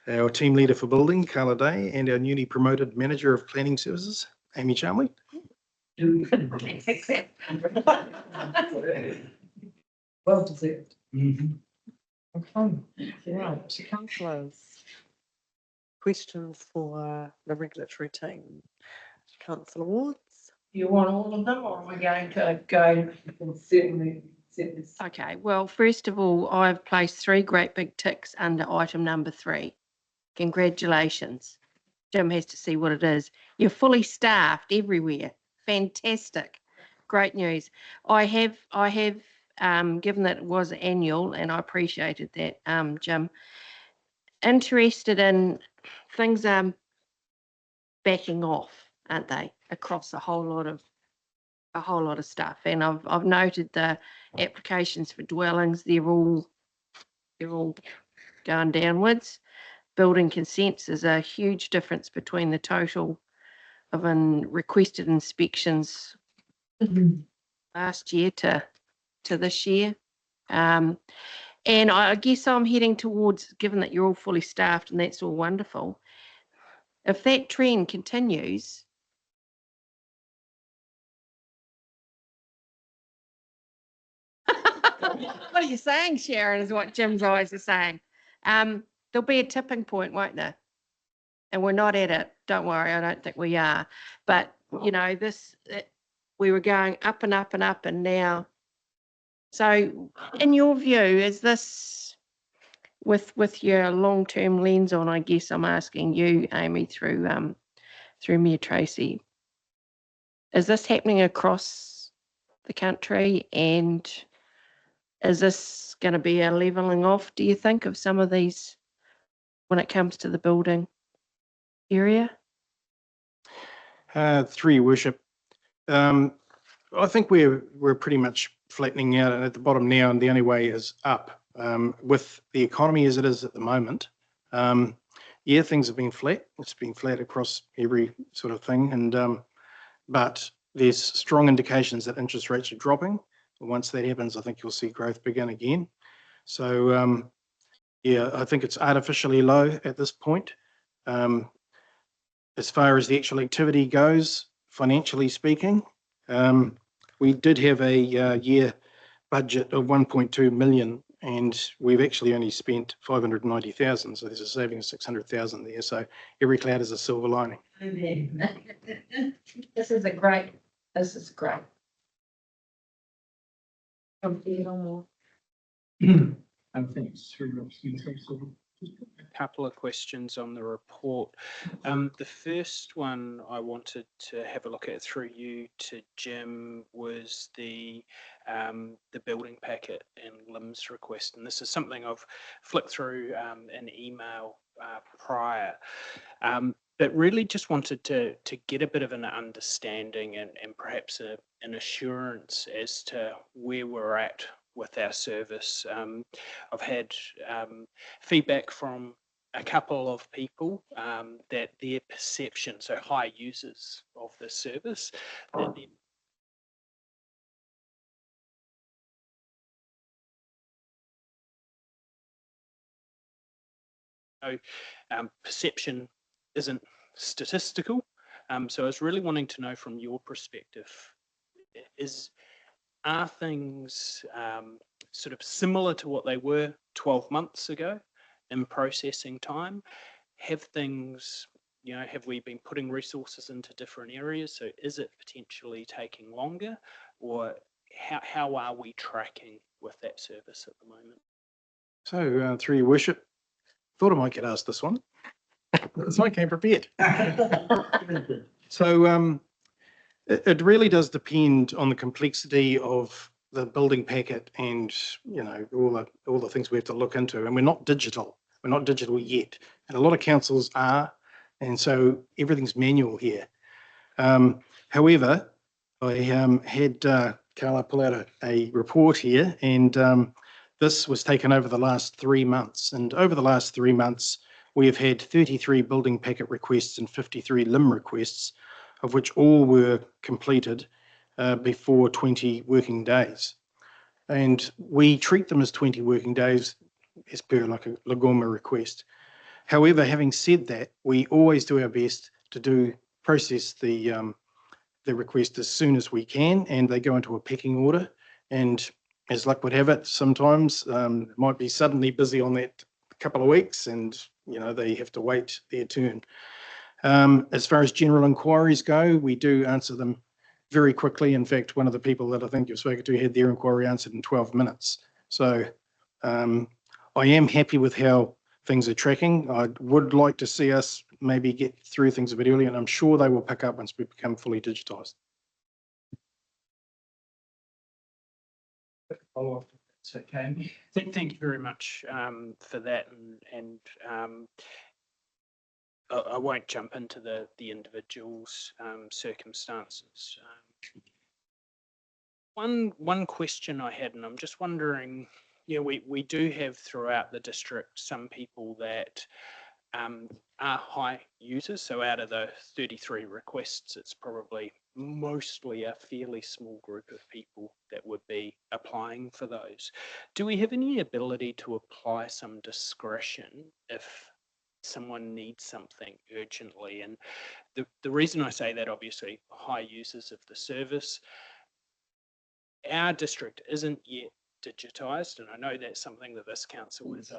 our team leader for building, Carla Day, and our newly promoted manager of planning services, Amy Chalmley. Well deserved. Okay, right, councillors. Questions for the regulatory team? Councillor Wards? You want all of them, or are we going to go? Certainly. Okay, well, first of all, I've placed 3 great big ticks under item number 3. Congratulations. Jim has to see what it is. You're fully staffed everywhere. Fantastic. Great news. I have given that it was annual, and I appreciated that, Jim. Interested in things backing off, aren't they, across a whole lot of stuff. And I've noted the applications for dwellings, they're all going downwards. Building consents is a huge difference between the total of requested inspections last year to this year. And I guess I'm heading towards, given that you're all fully staffed and that's all wonderful, if that trend continues, what are you saying, Sharon, is what Jim's eyes are saying. There'll be a tipping point, won't there? and we're not at it. Don't worry, I don't think we are. But, you know, we were going up and up and up, and now. So in your view, is this with your long-term lens on, I guess I'm asking you, Amy, through Mayor Tracy, is this happening across the country, and is this going to be a levelling off, do you think, of some of these when it comes to the building area? Through your worship, I think we're pretty much flattening out at the bottom now, and the only way is up. With the economy as it is at the moment, yeah, things have been flat. It's been flat across every sort of thing, and but there's strong indications that interest rates are dropping. And once that happens, I think you'll see growth begin again. So yeah, I think it's artificially low at this point. As far as the actual activity goes, financially speaking, we did have a year budget of 1.2 million, and we've actually only spent 590,000. So there's a saving of 600,000 there. So every cloud is a silver lining. This is great. Thanks very much. A couple of questions on the report. The first one I wanted to have a look at through you to Jim was the building packet and LIMS request, and this is something I've flicked through an email prior. But really just wanted to get a bit of an understanding and perhaps an assurance as to where we're at with our service. I've had feedback from a couple of people that their perception, so high users of the service, that perception isn't statistical. So I was really wanting to know from your perspective, are things sort of similar to what they were 12 months ago in processing time? Have things, have we been putting resources into different areas? So is it potentially taking longer, or how are we tracking with that service at the moment? So through your worship, thought I might get asked this one. So I came prepared. So it really does depend on the complexity of the building packet, and all the things we have to look into. And we're not digital yet, and a lot of councils are, and so everything's manual here. However, I had Carla pull out a report here, and this was taken over the last 3 months. And over the last 3 months, we have had 33 building packet requests and 53 LIM requests, of which all were completed before 20 working days. And we treat them as 20 working days as per like a Lagoma request. However, having said that, we always do our best to process the request as soon as we can, and they go into a pecking order. And as luck would have it, sometimes it might be suddenly busy on that couple of weeks, and they have to wait their turn. As far as general inquiries go, we do answer them very quickly. In fact, one of the people that I think you've spoken to had their inquiry answered in 12 minutes. So I am happy with how things are tracking. I would like to see us maybe get through things a bit earlier, and I'm sure they will pick up once we become fully digitised. Follow up. Okay. Thank you very much for that, and I won't jump into the individual's circumstances. One question I had, and I'm just wondering, we do have throughout the district some people that are high users. So out of the 33 requests, it's probably mostly a fairly small group of people that would be applying for those. Do we have any ability to apply some discretion if someone needs something urgently? And the reason I say that, obviously, high users of the service, our district isn't yet digitised, and I know that's something that this council is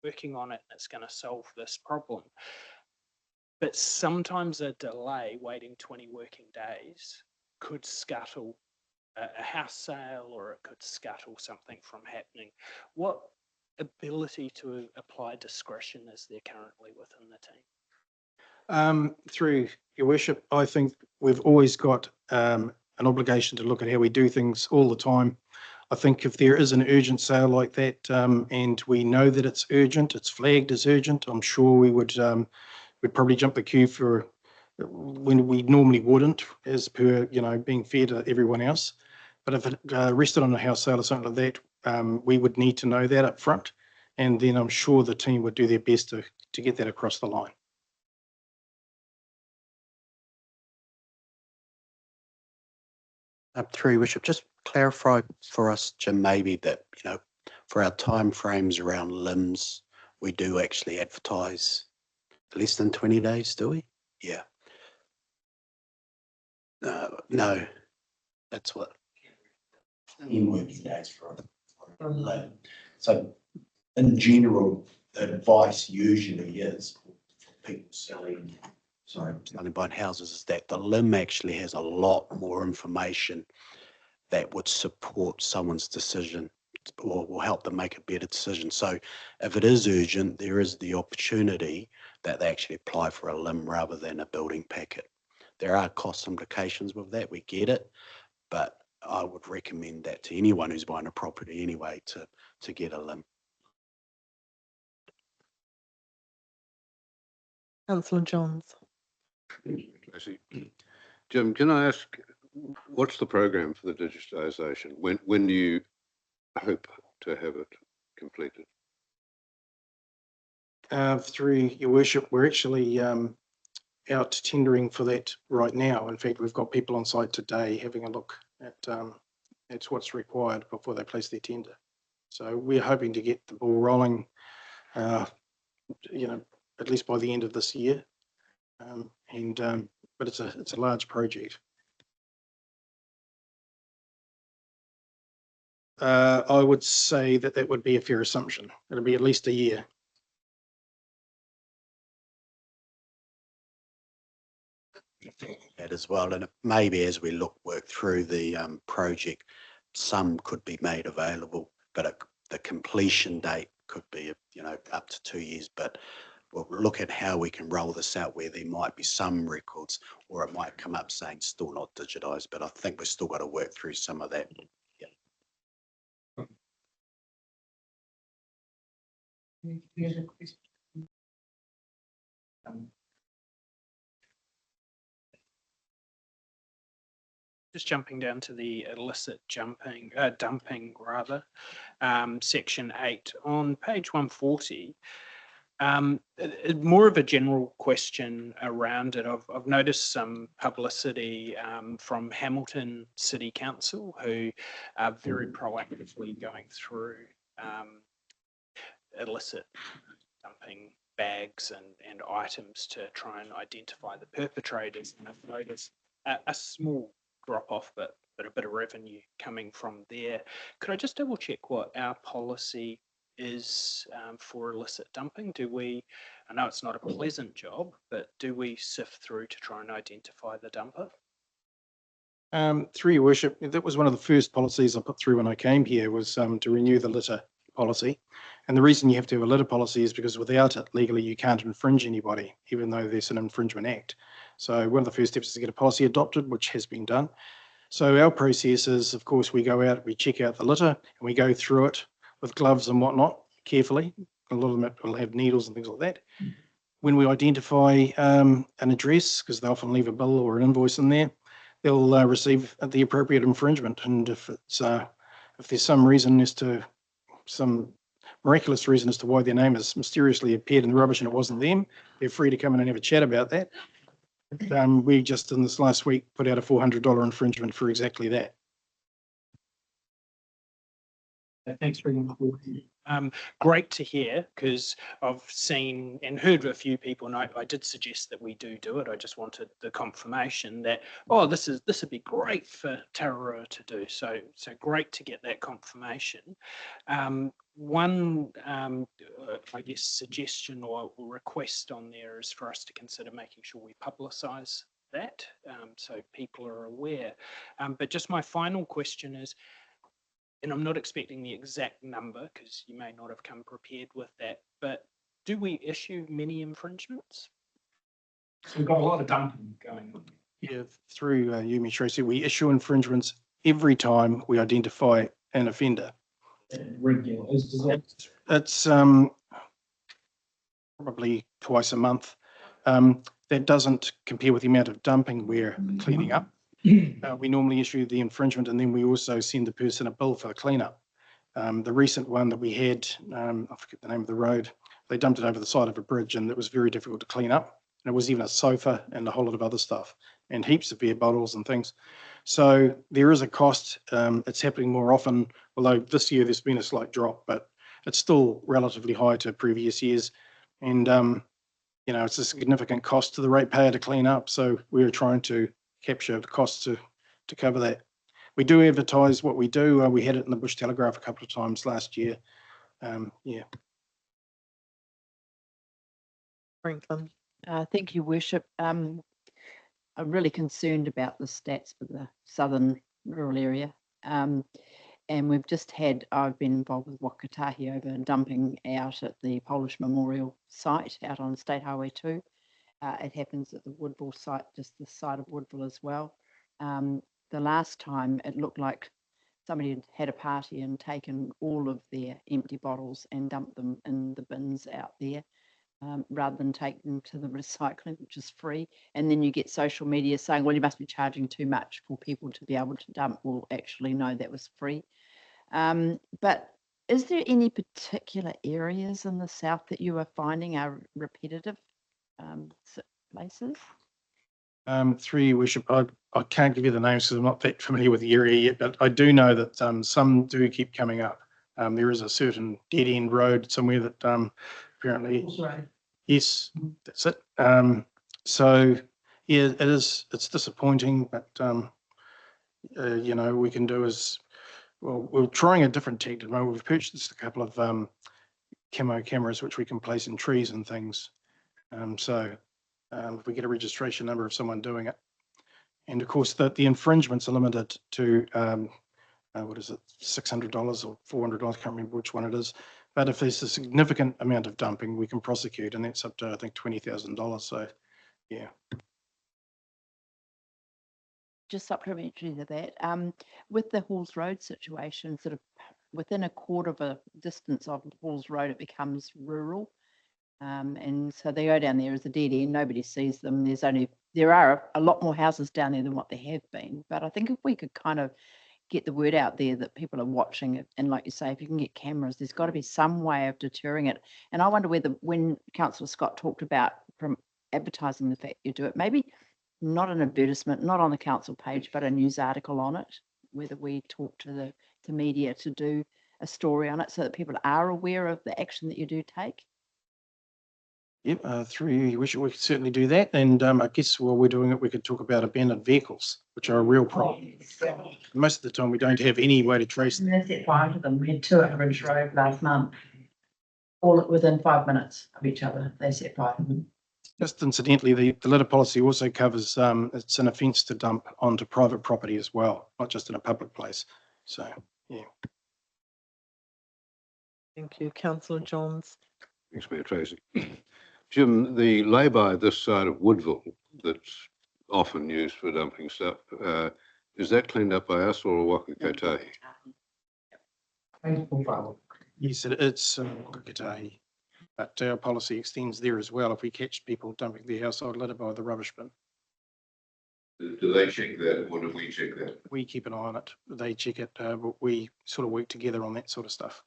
working on it, and it's going to solve this problem. But sometimes a delay, waiting 20 working days, could scuttle a house sale, or it could scuttle something from happening. What ability to apply discretion is there currently within the team? Through your worship, I think we've always got an obligation to look at how we do things all the time. I think if there is an urgent sale like that, and we know that it's urgent, it's flagged as urgent, I'm sure we would we'd probably jump the queue for when we normally wouldn't, as per, you know, being fair to everyone else. But if it rested on a house sale or something like that, we would need to know that up front, and then I'm sure the team would do their best to get that across the line. Through your worship, just clarify for us, Jim, maybe that, you know, for our timeframes around limbs, we do actually advertise less than 20 days, do we? Yeah. No, that's what. 10 working days for a limb. So in general, the advice usually is for people selling buying houses is that the limb actually has a lot more information that would support someone's decision or will help them make a better decision. So if it is urgent, there is the opportunity that they actually apply for a limb rather than a building packet. There are cost implications with that, we get it, but I would recommend that to anyone who's buying a property anyway to get a limb. Councillor Johns. Tracy. Jim, can I ask, what's the program for the digitisation? When do you hope to have it completed? Through your worship, we're actually out tendering for that right now. In fact, we've got people on site today having a look at what's required before they place their tender. So we're hoping to get the ball rolling, you know, at least by the end of this year. But it's a large project. I would say that would be a fair assumption. It'll be at least a year. That as well, and maybe as we work through the project, some could be made available, but the completion date could be, you know, up to 2 years. But we'll look at how we can roll this out where there might be some records, or it might come up saying still not digitised. But I think we've still got to work through some of that. Just jumping down to the illicit dumping section 8 on page 140. More of a general question around it. I've noticed some publicity from Hamilton City Council, who are very proactively going through illicit dumping bags and items to try and identify the perpetrators. And I've noticed a small drop off, but a bit of revenue coming from there. Could I just double check what our policy is for illicit dumping? Do we, I know it's not a pleasant job, but do we sift through to try and identify the dumper? Through your worship, that was one of the first policies I put through when I came here, was to renew the litter policy. And the reason you have to have a litter policy is because without it, legally, you can't infringe anybody, even though there's an infringement act. So one of the first steps is to get a policy adopted, which has been done. So our process is, of course, we go out, we check out the litter, and we go through it with gloves and whatnot carefully. A lot of them will have needles and things like that. When we identify an address, because they often leave a bill or an invoice in there, they'll receive the appropriate infringement. And if there's some reason some miraculous reason as to why their name has mysteriously appeared in the rubbish and it wasn't them, they're free to come in and have a chat about that. We just in this last week put out a $400 infringement for exactly that. Thanks very much. Great to hear, because I've seen and heard of a few people, and I did suggest that we do it. I just wanted the confirmation that, oh, this would be great for Tararua to do. So great to get that confirmation. one, I guess, suggestion or request on there is for us to consider making sure we publicise that, so people are aware. But just my final question is, and I'm not expecting the exact number because you may not have come prepared with that, but do we issue many infringements? So we've got a lot of dumping going on. Yeah, through you, Ms. Tracy, we issue infringements every time we identify an offender. Regular, It's probably twice a month. That doesn't compare with the amount of dumping we're cleaning up. We normally issue the infringement and then we also send the person a bill for the cleanup. The recent one that we had, I forget the name of the road, they dumped it over the side of a bridge and it was very difficult to clean up. And it was even a sofa and a whole lot of other stuff and heaps of beer bottles and things. So there is a cost. It's happening more often, although this year there's been a slight drop, but it's still relatively high to previous years. And, you know, it's a significant cost to the ratepayer to clean up. So we're trying to capture the costs to cover that. We do advertise what we do. We had it in the Bush Telegraph a couple of times last year. Yeah. Franklin. Thank you, Worship. I'm really concerned about the stats for the southern rural area. And we've just had, I've been involved with Wakatahi over dumping out at the Polish Memorial site out on State Highway 2. It happens at the Woodville site, just the side of Woodville as well. The last time it looked like somebody had had a party and taken all of their empty bottles and dumped them in the bins out there. Rather than take them to the recycling, which is free. And then you get social media saying, well, you must be charging too much for people to be able to dump. Well, actually, no, that was free. But is there any particular areas in the south that you are finding are repetitive places? Through your worship, I can't give you the names because I'm not that familiar with the area yet, but I do know that some do keep coming up. There is a certain dead end road somewhere that apparently, yes, that's it. So yeah, it's disappointing, but you know, we can do is, well, we're trying a different tactic. We've purchased a couple of camo cameras which we can place in trees and things. So if we get a registration number of someone doing it. And of course, the infringements are limited to, what is it, $600 or $400, I can't remember which one it is. But if there's a significant amount of dumping, we can prosecute, and that's up to, I think, $20,000. So, yeah. Just supplementary to that, with the Halls Road situation, sort of within a quarter of a distance of Halls Road, it becomes rural. And so they go down there as a dead end, nobody sees them. There are a lot more houses down there than what there have been. But I think if we could kind of get the word out there that people are watching it, and like you say, if you can get cameras, there's got to be some way of deterring it. And I wonder whether, when Councillor Scott talked about from advertising the fact you do it, maybe not an advertisement, not on the council page, but a news article on it, whether we talk to the media to do a story on it so that people are aware of the action that you do take. Yep, through you, we could certainly do that. And I guess while we're doing it, we could talk about abandoned vehicles, which are a real problem. Most of the time, we don't have any way to trace them. They set fire to them. We had two at Ridge Road last month. All within 5 minutes of each other, they set fire to them. Just incidentally, the litter policy also covers, it's an offence to dump onto private property as well, not just in a public place. So, yeah. Thank you, Councillor Johns. Thanks, Mayor Tracy. Jim, the lay-by this side of Woodville that's often used for dumping stuff, is that cleaned up by us or Wakatahi? Yes, it's Wakatahi, but our policy extends there as well if we catch people dumping their household litter by the rubbish bin. Do they check that or do we check that? We keep an eye on it. They check it, but we sort of work together on that sort of stuff.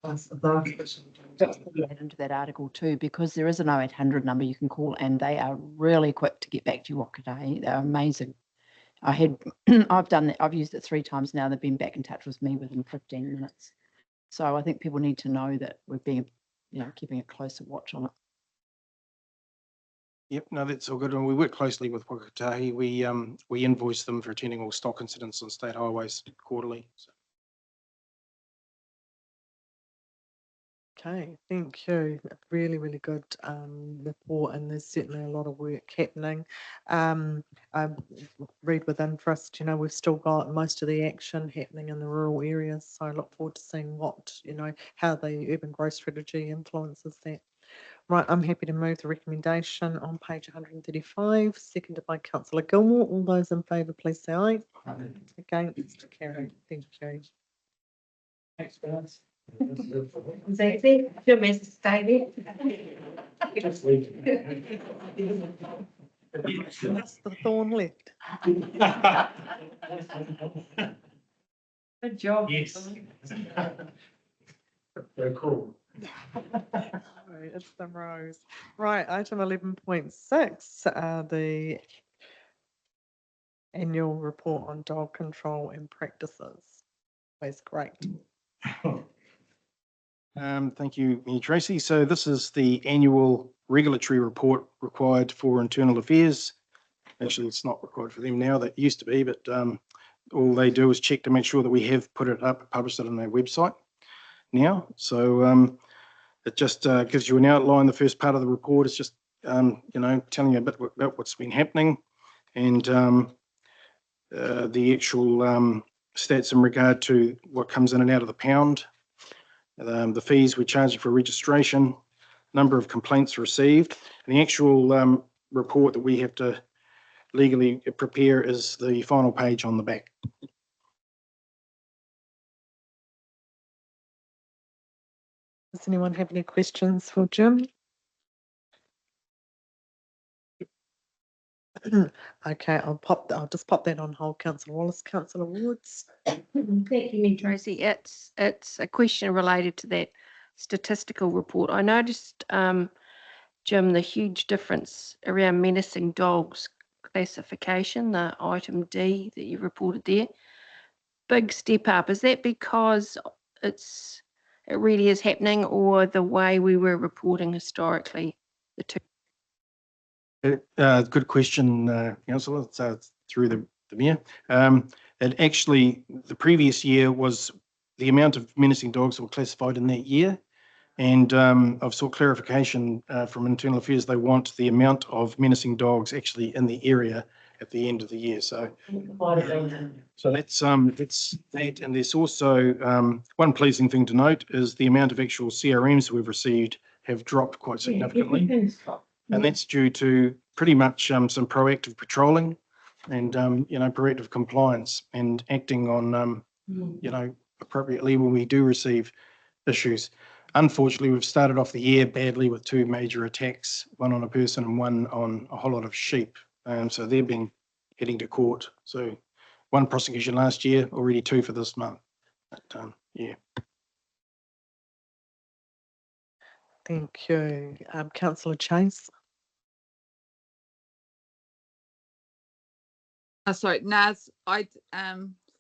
Just add into that article too, because there is an 0800 number you can call and they are really quick to get back to you, Wakatahi. They're amazing. I've used it 3 times now. They've been back in touch with me within 15 minutes. So I think people need to know that we're being, keeping a closer watch on it. Yep, no, that's all good. And we work closely with Wakatahi. We invoice them for attending all stock incidents on state highways quarterly. So. Okay, thank you. Really, really good report, and there's certainly a lot of work happening. I read with interest, we've still got most of the action happening in the rural areas, so I look forward to seeing what, how the urban growth strategy influences that. Right, I'm happy to move the recommendation on page 135, seconded by Councillor Gilmore. All those in favour, please say aye. Against, carried. Thank you. Thanks, guys. Exactly. Your message, David. That's the thorn left. Good job. Yes. They're cool. Sorry, it's the rose. Right, item 11.6, the annual report on dog control and practices. That's great. Thank you, Mayor Tracy. So this is the annual regulatory report required for internal affairs. Actually, it's not required for them now. That used to be, but all they do is check to make sure that we have put it up, published it on our website now. So it just gives you an outline. The first part of the report is just, telling you a bit about what's been happening and the actual stats in regard to what comes in and out of the pound. The fees we're charging for registration, number of complaints received, and the actual report that we have to legally prepare is the final page on the back. Does anyone have any questions for Jim? Okay, I'll just pop that on hold. Councillor Wallace, Councillor Woods. Thank you, Mayor Tracy. It's a question related to that statistical report. I noticed, Jim, the huge difference around menacing dogs classification, the item D that you reported there. Big step up. Is that because it really is happening, or the way we were reporting historically, the two? Good question, Councillor. It's through the Mayor. It actually, the previous year was the amount of menacing dogs that were classified in that year. And I've sought clarification from Internal Affairs. They want the amount of menacing dogs actually in the area at the end of the year. So that's that. And there's also one pleasing thing to note is the amount of actual CRMs we've received have dropped quite significantly. And that's due to pretty much some proactive patrolling and, proactive compliance and acting on, appropriately when we do receive issues. Unfortunately, we've started off the year badly with two major attacks, one on a person and one on a whole lot of sheep. So they've been heading to court. So one prosecution last year, already two for this month. But, yeah. Thank you. Councillor Chase. Sorry, Naz,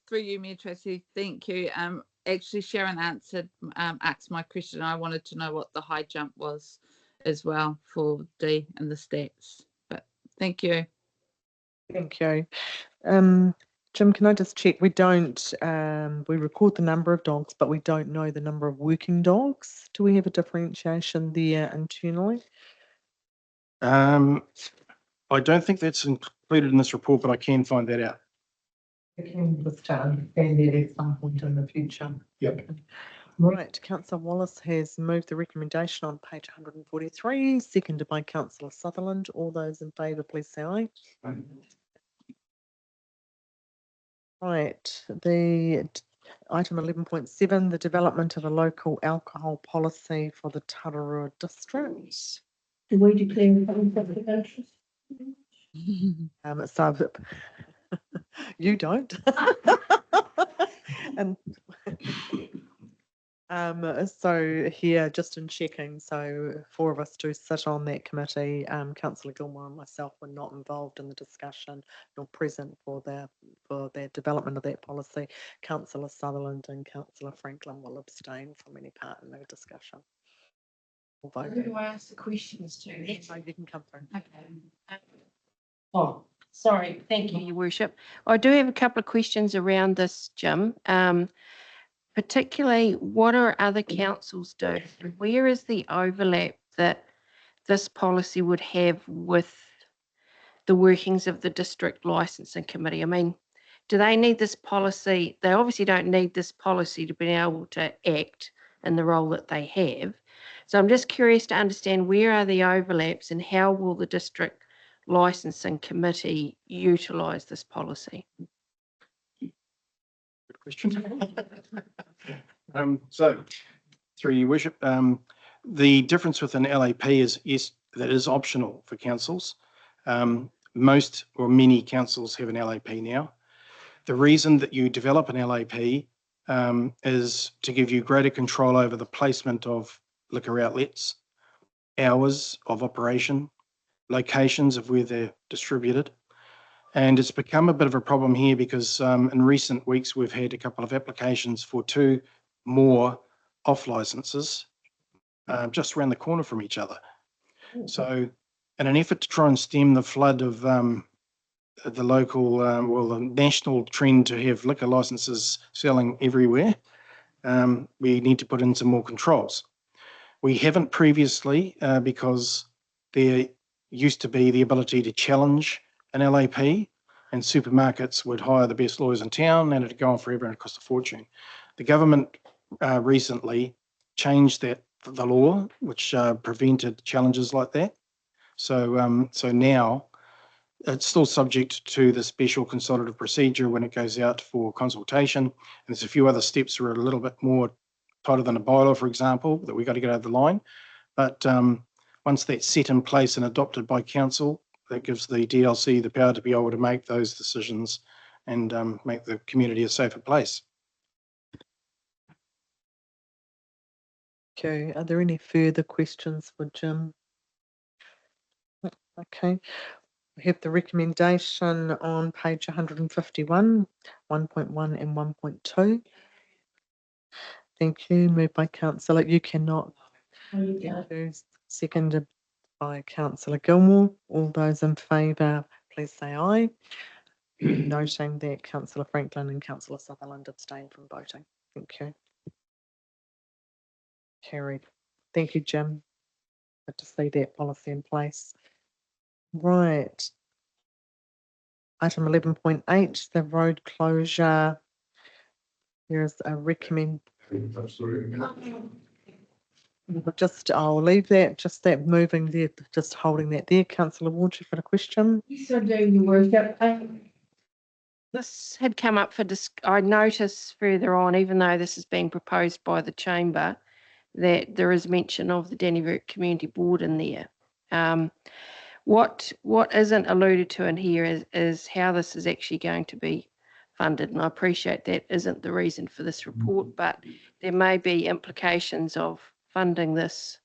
through you, Mayor Tracy, thank you. Actually, Sharon asked my question. I wanted to know what the high jump was as well for D and the stats. But thank you. Thank you. Jim, can I just check? We don't, we record the number of dogs, but we don't know the number of working dogs. Do we have a differentiation there internally? I don't think that's included in this report, but I can find that out. We can just understand it at some point in the future. Yep. Right, Councillor Wallace has moved the recommendation on page 143, seconded by Councillor Sutherland. All those in favour, please say aye. Right, the item 11.7, the development of a local alcohol policy for the Tararua district. Do we declare a conflict of interest? So you don't. And so here, just in checking, so four of us do sit on that committee. Councillor Gilmore and myself were not involved in the discussion nor present for the development of that policy. Councillor Sutherland and Councillor Franklin will abstain from any part in the discussion. Who do I ask the questions to? So you can come through. Okay. Oh, sorry. Thank you, Your Worship. I do have a couple of questions around this, Jim. particularly what are other councils do? Where is the overlap that this policy would have with the workings of the district licensing committee? I mean, do they need this policy? They obviously don't need this policy to be able to act in the role that they have. So I'm just curious to understand where are the overlaps and how will the district licensing committee utilise this policy? Good question. So, through your worship, the difference with an LAP is that is optional for councils. Most or many councils have an LAP now. The reason that you develop an LAP is to give you greater control over the placement of liquor outlets, hours of operation, locations of where they're distributed. And it's become a bit of a problem here because in recent weeks, we've had a couple of applications for 2 more off licenses just around the corner from each other. So in an effort to try and stem the flood of the local, the national trend to have liquor licenses selling everywhere, we need to put in some more controls. We haven't previously because there used to be the ability to challenge an LAP, and supermarkets would hire the best lawyers in town and it'd go on forever and it cost a fortune. The government recently changed the law, which prevented challenges like that. So now it's still subject to the special consultative procedure when it goes out for consultation. And there's a few other steps that are a little bit more tighter than a bylaw, for example, that we've got to get over the line. But once that's set in place and adopted by council, that gives the DLC the power to be able to make those decisions and make the community a safer place. Okay, are there any further questions for Jim? Okay, we have the recommendation on page 151, 1.1 and 1.2. Thank you. Moved by councillor. You cannot. Thank you. Seconded by councillor Gilmore. All those in favour, please say aye. Noting that councillor Franklin and councillor Sutherland abstained from voting. Thank you. Carried. Thank you, Jim. Good to see that policy in place. Right. Item 11.8, the road closure. There's a recommend. I'll leave that, just that moving there, just holding that there. Councillor Ward, you've got a question? Yes, I do, Your Worship. This had come up for I notice further on, even though this is being proposed by the chamber, that there is mention of the Dannevirke Community Board in there. What isn't alluded to in here is how this is actually going to be funded, and I appreciate that isn't the reason for this report, but there may be implications of funding this.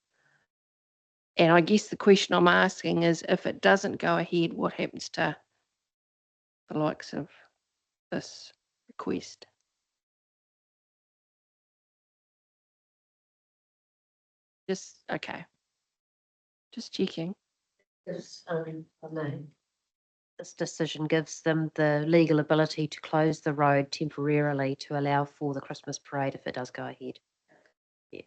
And I guess the question I'm asking is, if it doesn't go ahead, what happens to the likes of this request? Okay. Just checking. This, this decision gives them the legal ability to close the road temporarily to allow for the Christmas parade if it does go ahead. Yeah.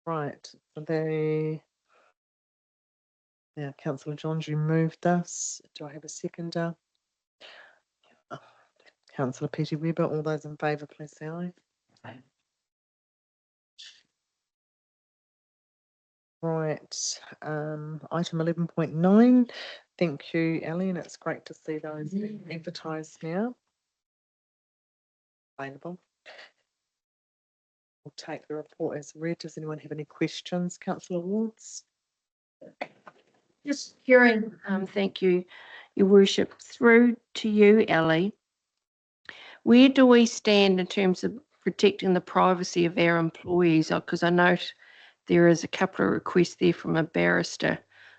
Right. Now, Councillor Johns, you moved this. Do I have a seconder? Councillor Petty Webber, all those in favour, please say aye. Aye. Right, item 11.9. Thank you, Ellie, and it's great to see those advertised now. Available. We'll take the report as read. Does anyone have any questions, Councillor Wards? Just hearing, thank you, Your Worship, through to you, Ellie. Where do we stand in terms of protecting the privacy of our employees? Because I note there is a couple of requests there from a barrister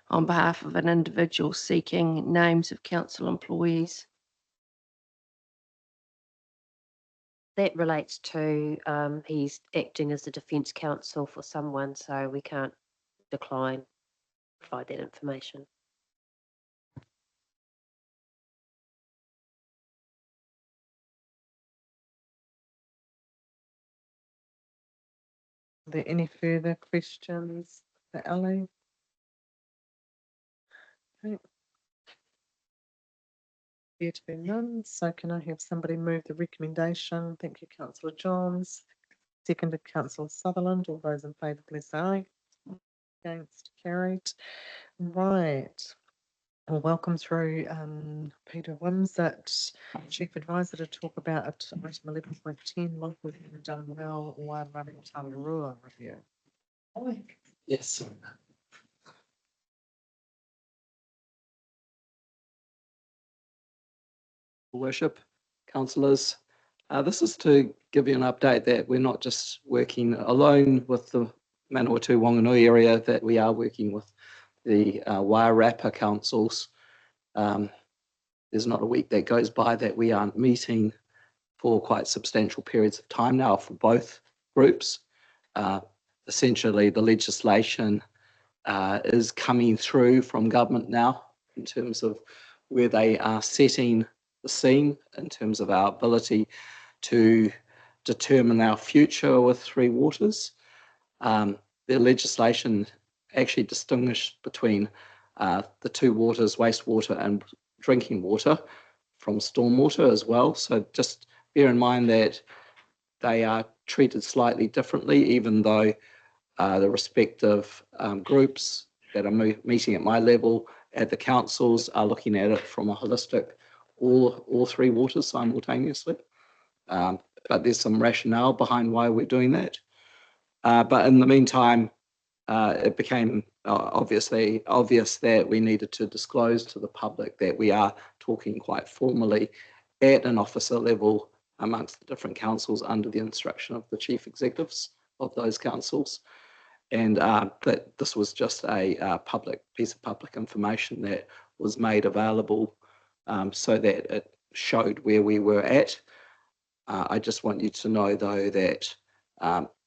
on behalf of an individual seeking names of council employees. That relates to he's acting as the defence counsel for someone, so we can't provide that information. there any further questions for Ellie? Okay. There to be none, so can I have somebody move the recommendation? Thank you, councillor Johns. Seconded, councillor Sutherland. All those in favour, please say aye. Against, carried. Right. Well, welcome through Peter Wimsett, Chief Advisor, to talk about item 11.10, local done well while running Tararua review. Yes. Worship, councillors. This is to give you an update that we're not just working alone with the Manawatu Wanganui area, that we are working with the Wairarapa councils. There's not a week that goes by that we aren't meeting for quite substantial periods of time now for both groups. Essentially, the legislation is coming through from government now in terms of where they are setting the scene in terms of our ability to determine our future with Three Waters. The legislation actually distinguished between the two waters, wastewater and drinking water, from stormwater as well. So just bear in mind that they are treated slightly differently, even though the respective groups that are meeting at my level at the councils are looking at it from a holistic, all three waters simultaneously. But there's some rationale behind why we're doing that. But in the meantime, it became obviously obvious that we needed to disclose to the public that we are talking quite formally at an officer level amongst the different councils under the instruction of the chief executives of those councils. And that this was just a public piece of public information that was made available so that it showed where we were at. I just want you to know, though, that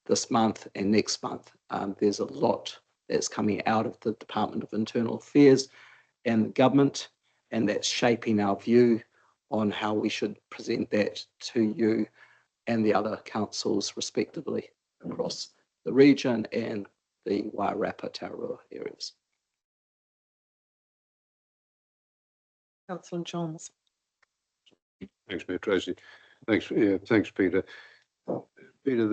this month and next month, there's a lot that's coming out of the Department of Internal Affairs and the government, and that's shaping our view on how we should present that to you and the other councils respectively across the region and the Wairarapa Tararua areas. Councillor Johns. Thanks, Mayor Tracy. Thanks, thanks, Peter. Peter,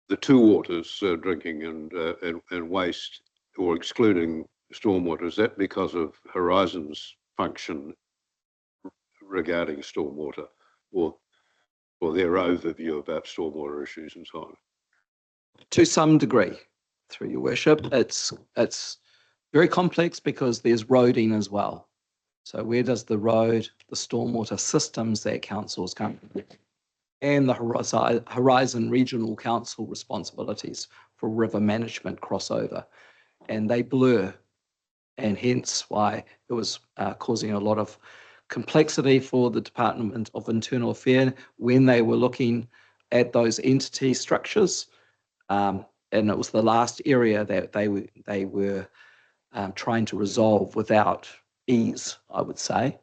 the two waters, drinking and waste, or excluding stormwater, is that because of Horizon's function regarding stormwater, or their overview about stormwater issues and so on? To some degree, through your worship, it's very complex because there's roading as well. So where does the road, the stormwater systems that councils come and the Horizon Regional Council responsibilities for river management crossover, and they blur, and hence why it was causing a lot of complexity for the Department of Internal Affairs when they were looking at those entity structures. And it was the last area that they were trying to resolve without ease, I would say.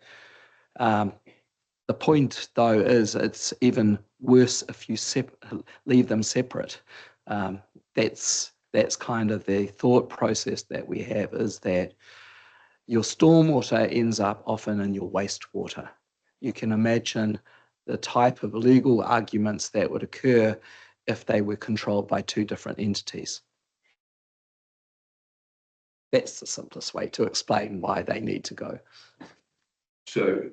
The point, though, is it's even worse if you leave them separate. That's kind of the thought process that we have, is that your stormwater ends up often in your wastewater. You can imagine the type of legal arguments that would occur if they were controlled by two different entities. That's the simplest way to explain why they need to go. So,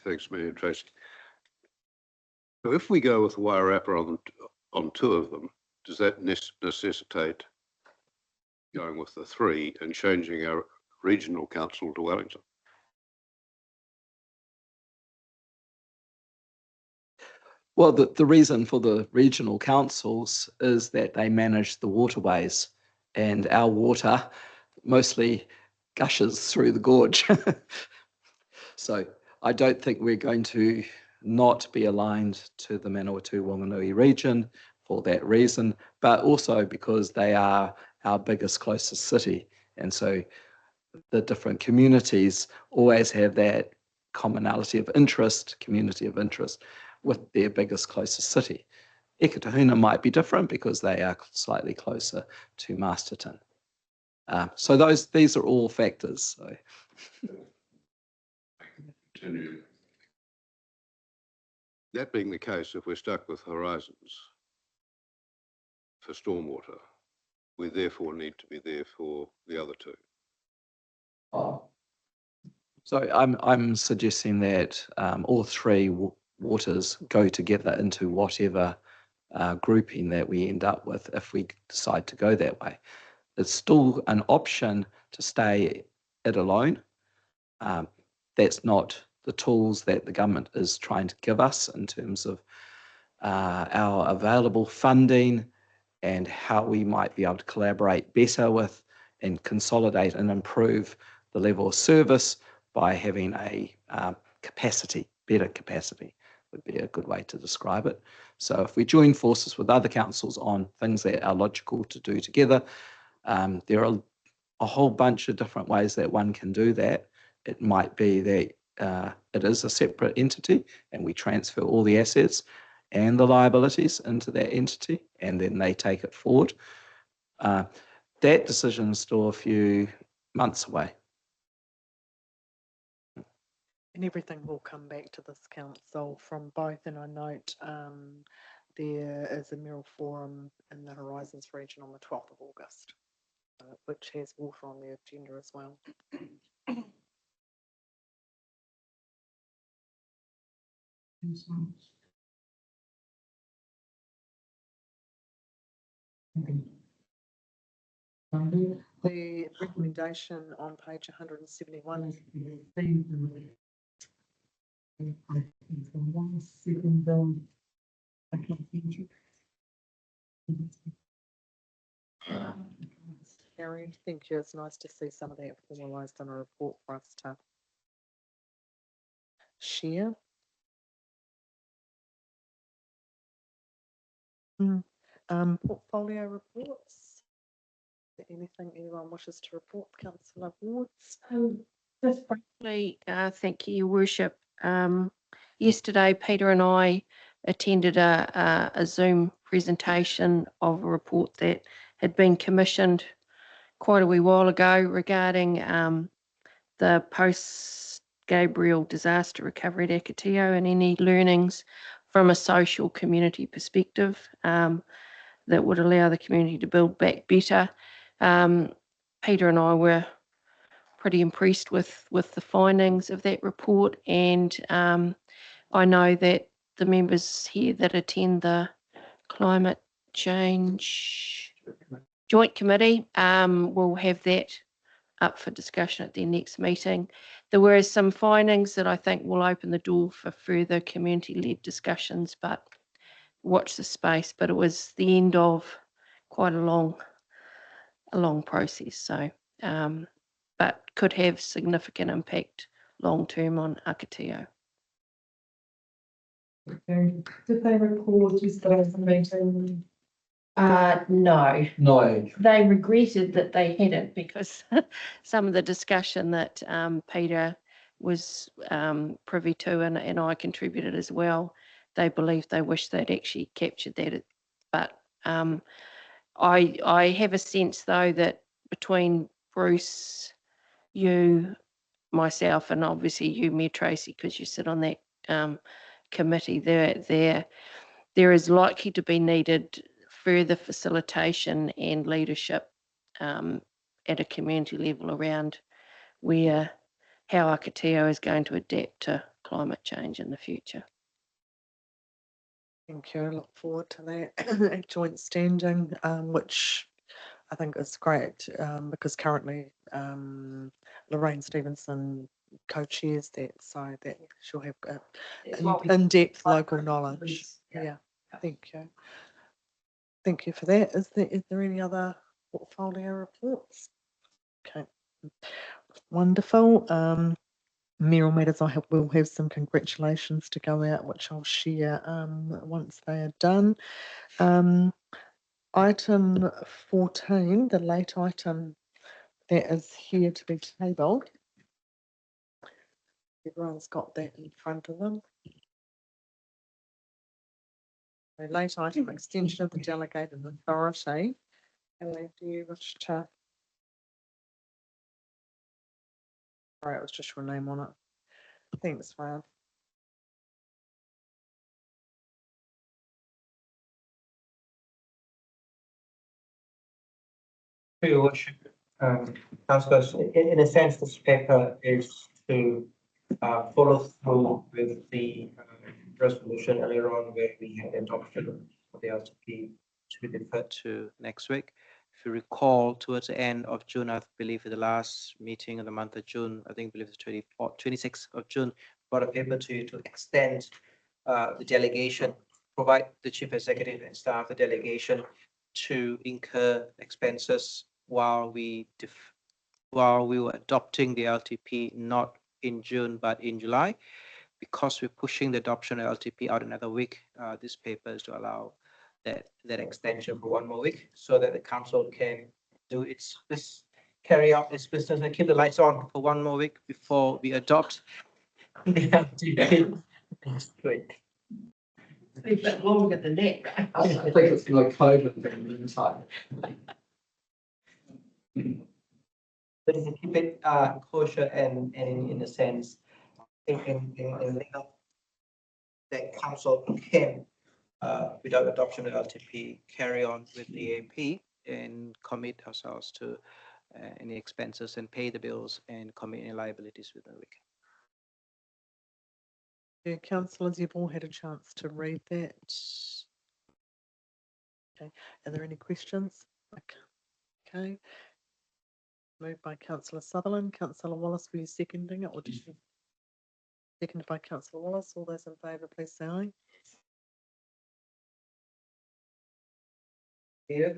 thanks, Mayor Tracy. So if we go with Wairarapa on two of them, does that necessitate going with the three and changing our regional council to Wellington? Well, the reason for the regional councils is that they manage the waterways, and our water mostly gushes through the gorge. So I don't think we're going to not be aligned to the Manawatu Wanganui region for that reason, but also because they are our biggest, closest city. And so the different communities always have that commonality of interest, community of interest, with their biggest, closest city. Ekatahuna might be different because they are slightly closer to Masterton. So these are all factors. So. That being the case, if we're stuck with horizons for stormwater, we therefore need to be there for the other two. So I'm suggesting that all three waters go together into whatever grouping that we end up with if we decide to go that way. It's still an option to stay it alone. That's not the tools that the government is trying to give us in terms of our available funding and how we might be able to collaborate better with and consolidate and improve the level of service by having a better capacity would be a good way to describe it. So if we join forces with other councils on things that are logical to do together, there are a whole bunch of different ways that one can do that. It might be that it is a separate entity and we transfer all the assets and the liabilities into that entity and then they take it forward. That decision is still a few months away. And everything will come back to this council from both, and I note there is a mural forum in the Horizons region on the 12th of August, which has water on the agenda as well. The recommendation on page 171 Harry, thank you. It's nice to see some of that formalised in a report for us to share. Portfolio reports. Is there anything anyone wishes to report, Councillor Wards? Just briefly, thank you, Your Worship. Yesterday, Peter and I attended a Zoom presentation of a report that had been commissioned quite a wee while ago regarding the post-Gabriel disaster recovery at Akatio and any learnings from a social community perspective that would allow the community to build back better. Peter and I were pretty impressed with the findings of that report, and I know that the members here that attend the Climate Change Joint Committee will have that up for discussion at their next meeting. There were some findings that I think will open the door for further community-led discussions, but watch the space. But it was the end of quite a long process, so but could have significant impact long term on Akatio. Did they record yesterday's meeting? No. No. They regretted that they hadn't because some of the discussion that Peter was privy to and I contributed as well, they believed they wished they'd actually captured that. But I have a sense though that between Bruce, you, myself, and obviously you, Mayor Tracy, because you sit on that committee, there is likely to be needed further facilitation and leadership at a community level around how Akatio is going to adapt to climate change in the future. Thank you. I look forward to that joint standing, which I think is great because currently Lorraine Stevenson co-chairs that, so that she'll have in-depth local knowledge. Yeah, thank you. Thank you for that. Is there any other portfolio reports? Okay, wonderful. Mayoral matters, will have some congratulations to go out, which I'll share once they are done. Item 14, the late item that is here to be tabled. Everyone's got that in front of them. A late item, extension of the delegated authority. Ellie, do you wish to? Sorry, it was just your name on it. Thanks, Fran. Your worship, councillors, in a sense, this paper is to follow through with the resolution earlier on where we had adoption of the LTP to be deferred to next week. If you recall, towards the end of June, I believe the last meeting of the month of June, I think, believe it's 26th of June, brought a paper to you to extend the delegation, provide the chief executive and staff the delegation to incur expenses while we were adopting the LTP, not in June, but in July. Because we're pushing the adoption of LTP out another week, this paper is to allow that extension for 1 more week so that the council can do carry out its business and keep the lights on for 1 more week before we adopt the LTP next week. It's a bit longer than that. I think it's like COVID in the meantime. But to keep it kosher and in a sense, in legal, that council can, without adoption of LTP, carry on with the AP and commit ourselves to any expenses and pay the bills and commit any liabilities within the week. Yeah, councillors, you've all had a chance to read that. Okay, are there any questions? Okay. Moved by councillor Sutherland. Councillor Wallace, were you seconding it or did you? Seconded by councillor Wallace. All those in favour, please say aye. Yeah.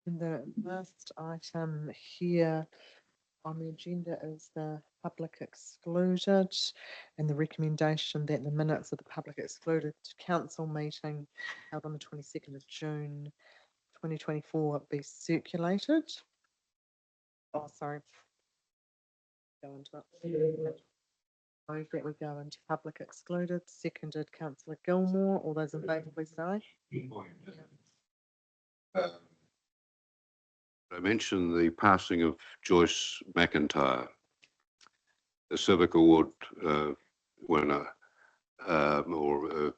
The last item here on the agenda is the public excluded and the recommendation that the minutes of the public excluded council meeting held on the 22nd of June 2024 be circulated. Oh, sorry. Go into it. Move that we go into public excluded. Seconded, councillor Gilmore. All those in favour, please say aye. I mentioned the passing of Joyce McIntyre, a Civic Award winner, or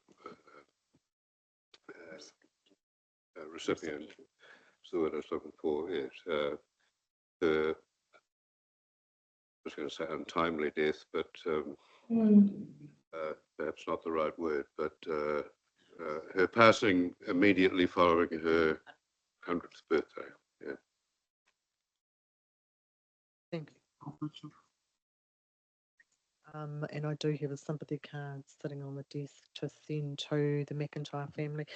recipient. That's the word I was looking for. Yes, I was going to say untimely death, but perhaps not the right word. But her passing immediately following her 100th birthday. Yeah. Thank you. And I do have a sympathy card sitting on the desk to send to the McIntyre family.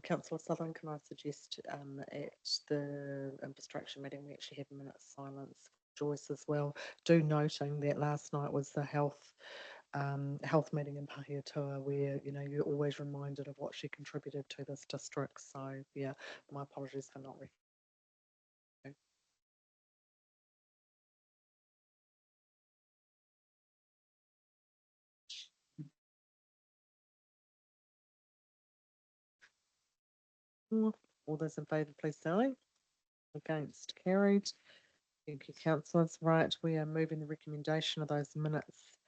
Councillor Sutherland, can I suggest at the infrastructure meeting we actually have a minute's silence for Joyce as well? Do noting that last night was the health meeting in Pahiatua where, you know, you're always reminded of what she contributed to this district. So yeah, my apologies for not recognizing. All those in favour, please say aye. Against, carried. Thank you, councillors. Right, we are moving the recommendation of those minutes